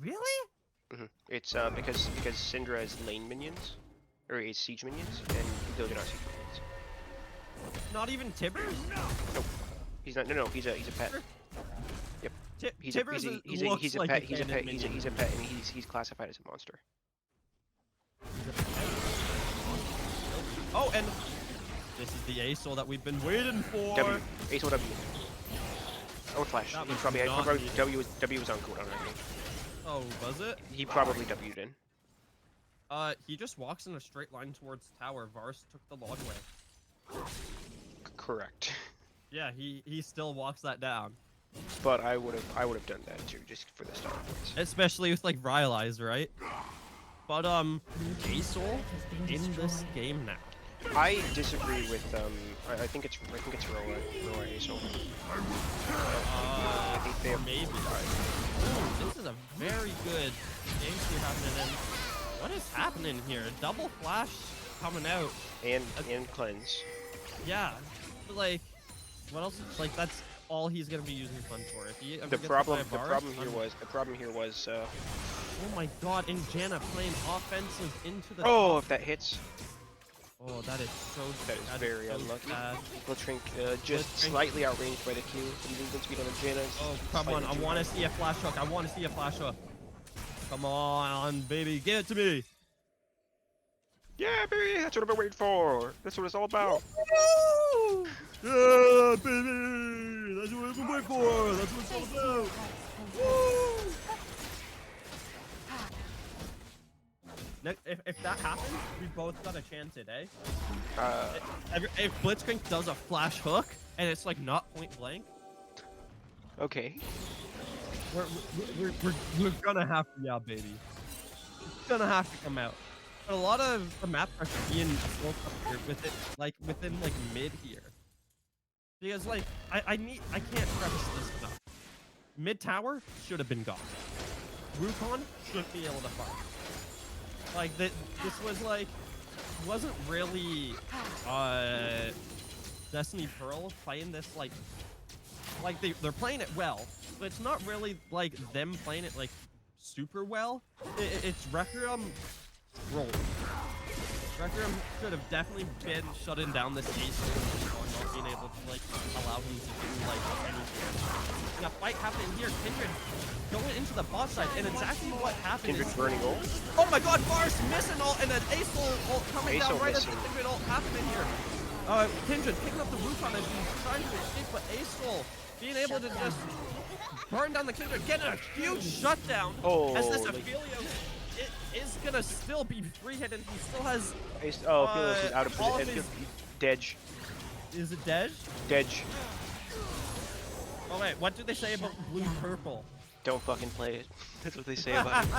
Really? Mm-hmm. It's because Syndra is lane minions, or is siege minions, and those are not siege minions. Not even Tibbers? Nope. He's not. No. He's a pet. Yep. He's a pet. He's a pet, and he's classified as a monster. Oh, and this is the Asol that we've been waiting for. W. Asol W. Or Flash. He probably W was on cooldown, I think. Oh, was it? He probably W'd in. He just walks in a straight line towards tower. Varus took the long way. Correct. Yeah, he still walks that down. But I would have done that too, just for the star points. Especially with like Rylai's, right? But Aesol in this game now. I disagree with I think it's Roa Aesol. I think they have Maybe. Ooh, this is a very good gangster happening in. What is happening here? Double flash coming out. and cleanse. Yeah, but like, what else? Like that's all he's gonna be using fun for. If he ever The gets problem hit by a barge, here was oh my god, Indiana playing offensive into the. oh, if that hits, Oh, that is so. that is very so unlucky. sad. Blitzcrank just Blitzcrank. slightly outranged by the Q. The movement speed on the Janna is Oh, come on. slightly I too want high. to see a flash hook. I want to see a flash hook. Come on, baby. Give it to me. Yeah, baby, that's what I've been waiting for. That's what it's all about. Yeah, baby. That's what I've been waiting for. That's what it's all about. Woo! If that happens, we both got a chance at, eh? If Blitzcrank does a flash hook and it's like not point blank, Okay. we're gonna have to, yeah, baby. It's gonna have to come out. But a lot of the map pressure being built up here with it, like within like mid here, because like I can't preface this enough. Mid tower should have been gone. Rukon shouldn't be able to fight. Like this was like wasn't really Destiny Pearl playing this like they're playing it well, but it's not really like them playing it like super well. It's Requiem roll. Requiem should have definitely been shutting down this ace or not being able to like allow him to do like anything. And a fight happening here, Kindred going into the bot side, and exactly what happened Kindred is burning ult. oh my god, Bars missing ult and an ace ult coming down Ace right as the missing. Kindred ult happening here. Kindred picking up the Rukon as he's trying to escape, but ace being able to just burn down the Kindred, getting a huge shutdown as this Holy. Ophelio is gonna still be free hit, and he still has. Philips is out of all of position. his- Dej. Is it Dej? Dej. Oh wait, what do they say about blue purple? Don't fucking play it. That's what they say about it.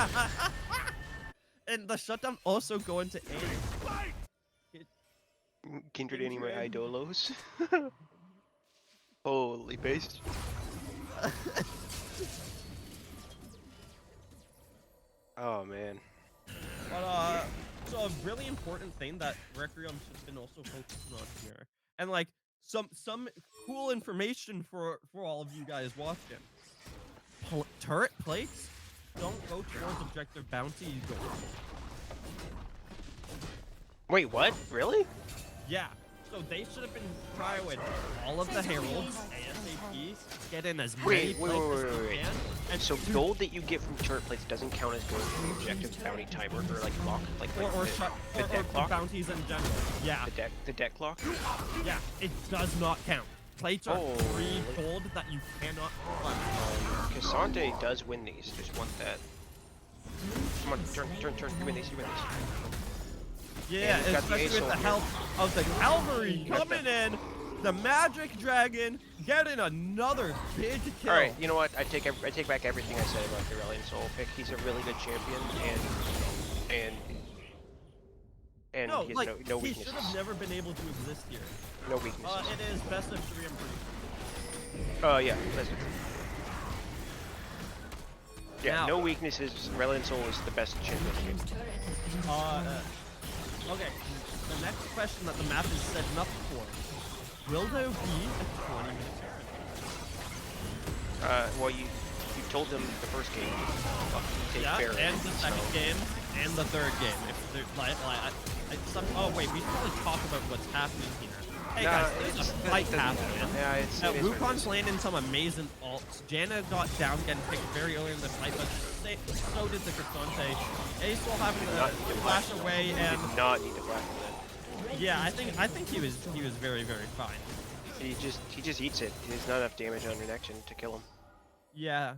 And the shutdown also going to ace. Kindred anyway, idolos. Holy based. Oh man. But so a really important thing that Requiem should have been also focusing on here, and like some cool information for all of you guys watching. Turret plates don't go towards objective bounty goals. Wait, what? Really? Yeah. So they should have been cryoing all of the heralds ASAP, get in as many Wait. plates as they can, and So gold that you get from turret plates doesn't count as going from the objective bounty timer or like clock, like or the deck clock, bounties in general. Yeah, the deck clock. yeah, it does not count. Plates are Oh. free gold that you cannot fund. Cassandre does win these. Just want that. Come on, turn. You win these. Yeah, And we've got the especially with Aesol the here. help of the cavalry Got coming in. The Magic Dragon getting another big kill. All right, you know what? I take back everything I said about the Aurelian Soul pick. He's a really good champion, and No, he has like no he should weaknesses. have never been able to exist here. No weaknesses. It is best of 3 and 3. Yeah, that's good. Yeah, Now- no weaknesses. Aurelian Soul is the best champion. Team's turret has been destroyed. Okay. The next question that the map is setting up for: will there be a 20-minute tournament? Well, you told them the first game. Take Yeah, Baron, and the second so- game, and the third game. If they're oh wait, we should probably talk about what's happening here. Hey Nah, guys, there's a it's- fight it doesn't- happening. Yeah, it is what it Wukon's is. landing some amazing ults. Janna got down, getting picked very early in the fight, but so did the Cassandre. Ace will having Not to the flash flash. away, and Did not need to flash for that. yeah, I think he was very fine. He just eats it. There's not enough damage on reaction to kill him. Yeah,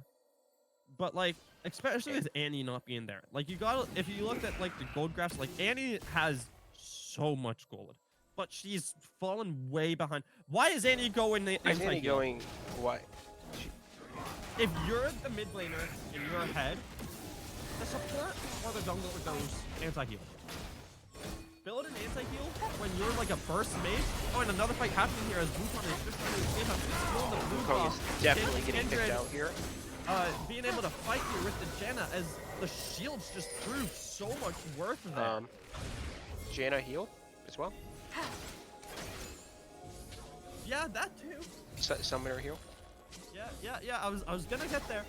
but like especially with Annie not being there, like if you looked at like the gold graphs, like Annie has so much gold. but she's fallen way behind. Why is Annie going the Is Annie anti-heal? going? What? If you're the mid laner in your head, the support or the jungler goes anti-heal. Build an anti-heal when you're like a burst mage. Oh, and another fight happening here as Wukong is just trying to escape us. He's pulling the blue Wukong buff. is definitely getting Kindred, picked out here. being able to fight here with the Janna as the shields just prove so much worth there. Janna healed as well. Yeah, that too. Summoner heal. Yeah. I was gonna get there.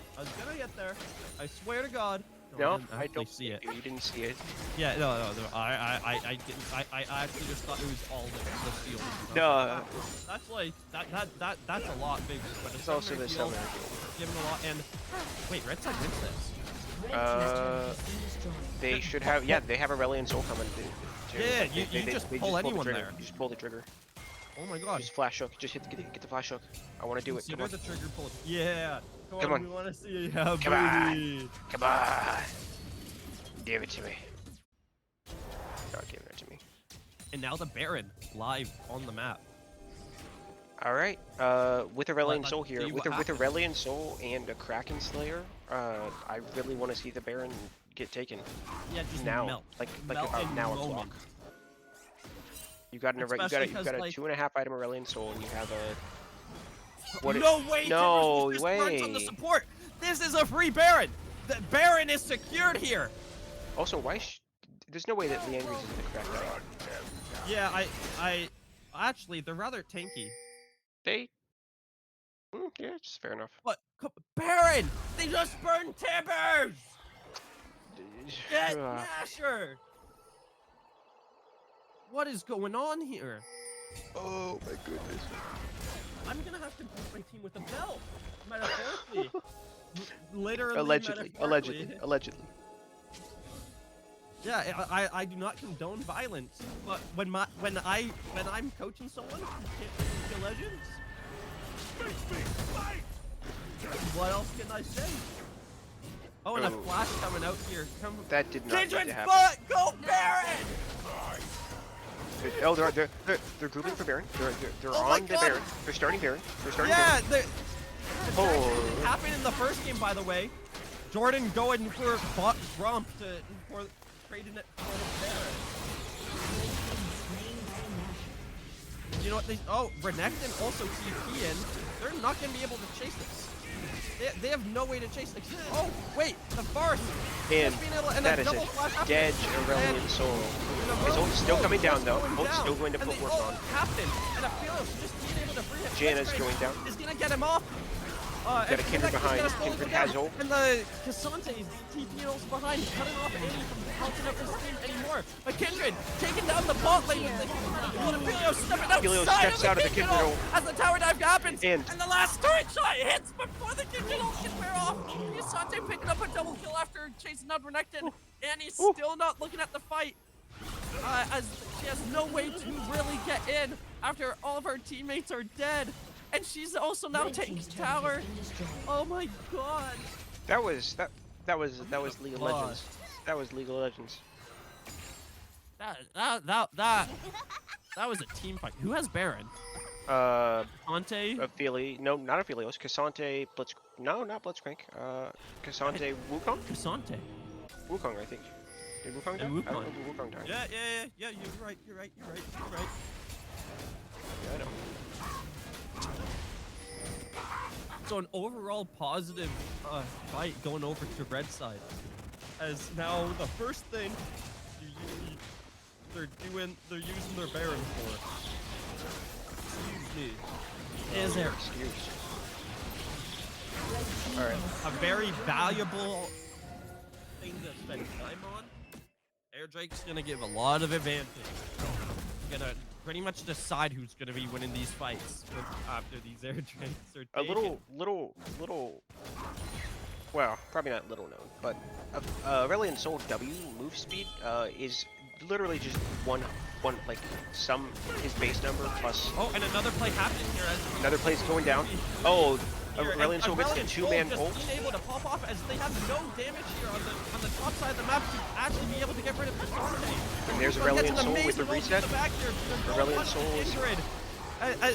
I swear to God. No, didn't I actually don't see it. You didn't see it. Yeah, no. I didn't. I actually just thought it was all the shield. No. That's a lot bigger. But It's also the summoner heal. Given a lot. And wait, Red Side wins this. They should have. Yeah, they have Aurelion Soul coming. Yeah, you just pull pull the anyone trigger. there. You just pull the trigger. Oh my God. Just flash hook. Just get the flash hook. I want to do it. Come Consider on. the trigger pull. Yeah. Come on. We want to see how Come on. booty. Come on. Give it to me. Not giving it to me. And now the Baron live on the map. All right. With Aurelion Let's Soul here, see with what happens. Aurelion Soul and a Kraken Slayer, I really want to see the Baron get taken Yeah, just now. melt. Like Melt in now moment. o'clock. You got an Especially you got a 'cause, like- 2.5 item Aurelion Soul, and you have a. No way! No Timbers just runs on the way. support. This is a free Baron. The Baron is secured here. Also, why? There's no way that Leandris is gonna crack that out. Yeah, I actually they're rather tanky. They. Yeah, it's fair enough. But Baron, they just burned Timbers. Get Nasher. What is going on here? Oh my goodness. I'm gonna have to beat my team with a belt, metaphorically. Literally, Allegedly. metaphorically. Yeah, I do not condone violence, but when I'm coaching someone who can't kill legends, what else can I say? Oh, and a Oh. flash coming out here. That did not need to Kindred's happen. butt, go Baron! Oh, they're grouping for Baron. They're Oh my on the God. Baron. They're starting Baron. They're starting Yeah, Baron. Oh. happened in the first game, by the way. Jordan going for bot Grump for trading it for the Baron. You know what? Renekton also TP in. They're not going to be able to chase this. They have no way to chase this. Oh, wait, the forest. And And that a is double a flash after. dead Aurelion Soul. His ult's still coming down though. Ult's still going to put work on. Captain and Aphelios just being able to free him. Janna's going down. Is gonna get him off. Got a Kindred behind. Kindred has ult. And the Cassante is TP ults behind, cutting off Annie from helping up his team anymore. But Kindred taking down the bot lane with the Aphelios stepping Aphelios outside steps out of the Kindred ult. as the tower dive happens. And- the last turret shot hits before the Kindred ult can wear off. Cassante picking up a double kill after chasing down Renekton. Annie's still not looking at the fight. As she has no way to really get in after all of her teammates are dead. And she's also now taking tower. Oh my God. That was League of Legends. That was League of Legends. That was a team fight. Who has Baron? Ante? No, not Aphelios. Cassante, no, not Blitzcrank. Cassante, Wukong? Cassante. Wukong, I think. Did Wukong die? Wukong. I don't remember Wukong died. Yeah, you're right. Yeah, I know. So an overall positive fight going over to red side. As now the first thing they're using their Baron for. Excuse me. Is there Excuse. Alright. a very valuable thing to spend time on? Air Drake's gonna give a lot of advantage. Gonna pretty much decide who's gonna be winning these fights after these Air Drakes are taken. A little. Well, probably not little known, but Aurelion Soul W move speed is literally just one like his base number plus. Oh, and another play happening here as Another play's going down. Oh, here. Aurelion Soul gets the Aurelion two-man Soul ult. just being able to pop off as they have no damage here on the top side of the map to actually be able to get rid of Cassandre. And there's Aurelion Soul with the reset. Aurelion Soul is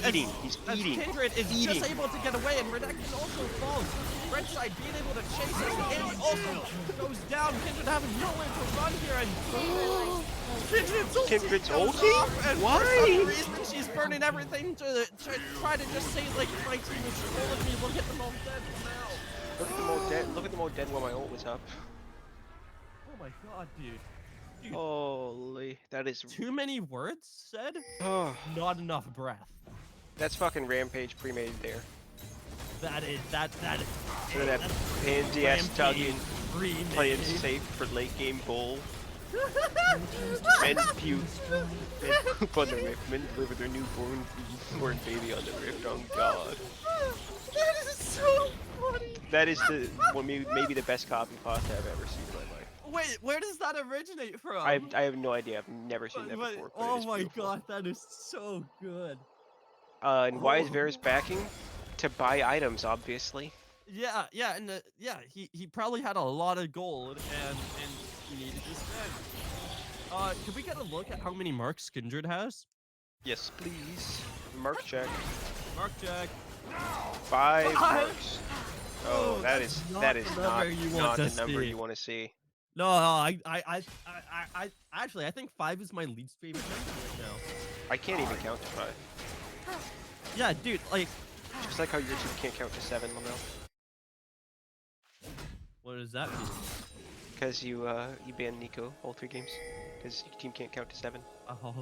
eating. He's eating. Kindred is just able to get away, and Renekton also falls. Red side being able to chase us, and Andy also goes down. Kindred having nowhere to run here, and Kindred's goes ulti? off, and Why? for some reason she's burning everything to try to just say like my team is trolling me. Look at them all dead now. Look at them all dead. Look at them all dead while my ult was up. Oh my god, dude. Holy, that is. Too many words said, Oh, not enough breath. that's fucking Rampage pre-made there. That is. Look at that pansy ass tugging, playing safe for late game goal. Men puke. Men poop on the rift. Men deliver their newborn baby on the rift. Oh god. That is so funny. That is maybe the best copy pasta I've ever seen in my life. Wait, where does that originate from? I have no idea. I've never seen that before. But Oh it is my beautiful. god, that is so good. And why is Varus backing? To buy items, obviously. Yeah, and he probably had a lot of gold and he needed to spend. Could we get a look at how many marks Kindred has? Yes, please. Mark check. Mark check. 5 marks. Oh, that is not the number you want not to the number see. you want to see. No, I actually I think 5 is my least favorite number right now. I can't even count to 5. Yeah, dude, like Just like how your team can't count to 7, Lamel. what does that mean? Because you banned Nico all 3 games. Because your team can't count to 7. Oh.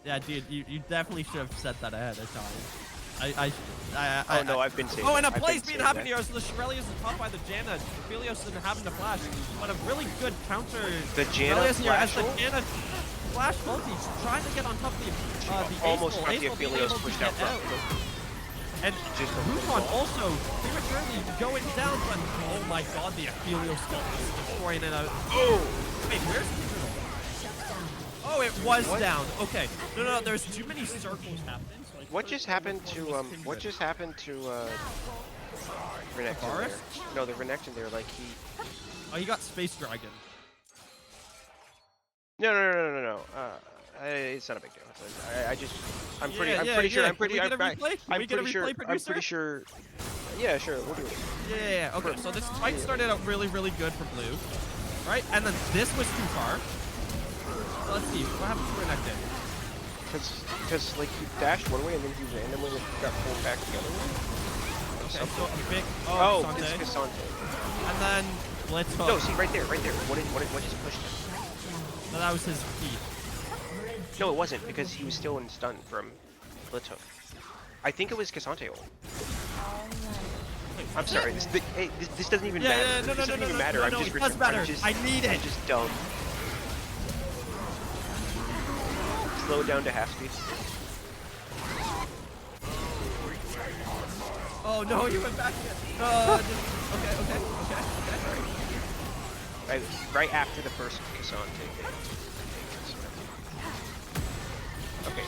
Yeah, dude, you definitely should have said that ahead of time. Oh no, I've been saying. Oh, and a I've play's been being saying happened that. here. So the Shirelius is caught by the Janna. Philios isn't having to flash, but a really good counter. The Janna Shirelius here as flash the ult? Janna flash multi, trying to get on top of the Almost Ace got the Bull being Aphelios able to pushed get out front. And Just a Wukong also prematurely going down, but oh my god, the Aphelios still is destroying it out. Oh! Wait, where's the Oh, it was down. Okay. No, there's too many circles happening. So What just happened to Renekton there? Forest? No, the Renekton there, like he. Oh, you got Space Dragon. No. It's not a big deal. I'm pretty sure. Can we get a replay? Can we get a replay, I'm producer? pretty sure. Yeah, sure. We'll do it. Yeah. Okay. So this fight started out really good for blue, right? And then this was too far. So let's see what happened to Renekton. Because like he dashed one way and then he randomly got pulled back the other way. Okay. So a big Oh, Cassandre. it's Cassandre. And then let's hook. No, see right there. What just pushed him? So that was his feet. No, it wasn't because he was still in stun from Blitz hook. I think it was Cassandre ult. I'm sorry. This doesn't even matter. Yeah. No. This doesn't even matter. No, I'm it just does matter. I need it. I'm just dumb. Slow it down to half speed. Oh no, you went back again. Okay. Right after the first Cassandre. Okay,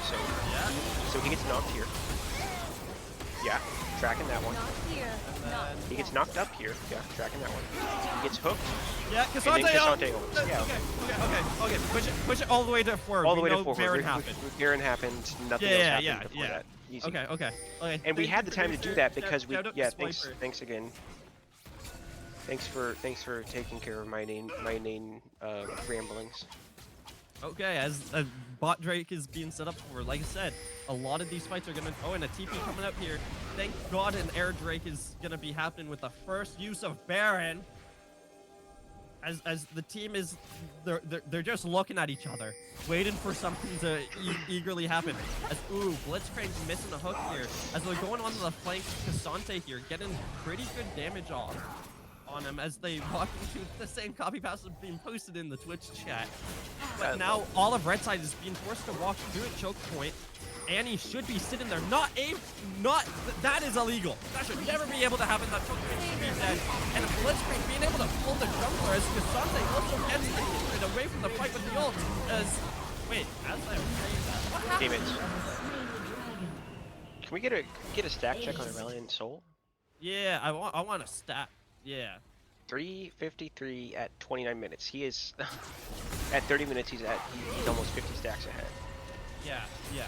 so he gets knocked here. Yeah, tracking that one. He gets knocked up here. Yeah, tracking that one. He gets hooked. Yeah, Cassandre. Cassandre ults. Yeah. Okay. Push it all the way to forward. All the way to forward. forward. Baron happened. Baron happened. Nothing else happened before that. Easy. Okay. And we had the time to do that because we. Shout out to Yeah. Swiper. Thanks again. Thanks for taking care of my name ramblings. Okay, as bot Drake is being set up for, like I said, a lot of these fights are gonna. Oh, and a TP coming up here. Thank God, an air Drake is gonna be happening with the first use of Baron. As the team is, they're just looking at each other, waiting for something to eagerly happen. As Blitzcrank's missing a hook here. As they're going onto the flank, Cassandre here getting pretty good damage off on him as they walk into the same copy pass that's being posted in the Twitch chat. But now all of Red Side is being forced to walk through a choke point. Annie should be sitting there, that is illegal. That should never be able to happen. That choke point should be dead. And Blitzcrank being able to pull the jungler as Cassandre also gets the Kindred away from the fight with the ult. Wait, as I was saying that, what happened? Damn it. Can we get a stack check on Aurelion Soul? Yeah, I want a stat. Yeah. 353 at 29 minutes. He is at 30 minutes. He's almost 50 stacks ahead. Yeah, yeah.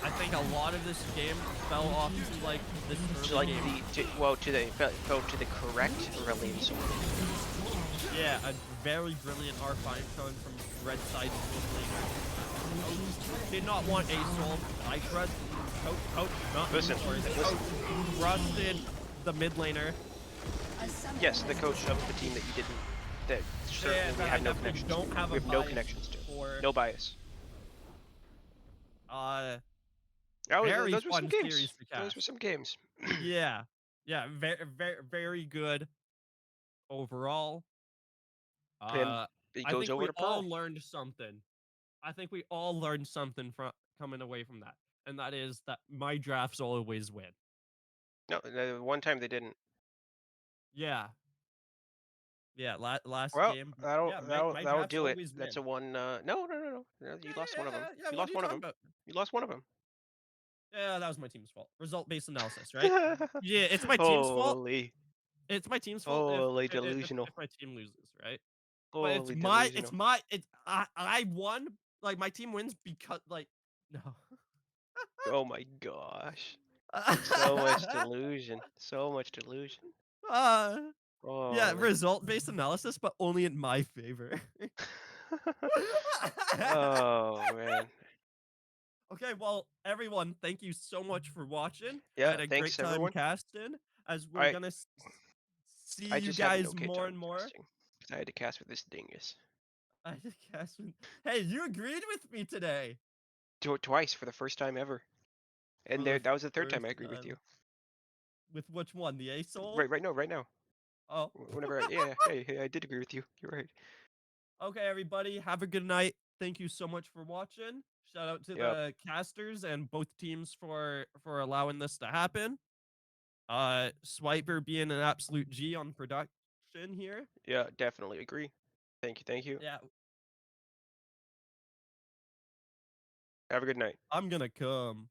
I think a lot of this game fell off to like this So early like game. fell to the correct Aurelion Soul. Yeah, a very brilliant R5 coming from red side mid laner. Did not want a soul. I trust coach, not Listen, me, or the listen. coach trusted the mid laner. Yes, the coach of the team that you didn't. That certainly we I have no definitely connections don't to. have We a have no bias connections to. for. No bias. Very Those were some fun games. series to Those cast. were some games. Yeah, yeah, very good overall. And it I goes think over we to all Pearl. learned something. I think we all learned something from coming away from that, and that is that my drafts always win. No, the one time they didn't. Yeah, yeah. Last Well, game, that'll yeah, that'll my that'll drafts do it. always win. That's a one. No. You lost one of them. Yeah. You What are lost you one of talking them. about? You lost one of them. Yeah, that was my team's fault. Result-based analysis, right? Yeah, it's my team's fault. Holy, It's my team's fault holy if delusional. my team loses, right? But Holy delusional. I won. Like my team wins because like no. Oh my gosh. So much delusion. So much delusion. uh, yeah, Holy. result-based analysis, but only in my favor. Oh man. Okay, well, everyone, thank you so much for watching. I Yeah. had a Thanks great time everyone. casting. As we're I gonna see I you just had an guys okay more time and more. casting because I had to cast with this dingus. I just cast. Hey, you agreed with me today. Twice for the first time ever. For And the that was the third time first I agreed with time. you. With which one? The A soul? Right now. Oh. Whenever hey, I did agree with you. You're right. Okay, everybody, have a good night. Thank you so much for watching. Shout out to Yep. the casters and both teams for allowing this to happen. Swiper being an absolute G on production here. Yeah, definitely agree. Thank you. Yeah, Have a good night. I'm gonna come.